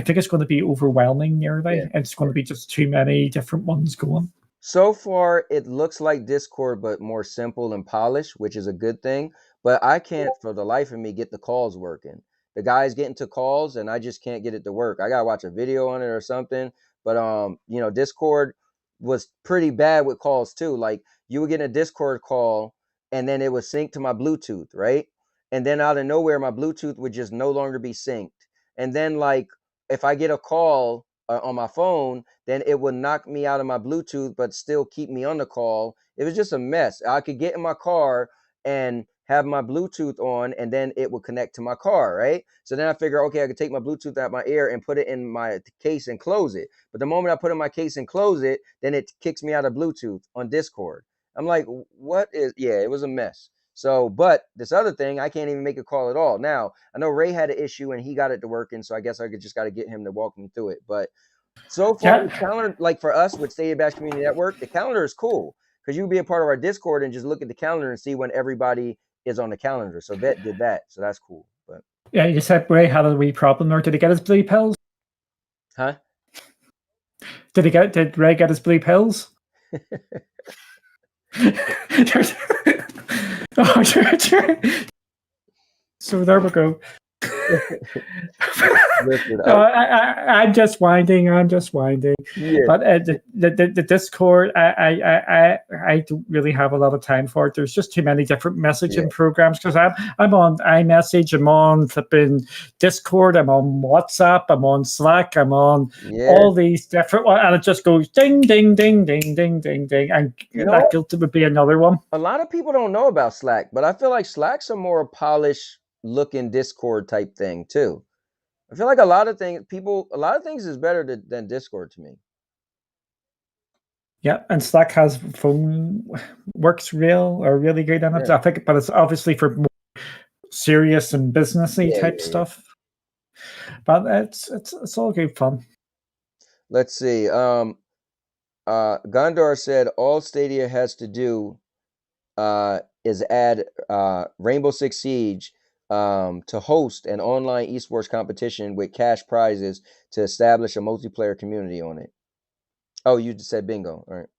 think it's going to be overwhelming nearly. Yeah. It's going to be just too many different ones going. So far, it looks like Discord, but more simple and polished, which is a good thing. But I can't, for the life of me, get the calls working. The guy's getting to calls, and I just can't get it to work. I gotta watch a video on it or something. But Discord was pretty bad with calls too. Like you would get a Discord call, and then it would sync to my Bluetooth, right? And then out of nowhere, my Bluetooth would just no longer be synced. And then like if I get a call on my phone, then it would knock me out of my Bluetooth, but still keep me on the call. It was just a mess. I could get in my car and have my Bluetooth on, and then it would connect to my car, right? So then I figure, okay, I could take my Bluetooth out my ear and put it in my case and close it. But the moment I put it in my case and close it, then it kicks me out of Bluetooth on Discord. I'm like, it was a mess. So, but this other thing, I can't even make a call at all. Now, I know Ray had an issue and he got it to working, so I guess I just got to get him to walk me through it. But so far, the calendar, like for us with Stadia Bash Community Network, the calendar is cool because you can be a part of our Discord and just look at the calendar and see when everybody is on the calendar. So Vet did that, so that's cool. But yeah, you said Ray had a wee problem, or did he get his blue pills? Huh? Did Ray get his blue pills? Oh, sure. So there we go. Listen, No, I'm just winding. I'm just winding. yeah, But the Discord, I don't really have a lot of time for it. There's just too many different yeah. messaging programs because I'm on iMessage, I'm on flipping Discord, I'm on WhatsApp, I'm on Slack, I'm on Yeah. all these different ones, and it just goes ding, ding, ding, ding, ding, ding, ding, and You know that what? guilty would be another one. A lot of people don't know about Slack, but I feel like Slack's a more polished looking Discord type thing too. I feel like a lot of things is better than Discord to me. Yeah, and Slack has phone works really good on it. Yeah. I think, but it's obviously for more serious and businessy Yeah, type yeah, yeah. stuff. But it's all good fun. Let's see. Gondor said all Stadia has to do is add Rainbow Six Siege to host an online esports competition with cash prizes to establish a multiplayer community on it. Oh, you just said bingo. All right.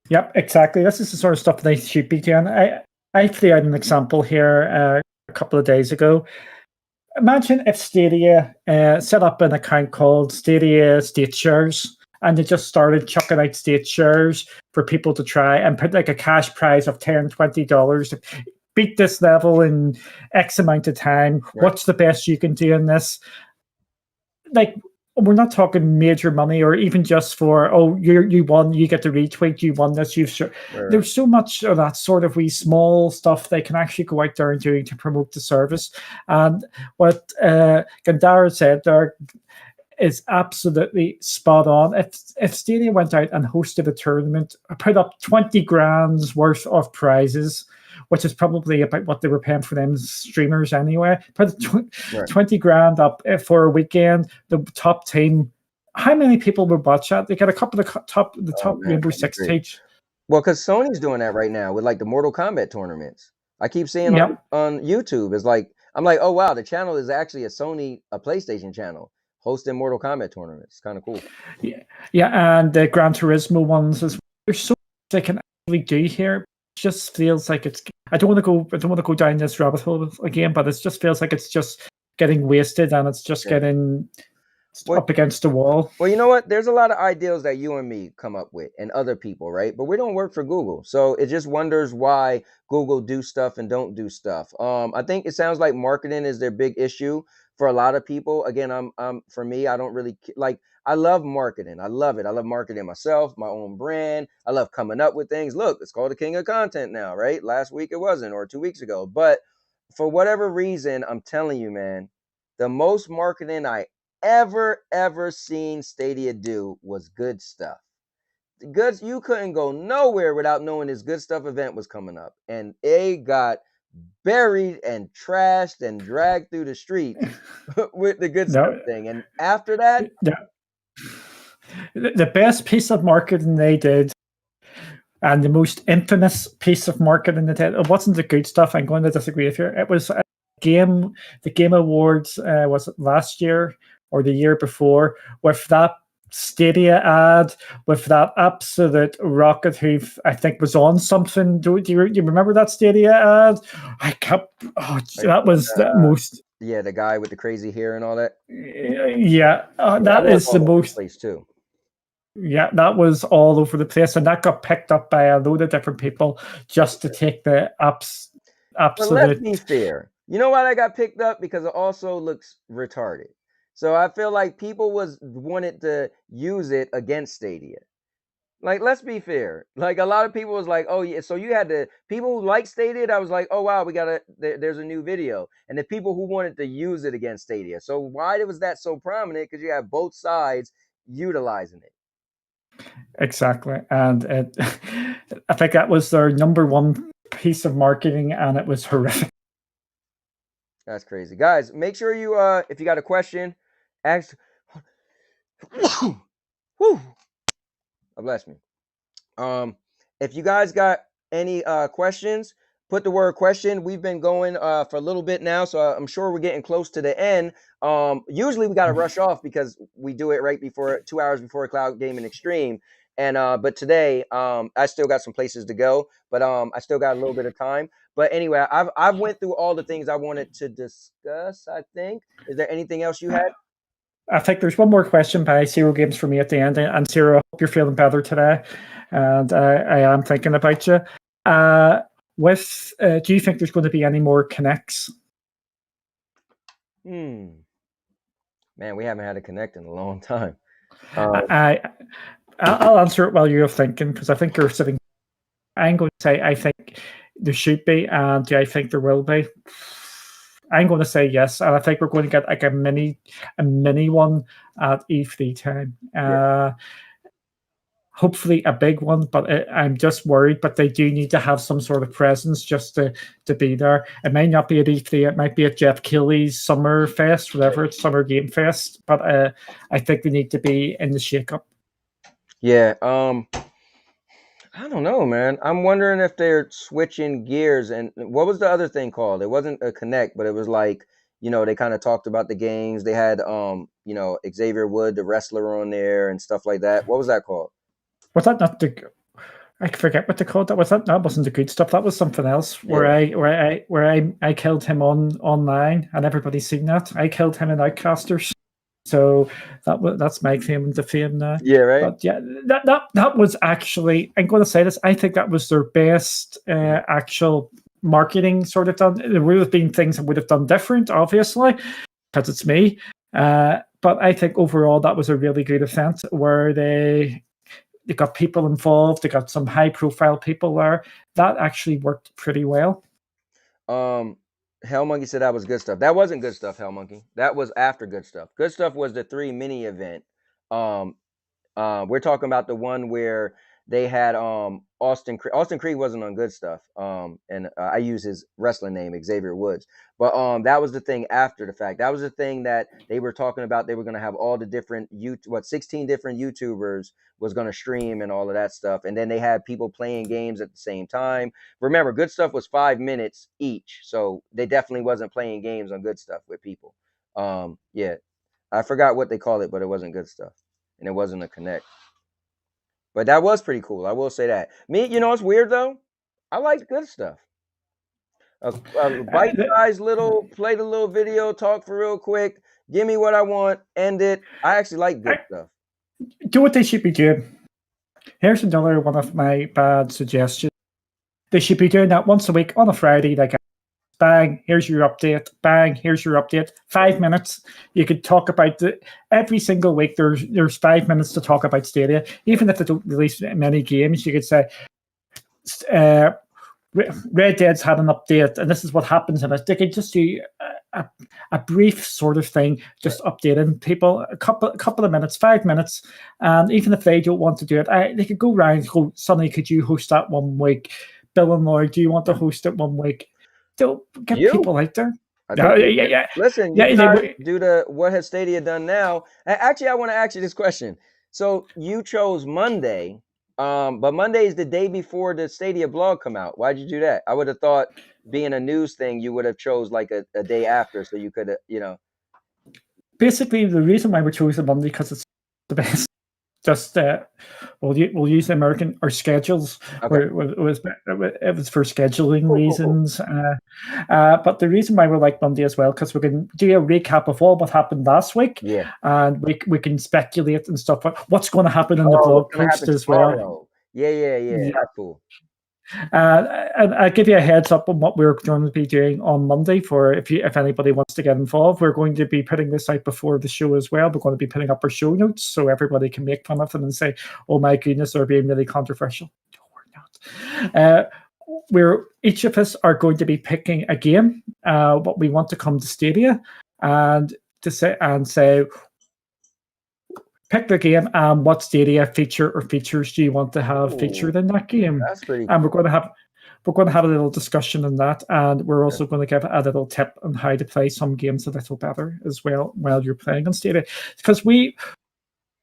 Yep, exactly. This is the sort of stuff they should be doing. I actually had an example here a couple of days ago. Imagine if Stadia set up an account called Stadia State Shares, and they just started chucking out state shares for people to try and put like a cash prize of $10, $20 to beat this level in X amount of time. Right. What's the best you can do in this? Like, we're not talking major money or even just for, oh, you won, you get the retweet, you won this, you've sure. Right. There's so much of that sort of wee small stuff they can actually go out there and do to promote the service. And what Gandara said there is absolutely spot on. If Stadia went out and hosted a tournament, put up 20 grand's worth of prizes, which is probably about what they were paying for them streamers anyway. Put 20 grand up for a weekend. The top team. How many people would watch that? They got a couple of top Rainbow Six teams. Well, because Sony's doing that right now with like the Mortal Kombat tournaments. I keep seeing on YouTube. It's like I'm like, oh wow, the channel is actually a PlayStation channel hosting Mortal Kombat tournaments. It's kind of cool. Yeah, and the Gran Turismo ones as well. There's so much they can actually do here. Just feels like it's. I don't want to go down this rabbit hole again, but it just feels like it's just getting wasted and it's just getting up against the wall. Well, you know what? There's a lot of ideals that you and me come up with and other people, right? But we don't work for Google. So it just wonders why Google do stuff and don't do stuff. I think it sounds like marketing is their big issue for a lot of people. Again, for me, I don't really like, I love marketing. I love it. I love marketing myself, my own brand. I love coming up with things. Look, it's called the king of content now, right? Last week it wasn't, or 2 weeks ago. But for whatever reason, I'm telling you, man, the most marketing I ever seen Stadia do was good stuff. Goods, you couldn't go nowhere without knowing this good stuff event was coming up, and it got buried and trashed and dragged through the streets with the good stuff thing. And after that, the best piece of marketing they did, and the most infamous piece of marketing they did, it wasn't the good stuff. I'm going to disagree with you. It was the Game Awards. Was it last year or the year before, with that Stadia ad, with that absolute rocket who I think was on something. Do you remember that Stadia ad? I kept. Oh, that was the most. Yeah, the guy with the crazy hair and all that. Yeah, that is the most. Place too. Yeah, that was all over the place, and that got picked up by a load of different people just to take the absolute. But let's be fair. You know why that got picked up? Because it also looks retarded. So I feel like people wanted to use it against Stadia. Like, let's be fair. Like, a lot of people was like, oh yeah, so you had to, people who like Stadia, I was like, oh wow, there's a new video. And the people who wanted to use it against Stadia. So why was that so prominent? Because you have both sides utilizing it. Exactly. And I think that was their number one piece of marketing, and it was horrific. That's crazy. Guys, make sure you, if you got a question, ask. Whew. Bless me. If you guys got any questions, put the word question. We've been going for a little bit now, so I'm sure we're getting close to the end. Usually we got to rush off because we do it right before 2 hours before Cloud Gaming Extreme. And but today, I still got some places to go, but I still got a little bit of time. But anyway, I've went through all the things I wanted to discuss. I think. Is there anything else you had? I think there's one more question by Zero Games for me at the end. And Zero, I hope you're feeling better today. And I am thinking about you. Do you think there's going to be any more connects? Man, we haven't had a connect in a long time. I'll answer it while you're thinking, because I think you're sitting. I'm going to say I think there should be, and do I think there will be? I'm going to say yes, and I think we're going to get like a mini one at E3 time. Hopefully a big one, but I'm just worried. But they do need to have some sort of presence just to be there. It might not be at E3. It might be at Jeff Keighley's Summer Fest, whatever it's Summer Game Fest. But I think they need to be in the shake-up. Yeah. I don't know, man. I'm wondering if they're switching gears. And what was the other thing called? It wasn't a connect, but it was like, they kind of talked about the games. They had, Xavier Wood, the wrestler, on there and stuff like that. What was that called? Was that not the? I forget what they called that. That wasn't the good stuff. That was something else where I killed him online and everybody's seen that. I killed him in Outcasters. So that's my claim to fame now. Yeah, right. But yeah, that was actually, I'm going to say this, I think that was their best actual marketing sort of done. There would have been things I would have done different, obviously, because it's me. But I think overall that was a really good event where they got people involved. They got some high profile people there. That actually worked pretty well. Hell Monkey said that was good stuff. That wasn't good stuff, Hell Monkey. That was after good stuff. Good stuff was the 3 mini event. We're talking about the one where they had Austin Creed. Austin Creed wasn't on good stuff. And I use his wrestling name, Xavier Woods. But that was the thing after the fact. That was the thing that they were talking about. They were going to have all the different 16 different YouTubers was going to stream and all of that stuff. And then they had people playing games at the same time. Remember, good stuff was 5 minutes each. So they definitely wasn't playing games on good stuff with people. Yeah, I forgot what they call it, but it wasn't good stuff. And it wasn't a connect. But that was pretty cool. I will say that. Me, it's weird though. I liked good stuff. A bite-sized play the little video, talk for real quick, give me what I want, end it. I actually like good stuff. Do what they should be doing. Here's another one of my bad suggestions. They should be doing that once a week on a Friday. Like, bang, here's your update. Bang, here's your update. 5 minutes. You could talk about every single week. There's 5 minutes to talk about Stadia. Even if they don't release many games, you could say, Red Dead's had an update, and this is what happens in it. They could just do a brief sort of thing, just updating people a couple of minutes, 5 minutes. And even if they don't want to do it, they could go around. Go, Sonny, could you host that one week? Bill and Lloyd, do you want to host it one week? They'll get people out there. Yeah. Listen, you guys do what has Stadia done now? Actually, I want to ask you this question. So you chose Monday. But Monday is the day before the Stadia blog come out. Why'd you do that? I would have thought, being a news thing, you would have chose like a day after, so you could, Basically, the reason why we chose the Monday because it's the best. Just we'll use the American or schedules. Okay. It was for scheduling reasons. But the reason why we like Monday as well, because we can do a recap of all what happened last week. Yeah. And we can speculate and stuff. What's going to happen in the blog post as well. Yeah. That's cool. And I'll give you a heads up on what we're going to be doing on Monday for if anybody wants to get involved. We're going to be putting this out before the show as well. We're going to be putting up our show notes so everybody can make fun of them and say, oh my goodness, they're being really controversial. No, we're not. Each of us are going to be picking a game, what we want to come to Stadia, and say pick the game and what Stadia feature or features do you want to have featured in that game. That's pretty cool. And we're going to have a little discussion on that, and we're also going to give a little tip on how to play some games a little better as well while you're playing on Stadia. Because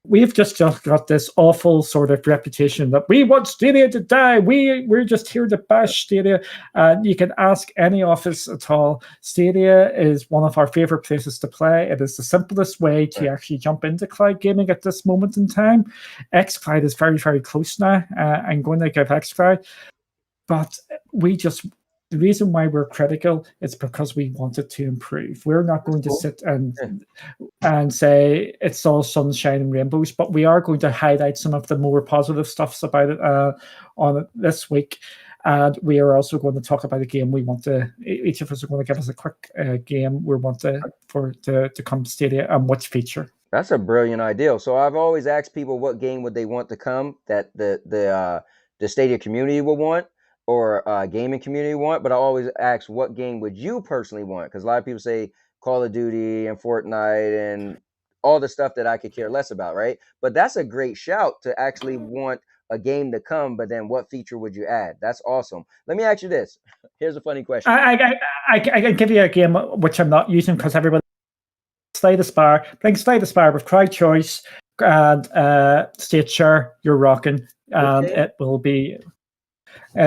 we've just got this awful sort of reputation that we want Stadia to die. We're just here to bash Stadia. You can ask any office at all. Stadia is one of our favorite places to play. It is the simplest way to actually jump into cloud gaming at this moment in time. xCloud is very, very close now. I'm going to give xCloud, but the reason why we're critical is because we want it to improve. We're not going to sit and say it's all sunshine and rainbows, but we are going to highlight some of the more positive stuffs about it on it this week. And we are also going to talk about a game we want to. Each of us are going to give us a quick game we want to come to Stadia and which feature. That's a brilliant idea. So I've always asked people what game would they want to come that the Stadia community will want, or gaming community want, but I always ask what game would you personally want, because a lot of people say Call of Duty and Fortnite and all the stuff that I could care less about, right? But that's a great shout to actually want a game to come, but then what feature would you add? That's awesome. Let me ask you this. Here's a funny question. I can give you a game which I'm not using because everybody Slay the Spire, playing Slay the Spire with crowd choice and state share, you're rocking, and it will be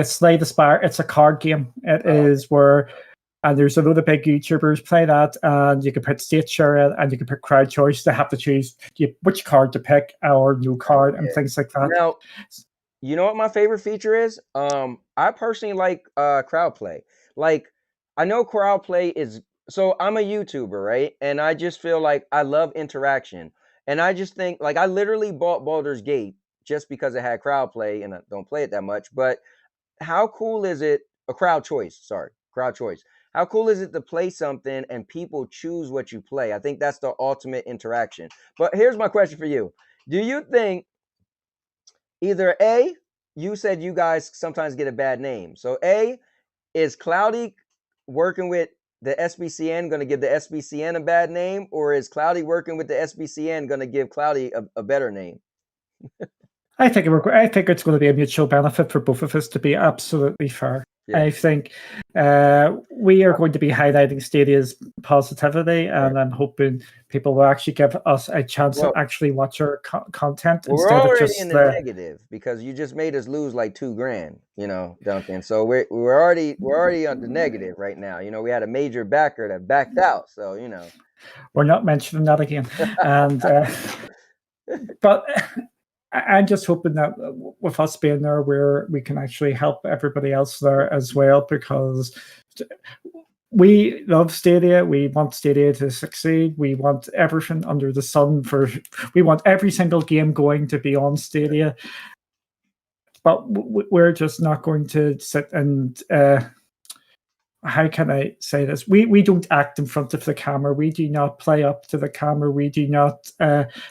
Slay the Spire. It's a card game. It is where, and there's a load of big YouTubers play that, and you can put state share in, and you can put crowd choice. They have to choose which card to pick or new card and things like that. Now, you know what my favorite feature is? I personally like crowd play. Like, I know crowd play is, so I'm a YouTuber, right? And I just feel like I love interaction. And I just think, like, I literally bought Baldur's Gate just because it had crowd play, and I don't play it that much. But how cool is it? A crowd choice. How cool is it to play something and people choose what you play? I think that's the ultimate interaction. But here's my question for you. Do you think either A, you said you guys sometimes get a bad name. So A, is Cloudy working with the SBCN going to give the SBCN a bad name, or is Cloudy working with the SBCN going to give Cloudy a better name? I think it's going to be a mutual benefit for both of us, to be absolutely fair. Yeah. I think we are going to be highlighting Stadia's positivity, and I'm hoping people will actually give us a chance to actually watch our content instead of just in the negative, because you just made us lose like $2,000, Duncan. So we're already on the negative right now. We had a major backer that backed out, so we're not mentioning that again. And but I'm just hoping that with us being there, we can actually help everybody else there as well, because we love Stadia. We want Stadia to succeed. We want everything under the sun we want every single game going to be on Stadia. But we're just not going to sit and how can I say this? We don't act in front of the camera. We do not play up to the camera. We do not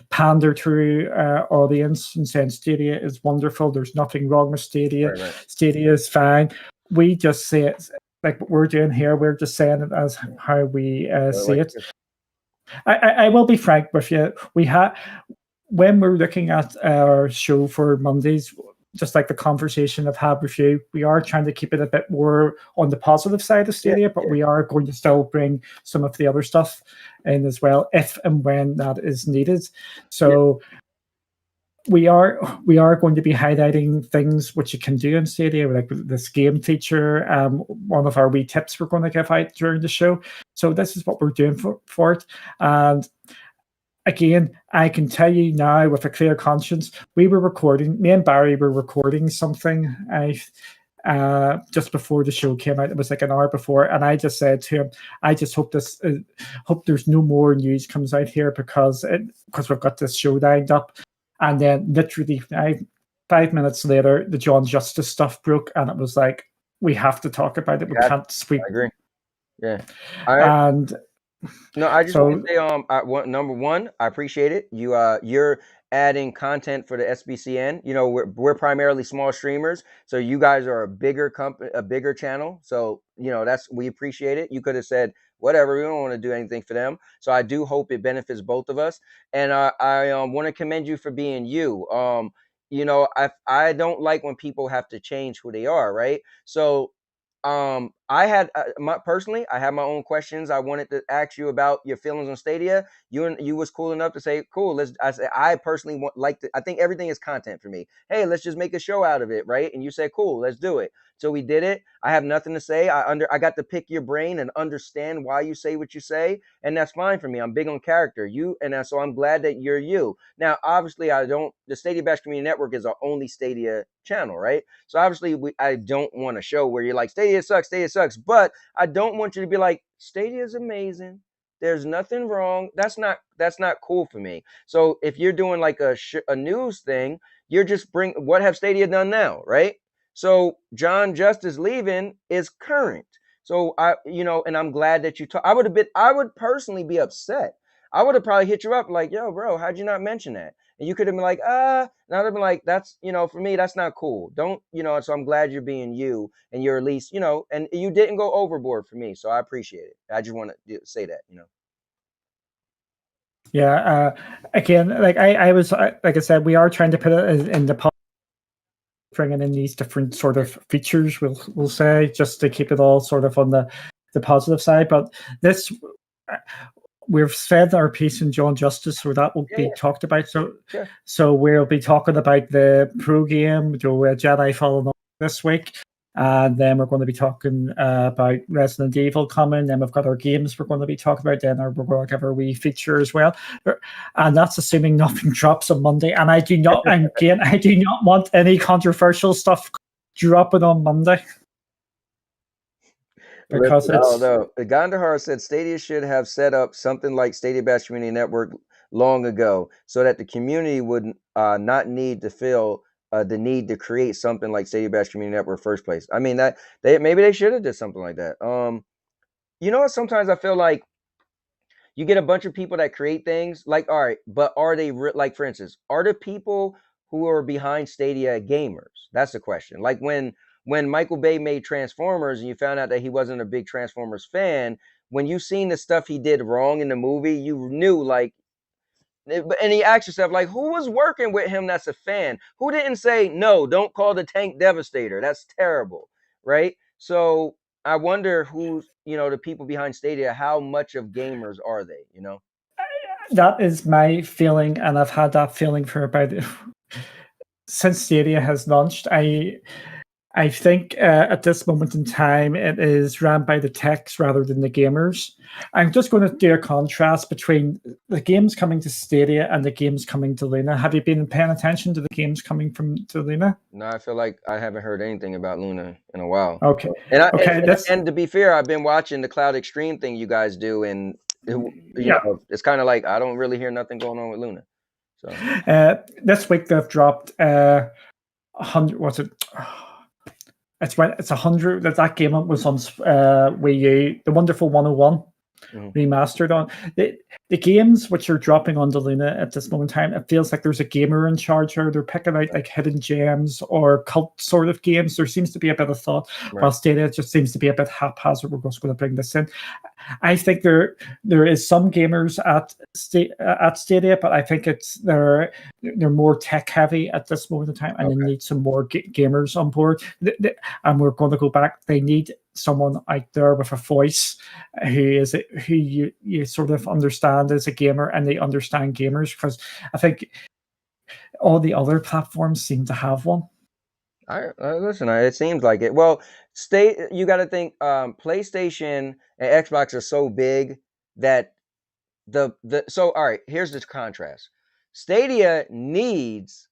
pander to our audience and saying Stadia is wonderful. There's nothing wrong with Stadia. Right. Stadia is fine. We just say it like what we're doing here. We're just saying it as how we see it. I will be frank with you. When we're looking at our show for Mondays, just like the conversation I've had with you, we are trying to keep it a bit more on the positive side of Stadia, but we are going to still bring some of the other stuff in as well, if and when that is needed. So we are going to be highlighting things which you can do in Stadia, like this game feature. One of our wee tips we're going to give out during the show. So this is what we're doing for it. And again, I can tell you now with a clear conscience, me and Barry were recording something just before the show came out. It was like an hour before, and I just said to him, I just hope there's no more news comes out here because we've got this show lined up. And then literally 5 minutes later, the John Justice stuff broke, and it was like, we have to talk about it. We can't sweep. I agree. Yeah. No, I just want to say, number one, I appreciate it. You're adding content for the SBCN. We're primarily small streamers, so you guys are a bigger company, a bigger channel. So we appreciate it. You could have said whatever, we don't want to do anything for them. So I do hope it benefits both of us, and I want to commend you for being you. I don't like when people have to change who they are, right? So I had personally, I had my own questions. I wanted to ask you about your feelings on Stadia. You was cool enough to say, "Cool, let's." I personally like to. I think everything is content for me. Hey, let's just make a show out of it, right? And you said, "Cool, let's do it." So we did it. I have nothing to say. I got to pick your brain and understand why you say what you say, and that's fine for me. I'm big on character. So I'm glad that you're you. Now, obviously, I don't. The Stadia Bash Community Network is our only Stadia channel, right? So obviously, I don't want a show where you're like, Stadia sucks, but I don't want you to be like, Stadia is amazing. There's nothing wrong. That's not cool for me. So if you're doing like a news thing, you're just what have Stadia done now, right? So John Justice leaving is current. So and I'm glad that you talk. I would personally be upset. I would have probably hit you up like, yo, bro, how'd you not mention that? And you could have been like, and I'd have been like, that's, for me, that's not cool. Don't, so I'm glad you're being you and you're at least, and you didn't go overboard for me. So I appreciate it. I just want to say that, Yeah. Again, like I was, like I said, we are trying to put it in the bringing in these different sort of features, we'll say, just to keep it all sort of on the positive side. But this, we've said our piece in John Justice, so that will be talked about. So we'll be talking about the pro game, Jedi Fallen Order this week. And then we're going to be talking about Resident Evil coming. Then we've got our games we're going to be talking about. Then we're going to have our wee feature as well. And that's assuming nothing drops on Monday. And I do not want any controversial stuff dropping on Monday. Because Gandhar said Stadia should have set up something like Stadia Bash Community Network long ago so that the community would not need to feel the need to create something like Stadia Bash Community Network first place. I mean, that maybe they should have did something like that. Sometimes I feel like you get a bunch of people that create things like, all right, but are they like, for instance, are the people who are behind Stadia gamers? That's the question. Like when Michael Bay made Transformers and you found out that he wasn't a big Transformers fan, when you seen the stuff he did wrong in the movie, you knew like, and he asked yourself, like, who was working with him that's a fan? Who didn't say, no, don't call the tank Devastator? That's terrible, right? So I wonder who's, the people behind Stadia, how much of gamers are they, That is my feeling, and I've had that feeling for about since Stadia has launched. I think at this moment in time, it is ran by the techs rather than the gamers. I'm just going to do a contrast between the games coming to Stadia and the games coming to Luna. Have you been paying attention to the games coming to Luna? No, I feel like I haven't heard anything about Luna in a while. Okay. And to be fair, I've been watching the Cloud Extreme thing you guys do, and it's kind of like I don't really hear nothing going on with Luna. So this week they've dropped 100. What's it? It's 100. That game was on Wii U, the Wonderful 101 remastered on the games which are dropping onto Luna at this moment in time. It feels like there's a gamer in charge, or they're picking out like hidden gems or cult sort of games. There seems to be a bit of thought. While Stadia just seems to be a bit haphazard. We're just going to bring this in. I think there is some gamers at Stadia, but I think they're more tech heavy at this moment in time, and they need some more gamers on board. And we're going to go back. They need someone out there with a voice who you sort of understand as a gamer, and they understand gamers, because I think all the other platforms seem to have one. Listen, it seems like it. Well, you got to think PlayStation and Xbox are so big that so all right, here's the contrast. Stadia needs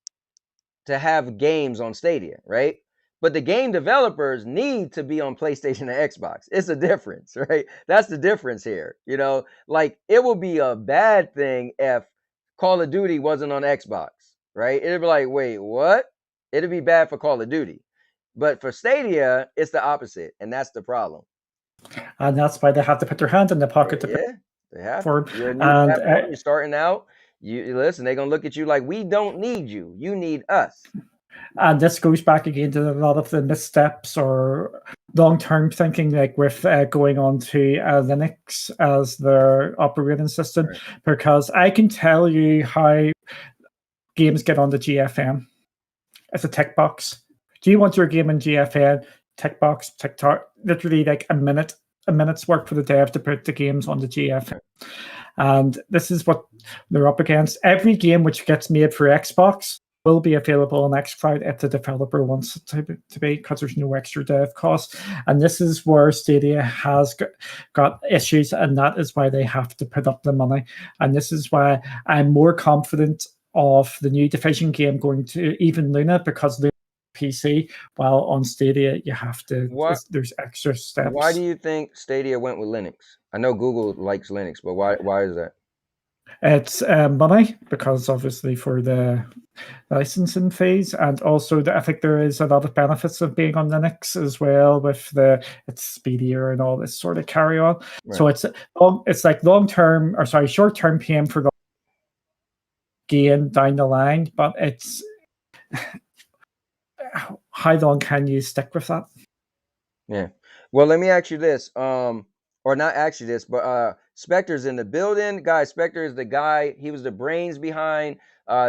to have games on Stadia, right? But the game developers need to be on PlayStation and Xbox. It's a difference, right? That's the difference here. Like it would be a bad thing if Call of Duty wasn't on Xbox, right? It'd be like, wait, what? It'd be bad for Call of Duty. But for Stadia, it's the opposite, and that's the problem. And that's why they have to put their hand in the pocket to they have to. You're a new platform, you're starting out. You listen, they're gonna look at you like, we don't need you. You need us. And this goes back again to a lot of the missteps or long-term thinking, like with going on to Linux as their operating system, because I can tell you how games get on the GFN. It's a tick box. Do you want your game in GFN? tick box, TikTok, literally like a minute's work for the dev to put the games on the GFN. And this is what they're up against. Every game which gets made for Xbox will be available on xCloud if the developer wants it to be, because there's no extra dev cost. And this is where Stadia has got issues, and that is why they have to put up the money. And this is why I'm more confident of the new Division game going to even Luna, because Luna PC, while on Stadia you have to. There's extra steps. Why do you think Stadia went with Linux? I know Google likes Linux, but why is that? It's money, because obviously for the licensing fees, and also I think there is a lot of benefits of being on Linux as well, with it's speedier and all this sort of carry on. Right. So it's like short-term pain for the gain down the line, but it's how long can you stick with that? Yeah. Well, let me ask you this, or not ask you this, but Spectre's in the building. Guys, Spectre is the guy. He was the brains behind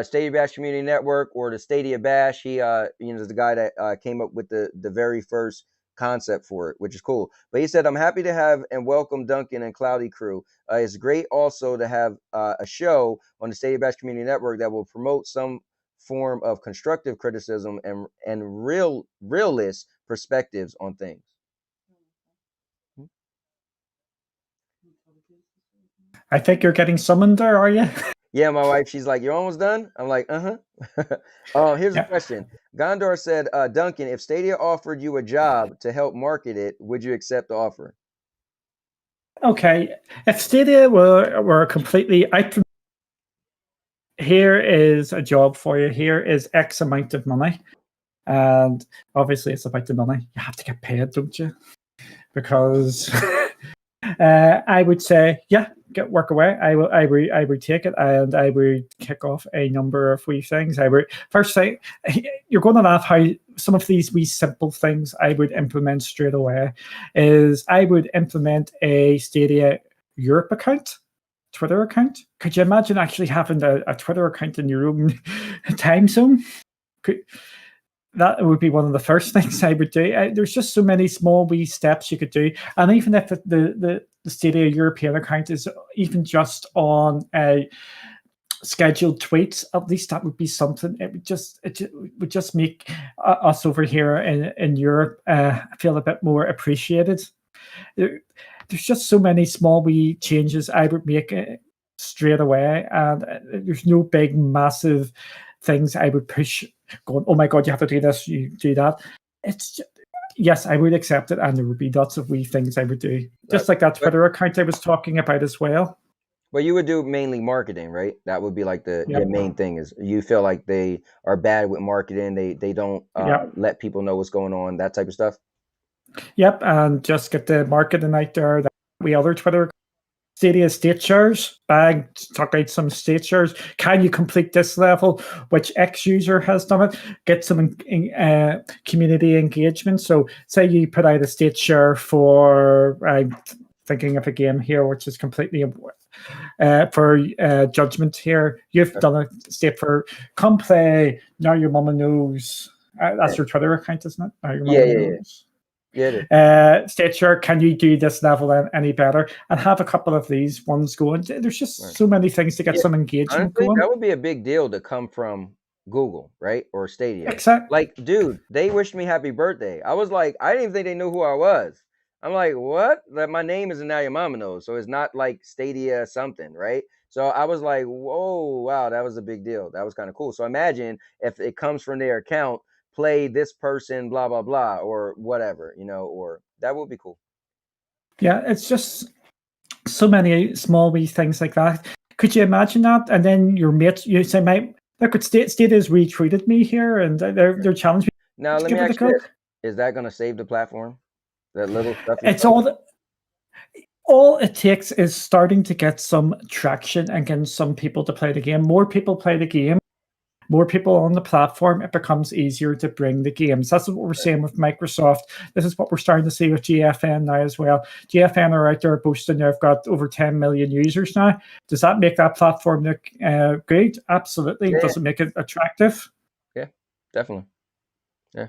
Stadia Bash Community Network, or the Stadia Bash. He is the guy that came up with the very first concept for it, which is cool. But he said, I'm happy to have and welcome Duncan and Cloudy crew. It's great also to have a show on the Stadia Bash Community Network that will promote some form of constructive criticism and realist perspectives on things. I think you're getting summoned there, are you? Yeah, my wife, she's like, you're almost done? I'm like, here's a question. Gondor said, Duncan, if Stadia offered you a job to help market it, would you accept the offer? Okay. If Stadia were completely out from, here is a job for you, here is X amount of money. And obviously it's about the money. You have to get paid, don't you? Because I would say, yeah, work away. I would take it, and I would kick off a number of wee things. I would first say, you're going to laugh how some of these wee simple things I would implement straight away is I would implement a Stadia Europe account, Twitter account. Could you imagine actually having a Twitter account in your own time zone? That would be one of the first things I would do. There's just so many small wee steps you could do. And even if the Stadia European account is even just on a scheduled tweets, at least that would be something. It would just make us over here in Europe feel a bit more appreciated. There's just so many small wee changes I would make straight away. And there's no big, massive things I would push going, oh my God, you have to do this, you do that. It's just, yes, I would accept it, and there would be lots of wee things I would do. Just like that Twitter account I was talking about as well. But you would do mainly marketing, right? That would be like the main thing is you feel like they are bad with marketing. They don't let people know what's going on, that type of stuff. Yep, and just get the marketing out there. That we other Twitter Stadia state shares, talk out some state shares. Can you complete this level? Which X user has done it? Get some community engagement. So say you put out a state share for, I'm thinking of a game here, which is completely for Judgment here. You've done a state for, come play, now your MommaKnows. That's your Twitter account, isn't it? Now your MommaKnows. Yeah. State share, can you do this level any better? And have a couple of these ones going. There's just so many things to get some engagement going. That would be a big deal to come from Google, right? Or Stadia. Exactly. Like, dude, they wished me happy birthday. I was like, I didn't even think they knew who I was. I'm like, what? Like, my name is Now Your MommaKnows, so it's not like Stadia something, right? So I was like, whoa, wow, that was a big deal. That was kind of cool. So imagine if it comes from their account, play this person, blah, blah, blah, or whatever, or that would be cool. Yeah, it's just so many small wee things like that. Could you imagine that? And then your mates, you say, look, Stadia's retweeted me here, and they're challenging me. Now, let me ask you this. Is that going to save the platform? That little stuff? It's all it takes is starting to get some traction and getting some people to play the game. More people play the game, more people on the platform, it becomes easier to bring the games. That's what we're seeing with Microsoft. This is what we're starting to see with GFN now as well. GFN are out there boasting they've got over 10 million users now. Does that make that platform look good? Absolutely. Yeah. Does it make it attractive? Yeah, definitely. Yeah.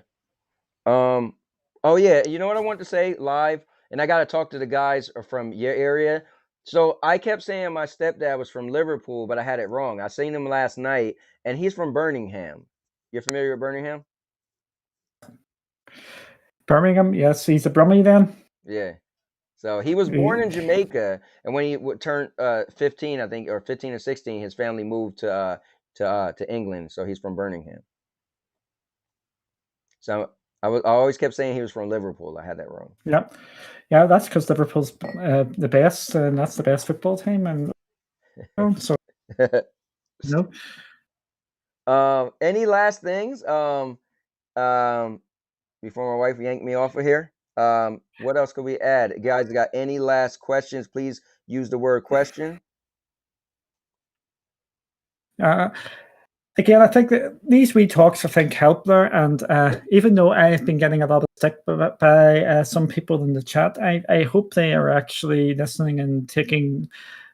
Oh yeah, you know what I want to say live, and I got to talk to the guys from your area. So I kept saying my stepdad was from Liverpool, but I had it wrong. I seen him last night, and he's from Birmingham. You're familiar with Birmingham? Birmingham, yes, he's a Brummie then. Yeah. So he was born in Jamaica, and when he turned 15, I think, or 15 or 16, his family moved to England. So he's from Birmingham. So I always kept saying he was from Liverpool. I had that wrong. Yeah, yeah, that's because Liverpool's the best, and that's the best football team, and so no. Any last things? Um, Before my wife yanked me off of here. What else could we add? Guys, got any last questions? Please use the word question. Uh, Again, I think that these wee talks, I think, help there. And even though I've been getting a lot of stick by some people in the chat, I hope they are actually listening and taking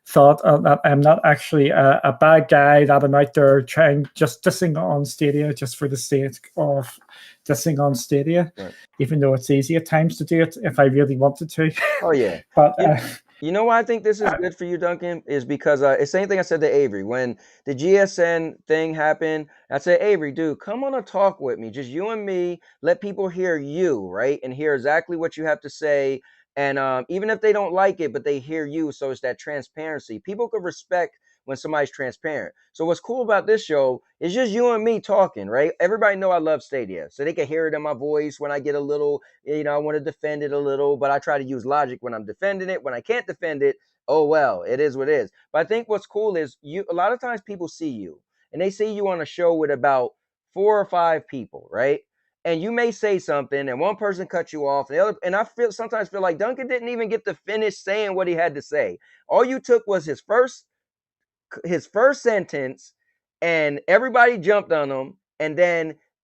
thought that I'm not actually a bad guy, that I'm out there trying just dissing on Stadia just for the sake of dissing on Stadia, Right. even though it's easy at times to do it if I really wanted to. Oh yeah. But You know why I think this is good for you, Duncan, is because it's the same thing I said to Avery. When the GSN thing happened, I said, Avery, dude, come on a talk with me. Just you and me. Let people hear you, right? And hear exactly what you have to say. And even if they don't like it, but they hear you, so it's that transparency. People could respect when somebody's transparent. So what's cool about this show is just you and me talking, right? Everybody know I love Stadia, so they can hear it in my voice when I get a little, I want to defend it a little, but I try to use logic when I'm defending it. When I can't defend it, oh well, it is what it is. But I think what's cool is you. A lot of times people see you, and they see you on a show with about 4 or 5 people, right? And you may say something, and one person cuts you off, and the other, and I sometimes feel like Duncan didn't even get to finish saying what he had to say. All you took was his first sentence, and everybody jumped on him, and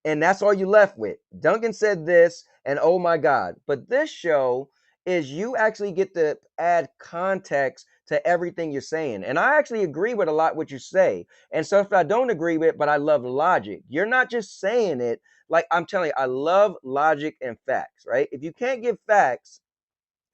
that's all you left with. Duncan said this, and oh my God. But this show is you actually get to add context to everything you're saying. And I actually agree with a lot what you say. And stuff I don't agree with, but I love logic. You're not just saying it. Like I'm telling you, I love logic and facts, right? If you can't give facts,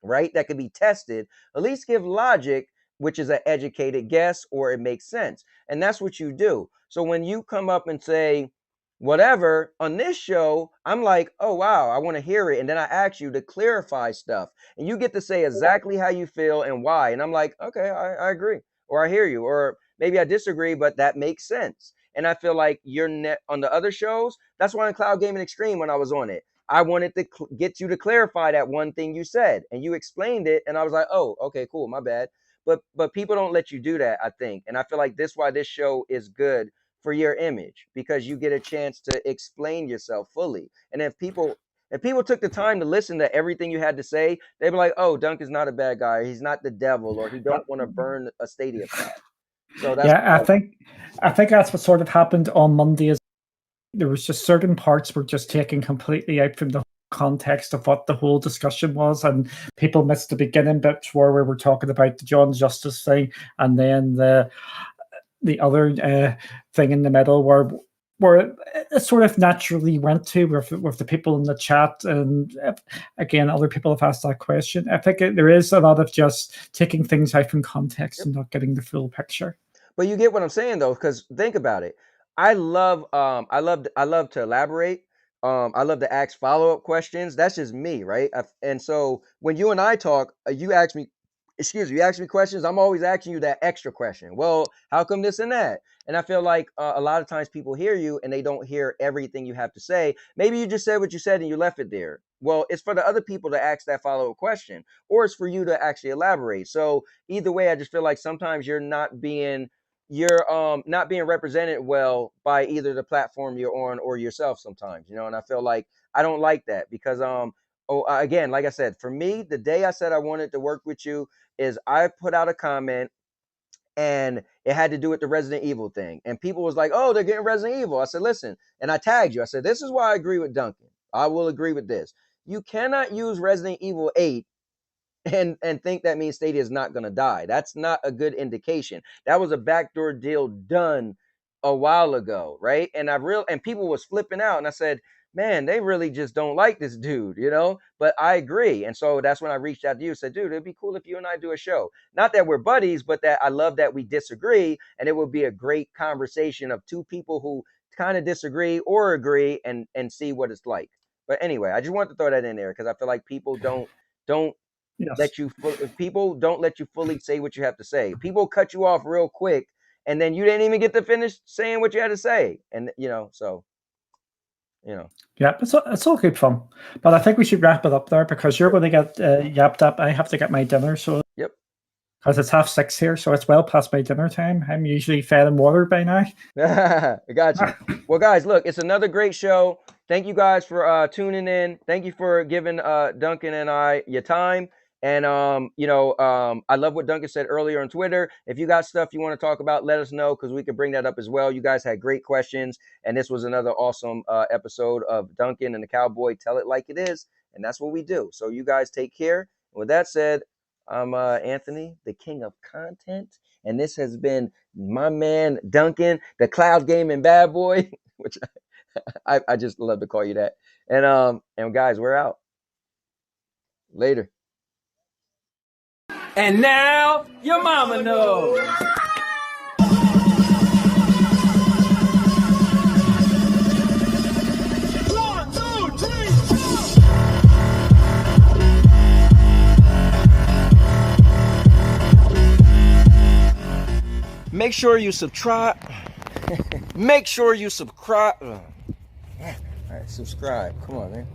right, that could be tested, at least give logic, which is an educated guess, or it makes sense. And that's what you do. So when you come up and say whatever on this show, I'm like, oh wow, I want to hear it. And then I ask you to clarify stuff, and you get to say exactly how you feel and why. And I'm like, okay, I agree, or I hear you, or maybe I disagree, but that makes sense. And I feel like you're on the other shows. That's why in Cloud Gaming Extreme, when I was on it, I wanted to get you to clarify that one thing you said, and you explained it, and I was like, oh, okay, cool, my bad. But people don't let you do that, I think, and I feel like this why this show is good for your image, because you get a chance to explain yourself fully. And if people took the time to listen to everything you had to say, they'd be like, oh, Duncan's not a bad guy, he's not the devil, or he don't want to burn a Stadia pack. So that's yeah, I think that's what sort of happened on Monday. There was just certain parts were just taken completely out from the context of what the whole discussion was, and people missed the beginning bits where we were talking about the John Justice thing, and then the other thing in the middle where it sort of naturally went to with the people in the chat, and again, other people have asked that question. I think there is a lot of just taking things out from context and not getting the full picture. But you get what I'm saying though, because think about it. I love to elaborate. I love to ask follow-up questions. That's just me, right? And so when you and I talk, you ask me questions. I'm always asking you that extra question. Well, how come this and that? And I feel like a lot of times people hear you and they don't hear everything you have to say. Maybe you just said what you said and you left it there. Well, it's for the other people to ask that follow-up question, or it's for you to actually elaborate. So either way, I just feel like sometimes you're not being represented well by either the platform you're on or yourself sometimes, and I feel like I don't like that, because again, like I said, for me, the day I said I wanted to work with you is I put out a comment, and it had to do with the Resident Evil thing, and people was like, oh, they're getting Resident Evil. I said, listen, and I tagged you. I said, this is why I agree with Duncan. I will agree with this. You cannot use Resident Evil 8 and think that means Stadia is not going to die. That's not a good indication. That was a backdoor deal done a while ago, right? And people was flipping out, and I said, man, they really just don't like this dude, you know? But I agree. And so that's when I reached out to you and said, dude, it'd be cool if you and I do a show. Not that we're buddies, but that I love that we disagree. And it would be a great conversation of two people who kind of disagree or agree and see what it's like. But anyway, I just want to throw that in there because I feel like people don't Yes. let you people don't let you fully say what you have to say. People cut you off real quick, and then you didn't even get to finish saying what you had to say. And so Yeah, it's all good fun. But I think we should wrap it up there because you're going to get yapped up. I have to get my dinner, so yep. Because it's 6:30 here, so it's well past my dinner time. I'm usually fed and watered by now. I got you. Well, guys, look, it's another great show. Thank you guys for tuning in. Thank you for giving Duncan and I your time. And I love what Duncan said earlier on Twitter. If you got stuff you want to talk about, let us know because we can bring that up as well. You guys had great questions, and this was another awesome episode of Duncan and the Cowboy Tell It Like It Is, and that's what we do. So you guys take care. With that said, I'm Anthony, the king of content, and this has been my man Duncan, the cloud gaming bad boy, which I just love to call you that. And guys, we're out. Later. And now your mama knows. Make sure you subscribe. Make sure you subscribe. All right, subscribe. Come on, man.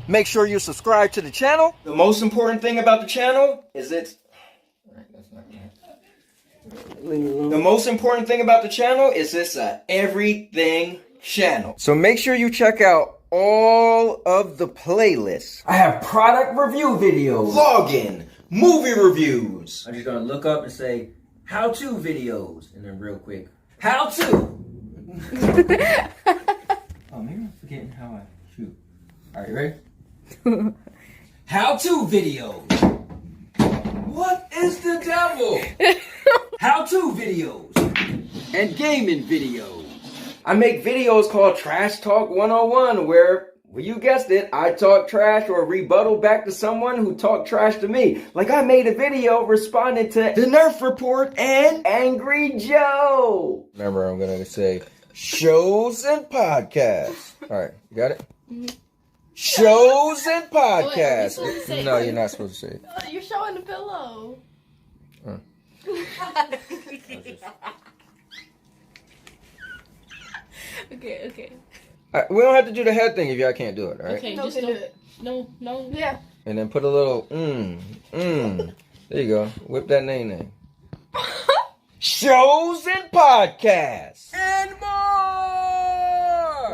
Make sure you subscribe to the channel. The most important thing about the channel is it's. All right, that's not good. The most important thing about the channel is it's a everything channel. So make sure you check out all of the playlists. I have product review videos, vlogging, movie reviews. I'm just gonna look up and say how-to videos, and then real quick, how-to. Oh, maybe I'm forgetting how I shoot. All right, ready? How-to videos. What is the devil? How-to videos and gaming videos. I make videos called Trash Talk 101 where, well, you guessed it, I talk trash or rebuttal back to someone who talked trash to me. Like I made a video responding to the Nerf Report and Angry Joe. Remember, I'm going to say shows and podcasts. All right, you got it? Mm-hmm. Shows and podcasts. Wait, no, you're not supposed to say it. You're showing the pillow. Okay. We don't have to do the head thing if y'all can't do it, all right? Okay, just do it. No. Yeah. And then put a little There you go. Whip that name. Shows and podcasts. And more!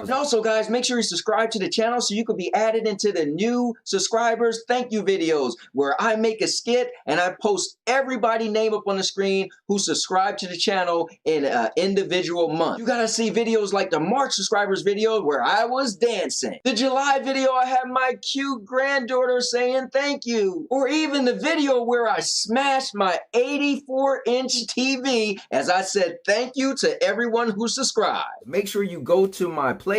And also, guys, make sure you subscribe to the channel so you can be added into the new subscribers thank you videos where I make a skit and I post everybody name up on the screen who subscribed to the channel in an individual month. You gotta see videos like the March subscribers video where I was dancing. The July video, I have my cute granddaughter saying thank you. Or even the video where I smashed my 84-inch TV as I said thank you to everyone who subscribed. Make sure you go to my playlist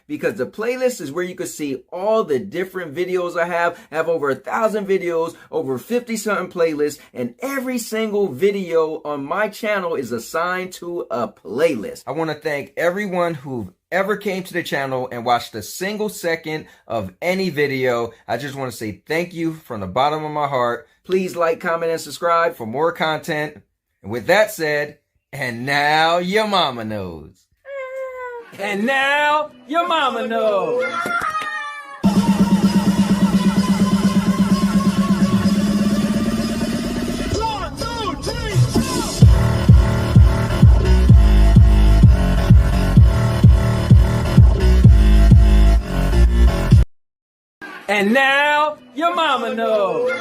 because the playlist is where you can see all the different videos I have. I have over 1,000 videos, over 50-something playlists, and every single video on my channel is assigned to a playlist. I want to thank everyone who ever came to the channel and watched a single second of any video. I just want to say thank you from the bottom of my heart. Please like, comment, and subscribe for more content. And with that said, and now your mama knows. And now your mama knows. And now your mama knows.